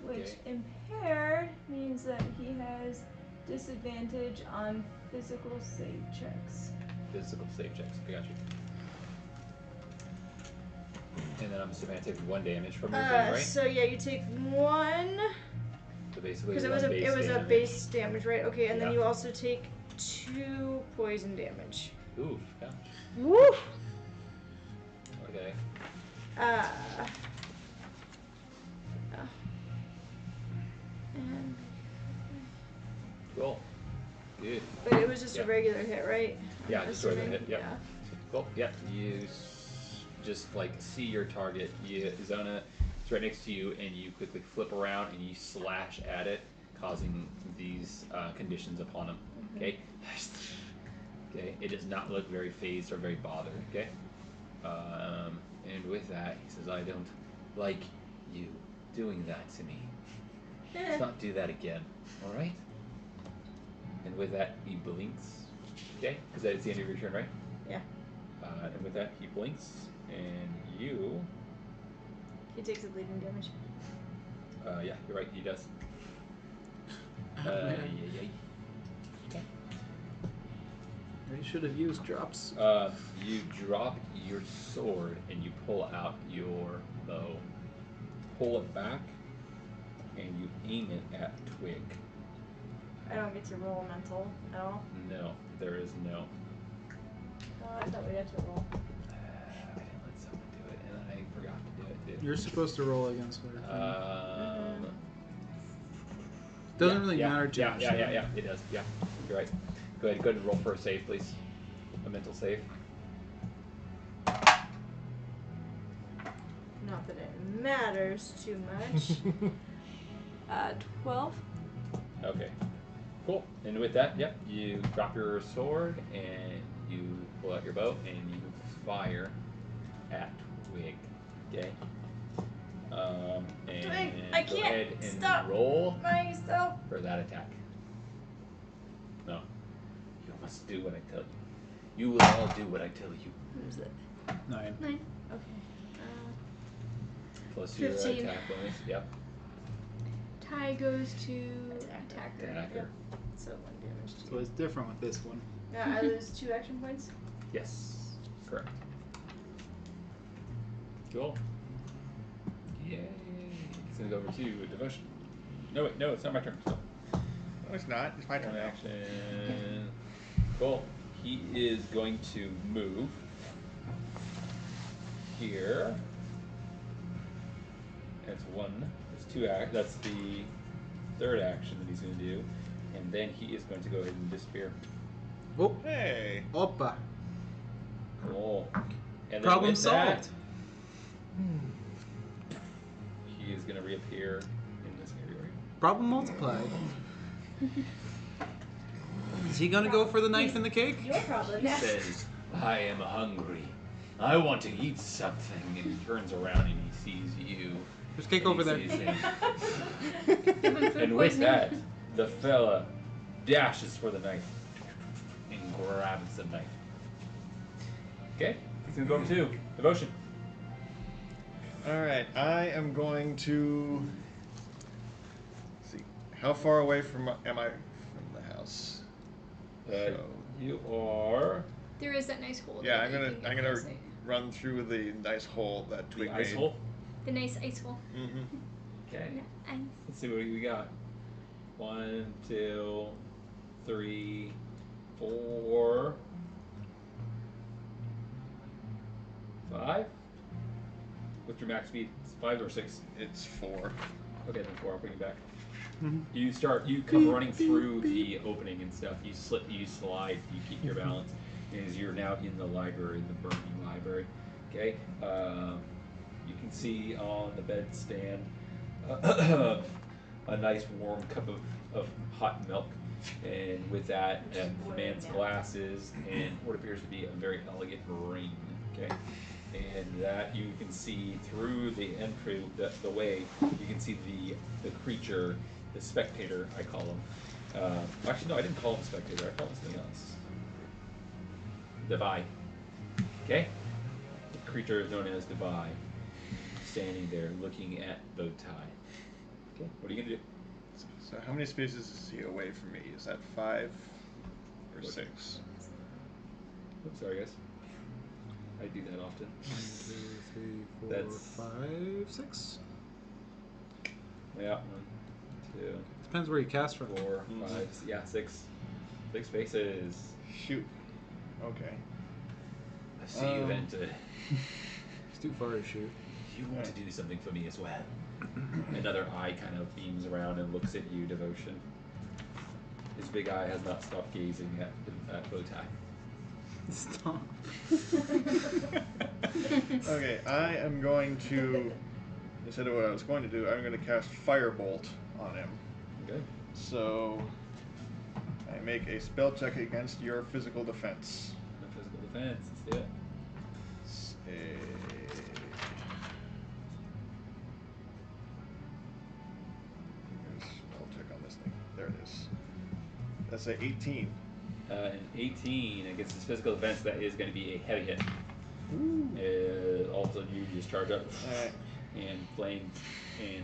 Which Okay. impaired means that he has disadvantage on physical save checks. Physical save checks. I got you. And then I'm assuming I take 1 damage from your thing, right? So yeah, you take 1. So basically, Because it was a base damage, right? Okay, and then you also take 2 poison damage. Ooh, yeah. Woo! Okay. And Cool. Good. but it was just a regular hit, right? Yeah, I'm just a regular hit. assuming? Yep. Cool. Yep. You just like see your target. Zona is right next to you, and you quickly flip around and you slash at it, causing these conditions upon him. Okay. Okay. It does not look very phased or very bothered. Okay. And with that, he says, "I don't like you doing that to me. Let's not do that again. All right." And with that, he blinks. Okay, because that's the end of your turn, right? Yeah. And with that, he blinks, and you. He takes a bleeding damage. Yeah, you're right. He does. Man. Okay. I should have used drops. You drop your sword and you pull out your bow. Pull it back, and you aim it at Twig. I don't get to roll mental at all. No, there is no. Oh, I thought we had to roll. I didn't let someone do it, and I forgot to do it, save. You're supposed to roll against her. Doesn't Yeah, really yeah, matter too yeah, much. yeah, it does. Yeah, you're right. Go ahead and roll for a save, please. A mental save. Not that it matters too much. 12. Okay. Cool. And with that, yep, you drop your sword and you pull out your bow and you fire at Twig. Okay. And Twig, I go can't ahead and stop roll myself. for that attack. No. You must do what I tell you. You will all do what I tell you. What is it? 9. 9. Okay. Plus your 15. attack bonus. Yep. Tie goes to attacker. Attacker. Yep. So 1 damage to So it's different with this one. I lose 2 action points. Yes. Correct. Cool. Yay. It's gonna go over to devotion. No, wait, no, it's not my turn. No, it's not. It's my turn One now. action. Cool. He is going to move here. That's one. That's 2 act. That's the 3rd action that he's going to do, and then he is going to go ahead and disappear. Oh, Hey. Oppa. Cool. And then Problem with that, solved. he is going to reappear in this area. Problem multiplied. Is he gonna go for the knife in the cake? Your problem. He says, I am hungry. I want to eat something. And he turns around and he sees you. There's cake And over he there. sees him. And with that, the fella dashes for the knife and grabs the knife. Okay, he's going to go over to devotion. Alright, I am going to... Let's see. How far away am I from the house? You are... There is that nice hole. Yeah, there I'm that you can gonna get flashlight. run through the nice hole that Twig The ice made. hole. The nice ice hole. Mm-hmm. Okay. Nice. Let's see what we got. 1, 2, 3, 4, 5. What's your max speed? It's 5 or 6? It's 4. Okay, then 4. I'll bring you back. Mhm. You come running through the opening and stuff. You slip, you slide, you keep your balance. As you're now in the library, the burning library. Okay. You can see on the bedstand a nice warm cup of hot milk, and with that, the man's glasses and what appears to be a very elegant ring. Okay. And that you can see through the entry, the way, you can see the creature, the spectator, I call him. Actually, no, I didn't call him spectator, I called him something else. Devi. Okay? The creature is known as Devi, standing there looking at Bowtie. Okay, what are you going to do? So how many spaces is he away from me? Is that 5 or 6? Oops, sorry, guys. I do that often. 1, 2, 3, 4, That's- 5, 6. Yeah, 1, 2, Depends where you cast from. 4, 5, yeah, 6. 6 spaces. Shoot. Okay. I see you've entered. It's too far to shoot. You want to do something for me as well. Another eye kind of beams around and looks at you, Devotion. His big eye has not stopped gazing at Bowtie. Stop. Okay, I am going to, instead of what I was going to do, I'm going to cast Firebolt on him. Okay. So, I make a spell check against your physical defense. No physical defense, let's do it. It's spell check on this thing. There it is. That's a 18. An 18 against his physical defense, that is going to be a heavy hit. All of a sudden you just charge up Alright. and flame and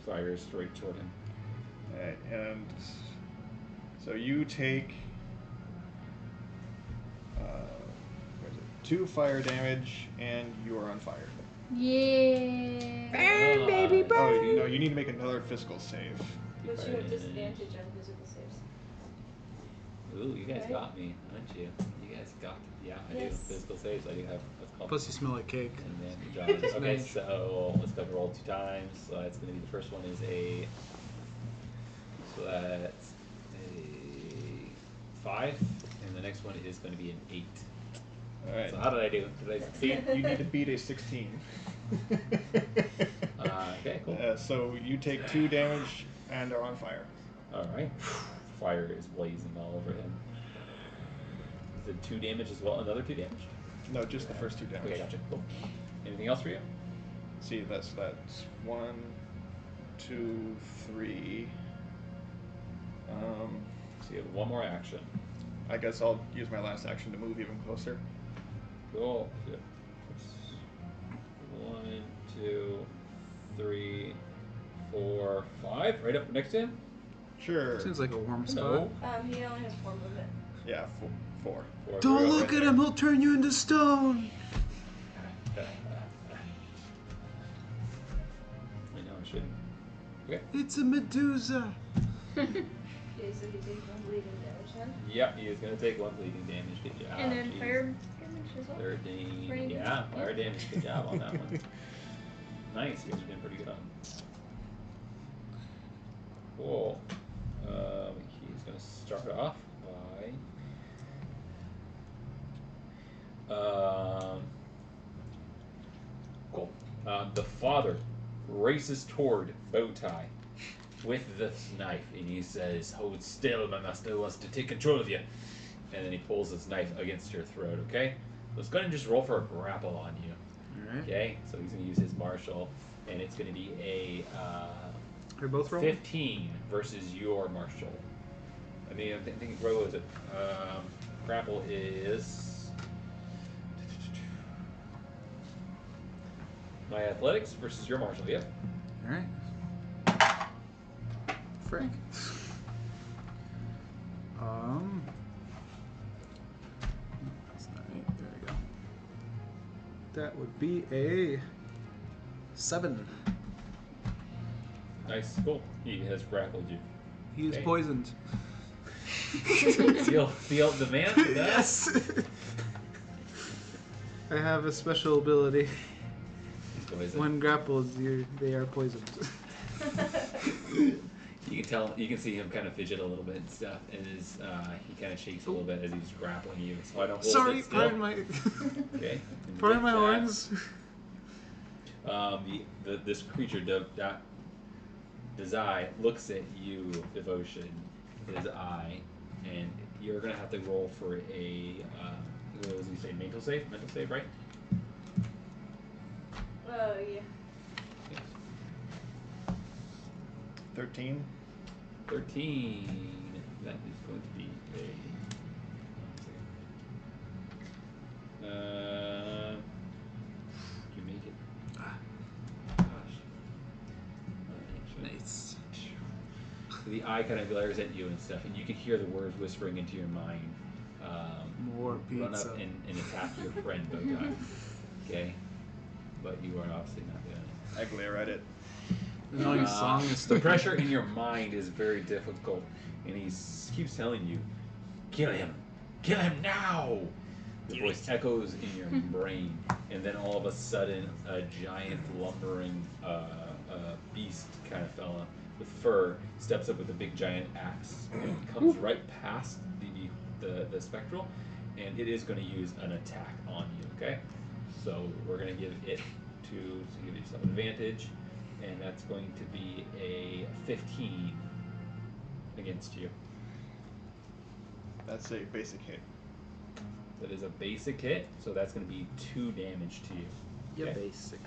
fire straight toward him. Alright, and so you take what is it? 2 fire damage, and you are on fire. Yeah. Burn, baby, Oh, burn. no, you need to make another physical save. But you have disadvantage on physical saves. Ooh, you guys Right? got me, aren't you? You guys got. Yeah, I do. Yes. Physical saves. I do have what's called. Plus, you smell like cake. And then okay, Nice. so let's go roll 2 times. So that's going to be the first one is a. So that's a 5, and the next one is going to be an 8. All right. So how did I do? Did I succeed? You need to beat a 16. Okay, cool. So you take 2 damage and are on fire. All right. Fire is blazing all over him. Is it 2 damage as well? Another 2 damage? No, just the first 2 damage. Okay, gotcha. Cool. Anything else for you? See, that's 1, 2, 3. So you have one more action. I guess I'll use my last action to move even closer. Cool. 1, 2, 3, 4, 5. Right up next to him. Sure. Seems like a warm spot. No. He only has 4 movement. Yeah, 4. Don't look at him, he'll turn you into stone. I know I shouldn't. Okay. It's a Medusa. Okay, so he takes 1 bleeding damage then. Yep, he is going to take 1 bleeding damage. Good job. And then Jeez. fire damage as well. 13. Fire Yeah, damage. fire damage. Good job on that one. Nice. You guys are doing pretty good on. Cool. He's going to start off by. Cool. The father races toward Bowtie with the knife, and he says, "Hold still, my master wants to take control of you." And then he pulls his knife against your throat. Okay. So it's going to just roll for a grapple on you. All right. Okay. So he's going to use his martial, and it's going to be a. They're both rolling? 15 versus your martial. I mean, I think what was it? Grapple is my athletics versus your martial. Yep. All right. Frick. That's not 8. There we go. That would be a 7. Nice. Cool. He has grappled you. He is Okay. poisoned. Feel the man? For that? Yes. I have a special ability. He's poisoned. When grappled, they are poisoned. You can tell. You can see him kind of fidget a little bit and stuff, and he kind of shakes a little bit as he's grappling you. So I don't hold Sorry, it still. pardon my. Okay. Pardon my With that, horns. This creature, his eye looks at you, Devotion, his eye, and you're gonna have to roll for a. What was he say? Mental save. Mental save, right? Oh, yeah. 13. 13. That is going to be a. You make it. Gosh. Nice. So the eye kind of glares at you and stuff, and you can hear the words whispering into your mind. More Run pizza. up and attack your friend Bowtie. Okay? But you are obviously not doing it. I glare at it. The annoying song is The stuck. pressure in your mind is very difficult, and he keeps telling you, "Kill him! Kill him now!" The voice echoes in your brain, and then all of a sudden, a giant lumbering beast kind of fella with fur steps up with a big giant axe and comes right past the spectral, and it is going to use an attack on you. Okay, so we're going to give it to give you some advantage. And that's going to be a 15 against you. That's a basic hit. That is a basic hit, so that's going to be 2 damage to you. Yeah, Okay? basic.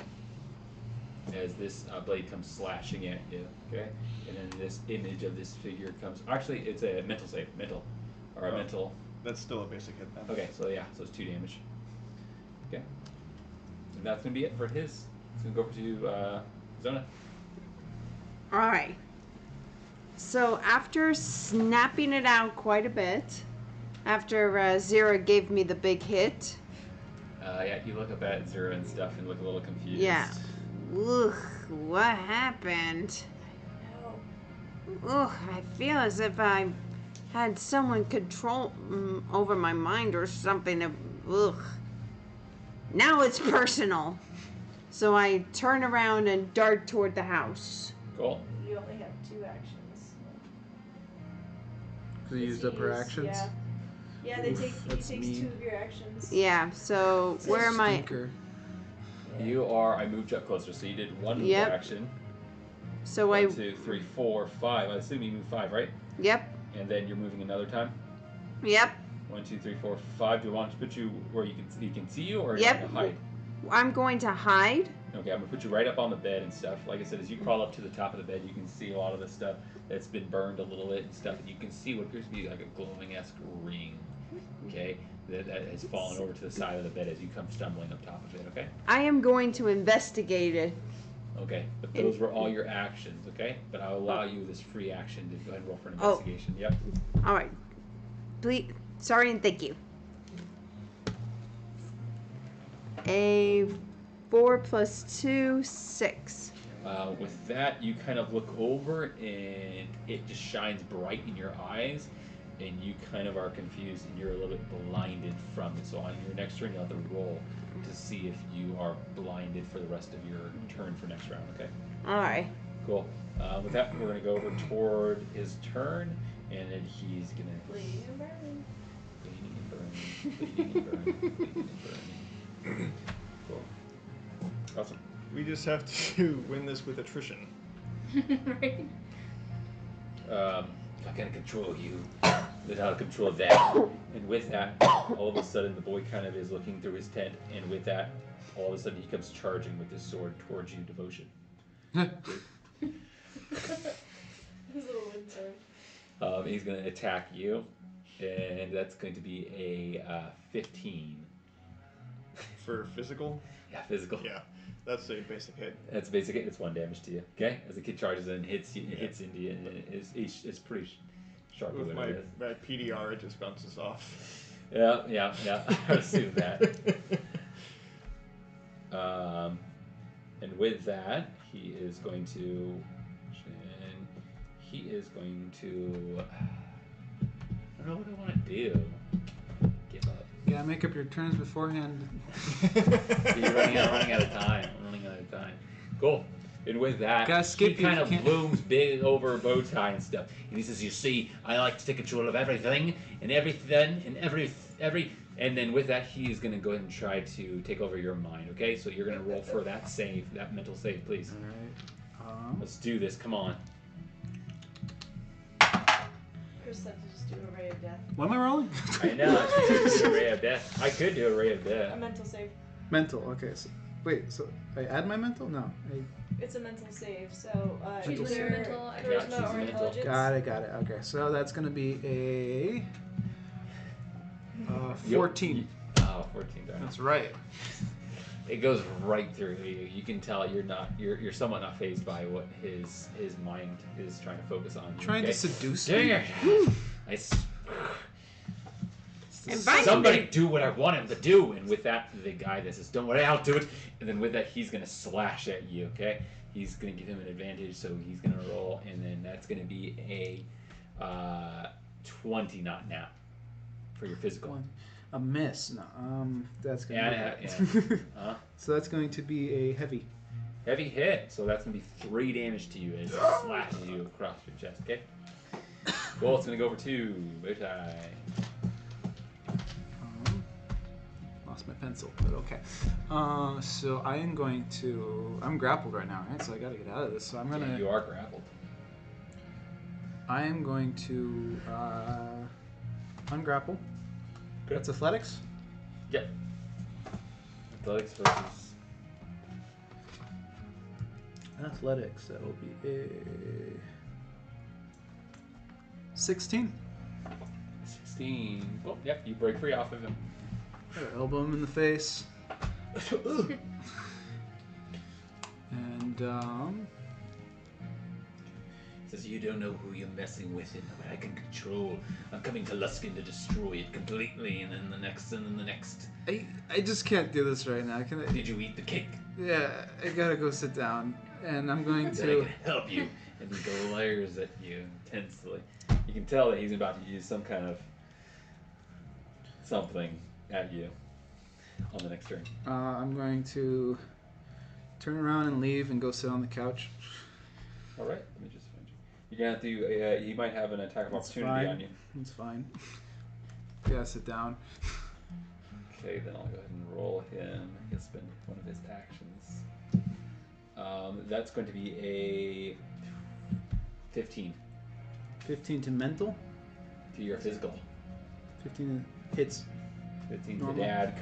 As this blade comes slashing at you, okay? And then this image of this figure comes. Actually, it's a mental save, mental, or a Oh. mental. That's still a basic hit then. Okay, so yeah, so it's 2 damage. Okay, and that's going to be it for his. It's going to go over to Zona. Alright. So after snapping it out quite a bit, after Zira gave me the big hit, Yeah, you look up at Zura and stuff and look a little confused. yeah. Ugh, what happened? Ugh, I feel as if I'm had someone control over my mind or something. Ugh. Now it's personal. So I turn around and dart toward the house. Cool. You only have 2 actions. So you used up her actions? Yeah. Yeah, he takes mean. 2 of your actions. Yeah, so where am I? Stinker. You are. I moved you up closer, so you did 1 move Yep. action. So 1, 2, 3, 4, 5. I assume you moved 5, right? Yep. And then you're moving another time. Yep. 1, 2, 3, 4, 5. Do you want to put you where you can see you, or Yep. you want to hide? I'm going to hide. Okay, I'm gonna put you right up on the bed and stuff. Like I said, as you crawl up to the top of the bed, you can see a lot of the stuff that's been burned a little bit and stuff, and you can see what appears to be like a glowing-esque ring. Okay, that has fallen over to the side of the bed as you come stumbling up top of it. Okay. I am going to investigate it. Okay, but those were all your actions. Okay, but I'll allow you this free action to go ahead and roll for an Oh. investigation. Yep. All right. Please, sorry and thank you. A 4 + 2, 6. With that, you kind of look over and it just shines bright in your eyes, and you kind of are confused and you're a little bit blinded from it. So on your next turn, you'll have to roll to see if you are blinded for the rest of your turn for next round. Okay. All right. Cool. With that, we're gonna go over toward his turn, and then he's gonna Bleeding and burning. bleeding and burning, bleeding and burning, bleeding and burning. Cool. Awesome. We just have to win this with attrition. Right? I can control you without control of that. And with that, all of a sudden the boy kind of is looking through his tent, and with that, all of a sudden he comes charging with his sword towards you, Devotion. His little wind sword. He's going to attack you, and that's going to be a 15. For physical? Yeah, physical. Yeah, that's a basic hit. That's basic. It's 1 damage to you. Okay, as the kid charges in and hits you, it hits into you, and it's pretty sharp. With what my, it is. my PDR, it just bounces off. Yeah. I assume that. And with that, he is going to. I don't know what I want to do. Give up. Yeah, make up your turns beforehand. You're running out of time. Cool. And with that, Gotta skip he you, kind you of can't- looms big over a bow tie and stuff. And he says, "You see, I like to take control of everything and everything and every." And then with that, he is going to go ahead and try to take over your mind. Okay, so you're going to roll for that save, that mental save, please. All right. Let's do this. Come on. Chris had to just do a ray of death. What am I rolling? I know. I could do a ray of death. I could do a ray of A death. mental save. Mental. Okay. So, wait. So I add my mental? No. It's a mental save, so Mental either save. Mental, Yeah, charisma choose or mental. intelligence. Got it. Okay. So that's gonna be a 14. Oh, 14. Darn it. That's right. It goes right through you. You can tell you're somewhat not fazed by what his mind is trying to focus on. Trying okay? to seduce Yeah. me. Somebody do what I want him to do. And with that, the guy that says, "Don't worry, I'll do it." And then with that, he's gonna slash at you. Okay, he's gonna give him an advantage, so he's gonna roll, and then that's gonna be a 20 not now for your physical. A miss. No. That's gonna Yeah. be So that's going to be a heavy. heavy hit. So that's gonna be 3 damage to you as it slashes you across your chest. Okay. Well, it's gonna go over 2. Bowtie. Lost my pencil, but okay. So I am going to. I'm grappled right now, right? So I got to get out of this. So I'm gonna. Yeah, you are grappled. I am going to ungrapple. Okay. That's athletics. Yep. Athletics versus. Athletics. That will be a 16. 16. Oh, yep. You break free off of him. Elbow him in the face. And Says you don't know who you're messing with and what I can control. I'm coming to Luskin to destroy it completely, and then the next, and then the next. I just can't do this right now. Can I? Did you eat the cake? Yeah, I gotta go sit down, and I'm going Then I to. can help you. And he glares at you intensely. You can tell that he's about to use some kind of something at you on the next turn. I'm going to turn around and leave and go sit on the couch. All right, let me just find you. You're gonna have to. He might have an attack of opportunity on you. It's fine. Yeah, sit down. Okay, then I'll go ahead and roll him. He'll spend one of his actions. That's going to be a 15. 15 to mental. To your physical. 15 hits. 15 Normal. to dad.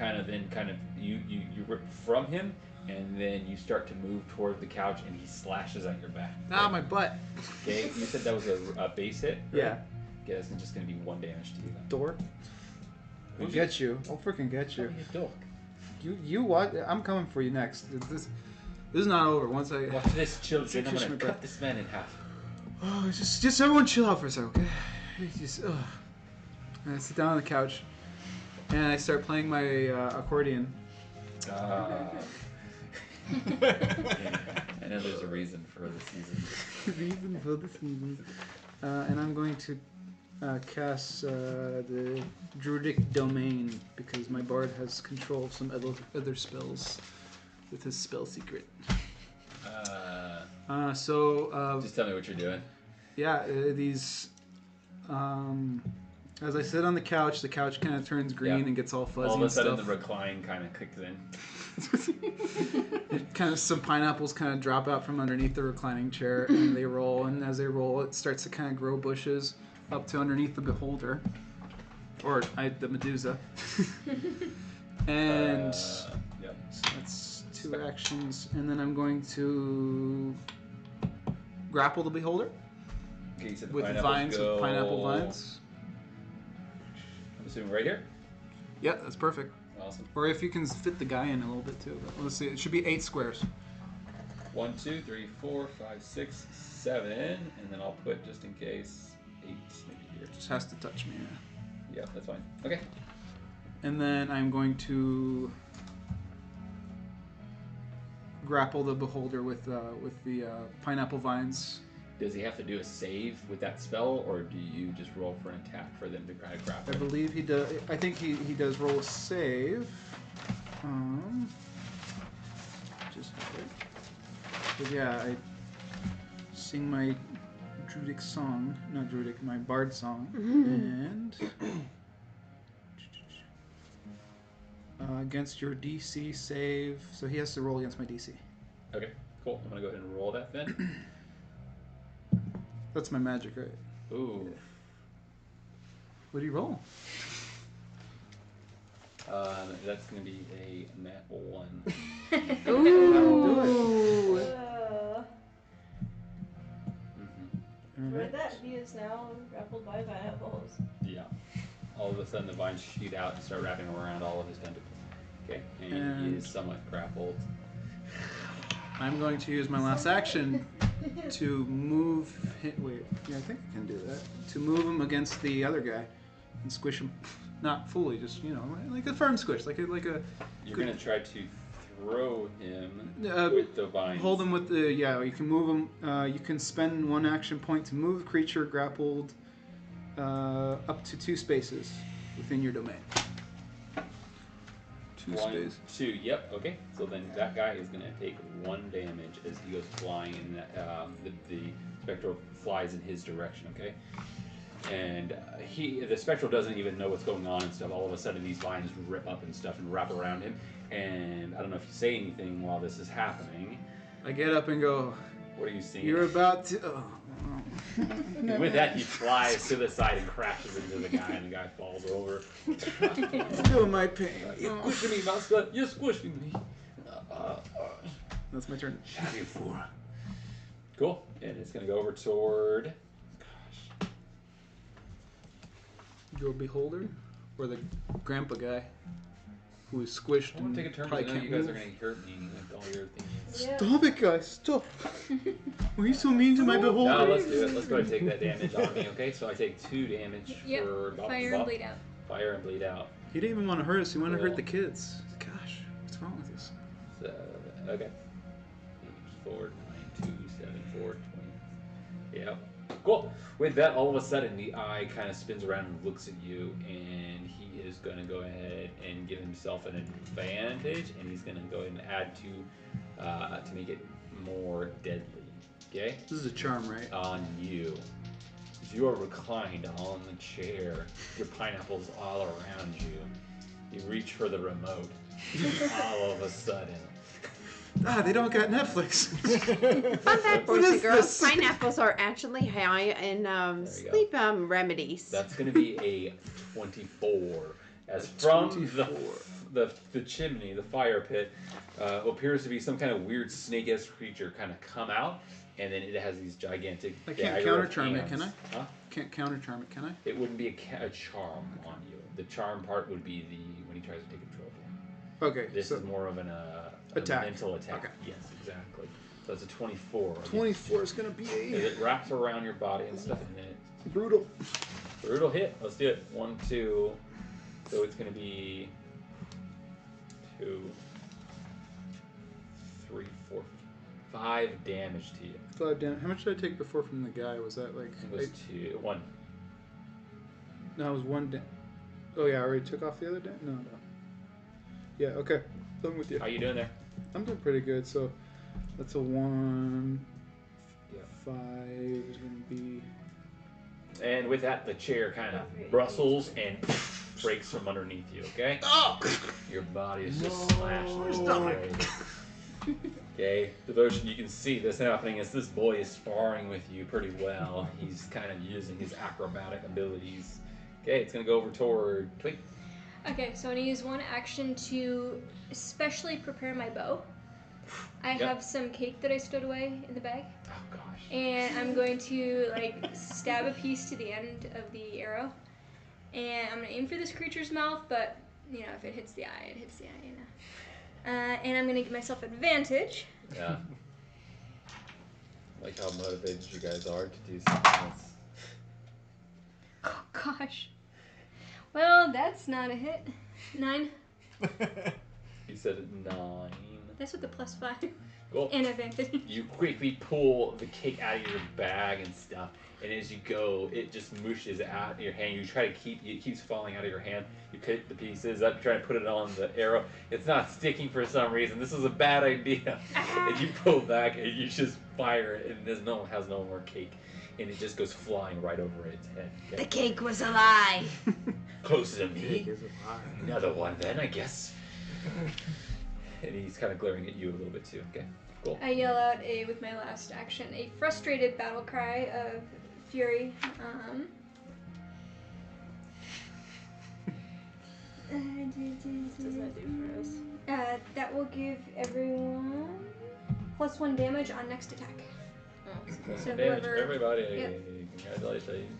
You rip from him, and then you start to move toward the couch, and he slashes at your back. Ah, my butt. Okay, you said that was a base hit. Right? Yeah. Okay, that's just going to be 1 damage to you. Then. Dork. I'll get you. I'll freaking get you. Call me a dork. You what? I'm coming for you next. This is not over. Once I watch this, children. I'm gonna cut this man in half. Oh, just everyone chill out for a second, okay? Just, and I sit down on the couch, and I start playing my accordion. I know there's a reason for the season. Reason for the season. And I'm going to cast the Druidic Domain because my bard has control of some other spells with his spell secret. Just tell me what you're doing. Yeah, these. As I sit on the couch kind of turns green and gets all fuzzy. All of a sudden, and stuff. the recline kind of kicks in. Some pineapples kind of drop out from underneath the reclining chair, and they roll. And as they roll, it starts to kind of grow bushes up to underneath the beholder, or the Medusa. And yep. So that's 2 actions, and then I'm going to grapple the beholder. Okay, you said with vines, with pineapple vines. I'm assuming right here. Yeah, that's perfect. Awesome. Or if you can fit the guy in a little bit too. But let's see, it should be 8 squares. 1, 2, 3, 4, 5, 6, 7, and then I'll put just in case 8 maybe here. Just has to touch me. Yeah, that's fine. Okay. And then I'm going to grapple the beholder with the pineapple vines. Does he have to do a save with that spell, or do you just roll for an attack for them to grapple? I believe he does. I think he does roll a save. Just but yeah, I sing my Druidic song, not Druidic, my Bard song, and against your DC save, so he has to roll against my DC. Okay, cool. I'm gonna go ahead and roll that then. That's my magic, right? Ooh. What do you roll? That's gonna be a nat 1. Ooh. Read that he is now grappled by pineapples. Yeah. All of a sudden the vines shoot out and start wrapping around all of his tentacles. Okay, and he is somewhat grappled. I'm going to use my last action to move him. Wait, yeah, I think I can do that. To move him against the other guy and squish him. Not fully, just, like a firm squish. Like a You're going to try to throw him Uh, with the vines. hold him with the, you can move him. You can spend 1 action point to move the creature grappled up to 2 spaces within your domain. 2 spaces. 2, yep, okay. So then that guy is going to take 1 damage as he goes flying, and the spectral flies in his direction, okay? And the spectral doesn't even know what's going on and stuff. All of a sudden, these vines rip up and stuff and wrap around him. And I don't know if you say anything while this is happening. I get up and go, what are you seeing? You're about to... Oh. And with that, he flies to the side and crashes into the guy, and the guy falls over. Feel my pain. You're squishing me, master. You're squishing me. That's my turn. Cool. And it's going to go over toward... Your beholder? Or the grandpa guy who is squished I want and to take a turn probably because I know can't you guys move. are going to hurt me with all your things. Yeah. Stop it, guys. Stop. Why are you so mean to my beholder? No, let's do it. Let's go ahead and take that damage on me, okay? So I take 2 damage Yep. for... Fire and bleed out. Fire and bleed out. He didn't even want to hurt us. He wanted to Cool. hurt the kids. Gosh, what's wrong with this? So, okay. 4, 9, 2, 7, 4, 20. Yep. Cool. With that, all of a sudden, the eye kind of spins around and looks at you, and he is going to go ahead and give himself an advantage, and he's going to go ahead and add to make it more deadly. Okay? This is a charm, right? On you. As you are reclined on the chair, your pineapples all around you. You reach for the remote. All of a sudden. Ah, they don't got Netflix. Fun fact, boys What and is girls, this? pineapples are actually high in sleep remedies. That's going to be a 24. As from the chimney, the fire pit, appears to be some kind of weird snake-esque creature kind of come out, and then it has these gigantic. I can't dagger counter of charm it, hands. can I? Huh? Can't counter charm it, can I? It wouldn't be a charm on you. The charm part would be when he tries to take control of you. Okay. This so is more of a attack. mental attack. Okay. Yes, exactly. So it's a 24. 24 is gonna be It wraps around your body and stuff, and then it's brutal. brutal hit. Let's do it. 1, 2. So it's going to be 2, 3, 4, 5 damage to you. 5 damage. How much did I take before from the guy? Was that like? It was 1. No, it was 1. Oh yeah, I already took off the other damage. No. Yeah. Okay. I'm with you. How you doing there? I'm doing pretty good. So that's a 1. Yeah. 5 is gonna be. And with that, the chair kind of rustles and breaks from underneath you, okay? Oh! Your body is just slashed. Away. Okay, Devotion, you can see this happening as this boy is sparring with you pretty well. He's kind of using his acrobatic abilities. Okay, it's going to go over toward Twig. Okay, so I'm gonna use one action to especially prepare my bow. I have some cake that I stowed away in the bag. Oh, gosh. And I'm going to stab a piece to the end of the arrow. And I'm gonna aim for this creature's mouth, but if it hits the eye, it hits the eye, and I'm gonna give myself advantage. Yeah. I like how motivated you guys are to do something else. Oh gosh. Well, that's not a hit. 9. You said 9. That's with the +5. Cool. And advantage. You quickly pull the cake out of your bag and stuff, and as you go, it just mushes out of your hand. You try to it keeps falling out of your hand. You pick the pieces up, try to put it on the arrow. It's not sticking for some reason. This is a bad idea. And you pull back and you just fire it, and has no more cake, and it just goes flying right over its head. Okay? The cake was a lie. Closer to me. Another one then, I guess. And he's kind of glaring at you a little bit too. Okay, cool. I yell out with my last action, a frustrated battle cry of fury. What does that do for us? That will give everyone +1 damage on next attack. So Damage, whoever, everybody. Yep. Congratulations.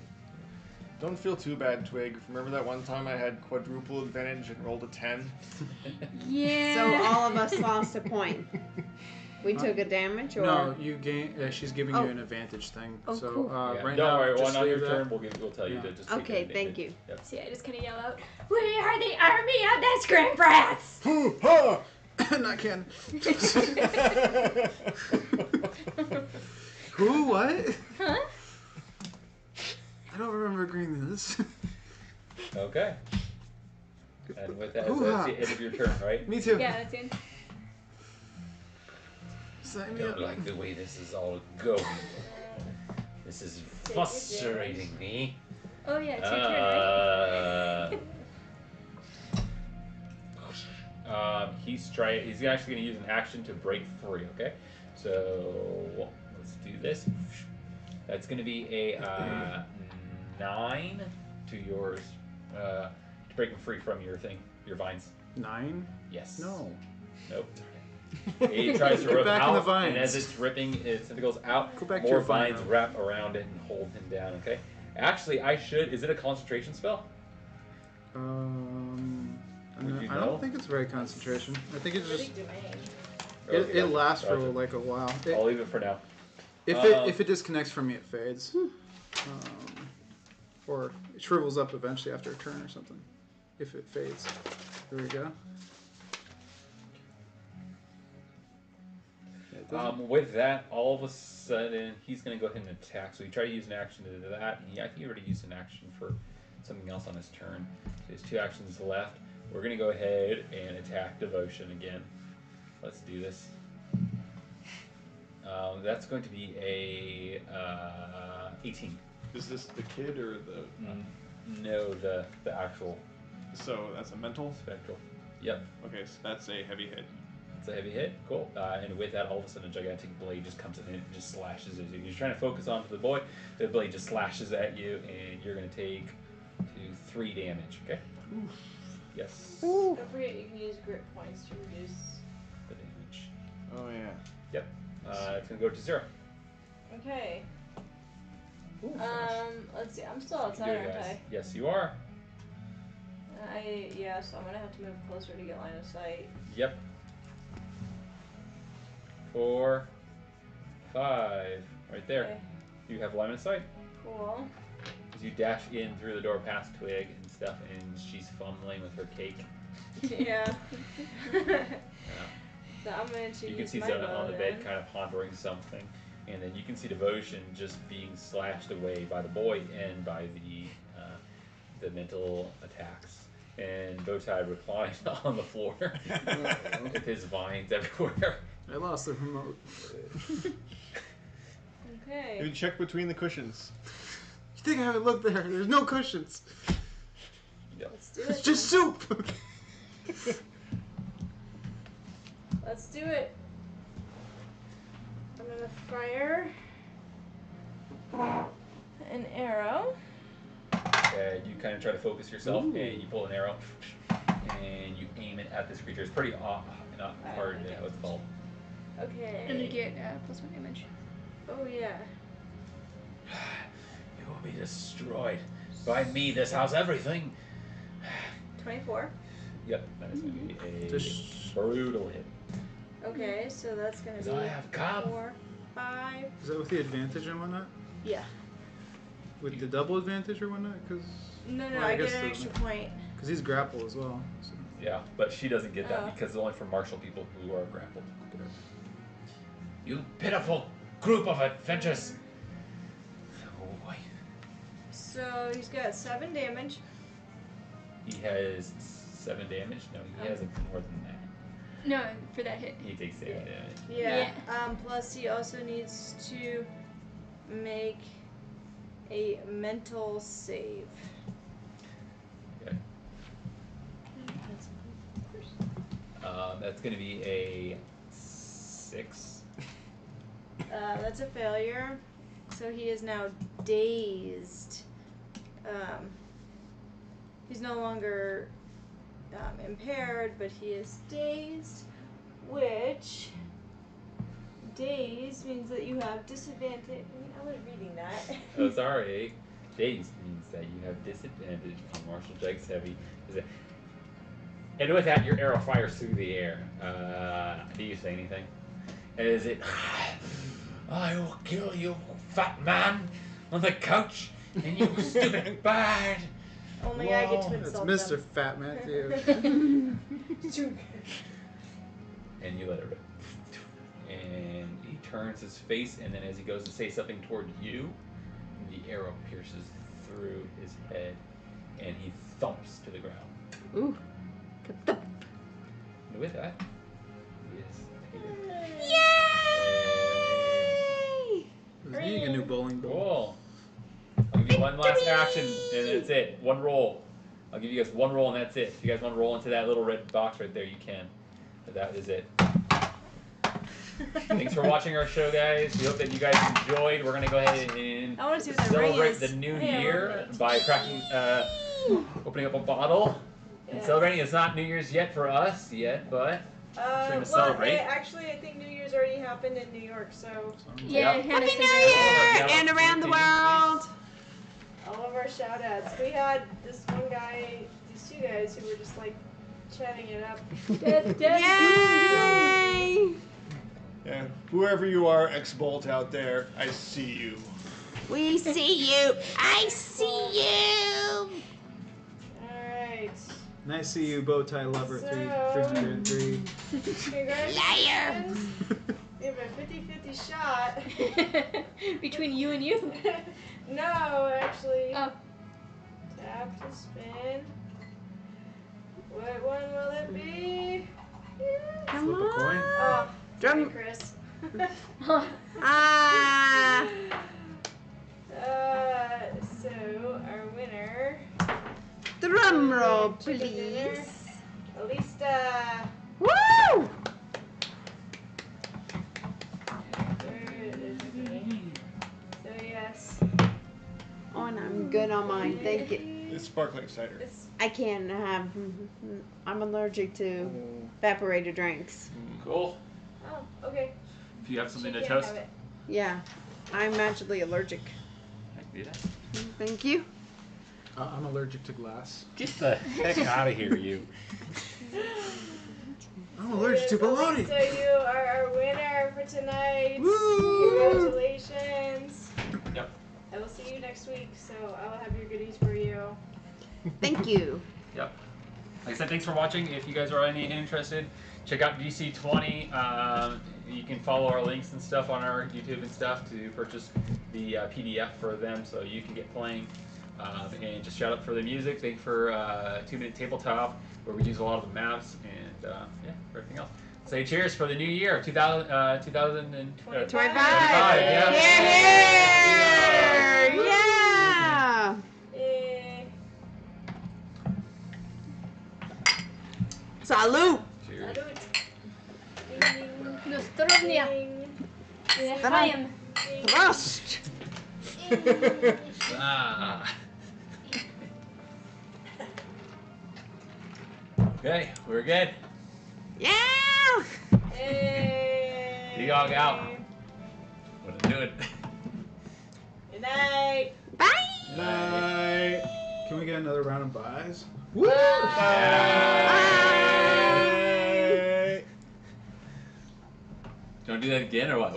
Don't feel too bad, Twig. Remember that one time I had quadruple advantage and rolled a 10? Yeah. So all of us lost a point. We took a damage, or No, you gain. She's giving Oh. you an advantage thing. Oh, so cool. Yeah, right don't now, worry. just On your leave that. turn, we'll tell you Yeah. to just take Okay, the thank advantage. you. Yep. So yeah, I just kind of yell out, We are the army of the scrim brats. Not canon. Who? What? huh? I don't remember agreeing to this. Okay. And with that, Hoo-ha. that's the end of your turn, right? Me too. Yeah, that's it. Sign I me don't up. like the way this is all going. This is frustrating me. Oh yeah, it's your turn, right? He's actually going to use an action to break free. Okay, so let's do this. That's going to be a 9 to yours, to break him free from your vines. 9? Yes. No. Nope. He tries to Get rip back in the out, vines. and as it's ripping its tentacles out, Go back to more your vine vines row. wrap around it and hold him down. Okay. Actually, is it a concentration spell? Would you I know? don't think it's very concentration. I think it's Pretty just domain. Okay, it lasts for gotcha. like a while. I'll leave it for now. If it disconnects from me, it fades, or it shrivels up eventually after a turn or something. If it fades, there we go. With that, all of a sudden, he's going to go ahead and attack. So he tried to use an action to do that. I think he already used an action for something else on his turn. So he has 2 actions left. We're going to go ahead and attack Devotion again. Let's do this. That's going to be a 18. Is this the kid or the? No, the actual. So that's a mental. Spectral. Yep. Okay, so that's a heavy hit. It's a heavy hit. Cool. And with that, all of a sudden, a gigantic blade just comes in and it just slashes at you. You're trying to focus onto the boy. The blade just slashes at you, and you're going to take 3 damage. Okay. Oof. Yes. Don't forget you can use grit points to reduce The damage. Oh yeah. Yep. It's going to go to 0. Okay. Ooh, Let's see. I'm still outside, Good, aren't guys. I? Yes, you are. Yeah, so I'm gonna have to move closer to get line of sight. Yep. 4, 5, right there. Okay. You have line of sight. Cool. As you dash in through the door past Twig and stuff, and she's fumbling with her cake. Yeah. Yeah. So I'm going to You can use see my Zona bow on the then. bed kind of pondering something, and then you can see Devotion just being slashed away by the boy and by the mental attacks. And Bowtie reclined on the floor with his vines everywhere. I lost the remote. Okay. You check between the cushions. You think I haven't looked there? There's no cushions. Yep. Let's do it. It's just soup. Let's do it. I'm gonna fire an arrow. And you kind of try to focus yourself, and you pull an arrow, and you aim it at this creature. It's pretty not hard to know it's called. Okay. And you get +1 damage. Oh yeah. You will be destroyed. By me, this house, everything. 24. Yep, that is going to be a Just- brutal hit. Okay, so that's gonna be I have come. 4, 5. Is that with the advantage and whatnot? Yeah. With the double advantage or whatnot? Because No, Well, I I get guess an the- extra point. he's grapple as well. So. Yeah, but she doesn't get that Oh. because it's only for martial people who are grappled. You pitiful group of adventurers. Oh boy. So he's got 7 damage. He has 7 damage. No, he has more than that. No, for that hit. He takes 7 damage. Yeah. Plus he also needs to make a mental save. Okay. That's going to be a 6. That's a failure. So he is now dazed. He's no longer impaired, but he is dazed, which dazed means that you have disadvantage. I mean, I was reading that. Oh, sorry. Dazed means that you have disadvantage on Martial Jags Heavy. And with that, your arrow fires through the air. Do you say anything? Is it? I will kill you, fat man, on the couch, and you stupid bird. Only I get to It's insult Mr. them. Fat Matthew. And you let it rip. And he turns his face, and then as he goes to say something toward you, the arrow pierces through his head, and he thumps to the ground. Ooh. And with that, he is taken. He's getting a new bowling ball. Cool. I'll give you one last action, and that's it. One roll. I'll give you guys one roll, and that's it. If you guys want to roll into that little red box right there, you can. But that is it. Thanks for watching our show, guys. We hope that you guys enjoyed. We're going to go ahead and I want to see what that ring celebrate is. the new Hey, I year love it. by cracking, opening up a bottle. And celebrating. It's not New Year's yet for us yet, but we're going to celebrate. Actually, I think New Year's already happened in New York, so Yeah, Yep. Hannah Happy New said Year Yeah. and around the world. all of our shout outs. We had this one guy, these 2 guys who were just like chatting it up. Yay! Yeah, whoever you are, X-Bolt out there, I see you. We see you. I see you. Alright. Nice to see you, Bowtie Lover So- 303. Congratulations. Liar. We have a 50-50 shot. Between you and you. No, actually. Oh. Tap to spin. What one will it be? Come Flip a coin. on. Oh, sorry, Drum. Chris. Ah. So our winner. Drum roll, Chicken dinner, please. Alista. Woo! So yes. Oh, and I'm good on mine. Thank you. It's sparkling cider. It's I can't have. I'm allergic to evaporated drinks. Cool. oh, okay. If you have something She to can't toast, have it. Yeah, I'm actually allergic. I can do that. Thank you. I'm allergic to glass. Get the heck out of here, you. I'm allergic to bologna. So you are our winner for tonight. Woo! Congratulations. Yep. I will see you next week, so I will have your goodies for you. Thank you. Yep. Like I said, thanks for watching. If you guys are any interested, check out DC20. You can follow our links and stuff on our YouTube and stuff to purchase the PDF for them, so you can get playing. And just shout out for the music. Thank you for 2 Minute Tabletop, where we use a lot of the maps, and yeah, for everything else. Say cheers for the new year, 2025. 25. Yeah. Yeah. Yeah. Salud. Cheers. Salud. Nostrovnia. L'chaim. Thrust. Ah. Okay, we're good. Yeah. Tdog out. What to do it? Good night. Bye. Night. Can we get another round of buys? Bye. Don't do that again or what?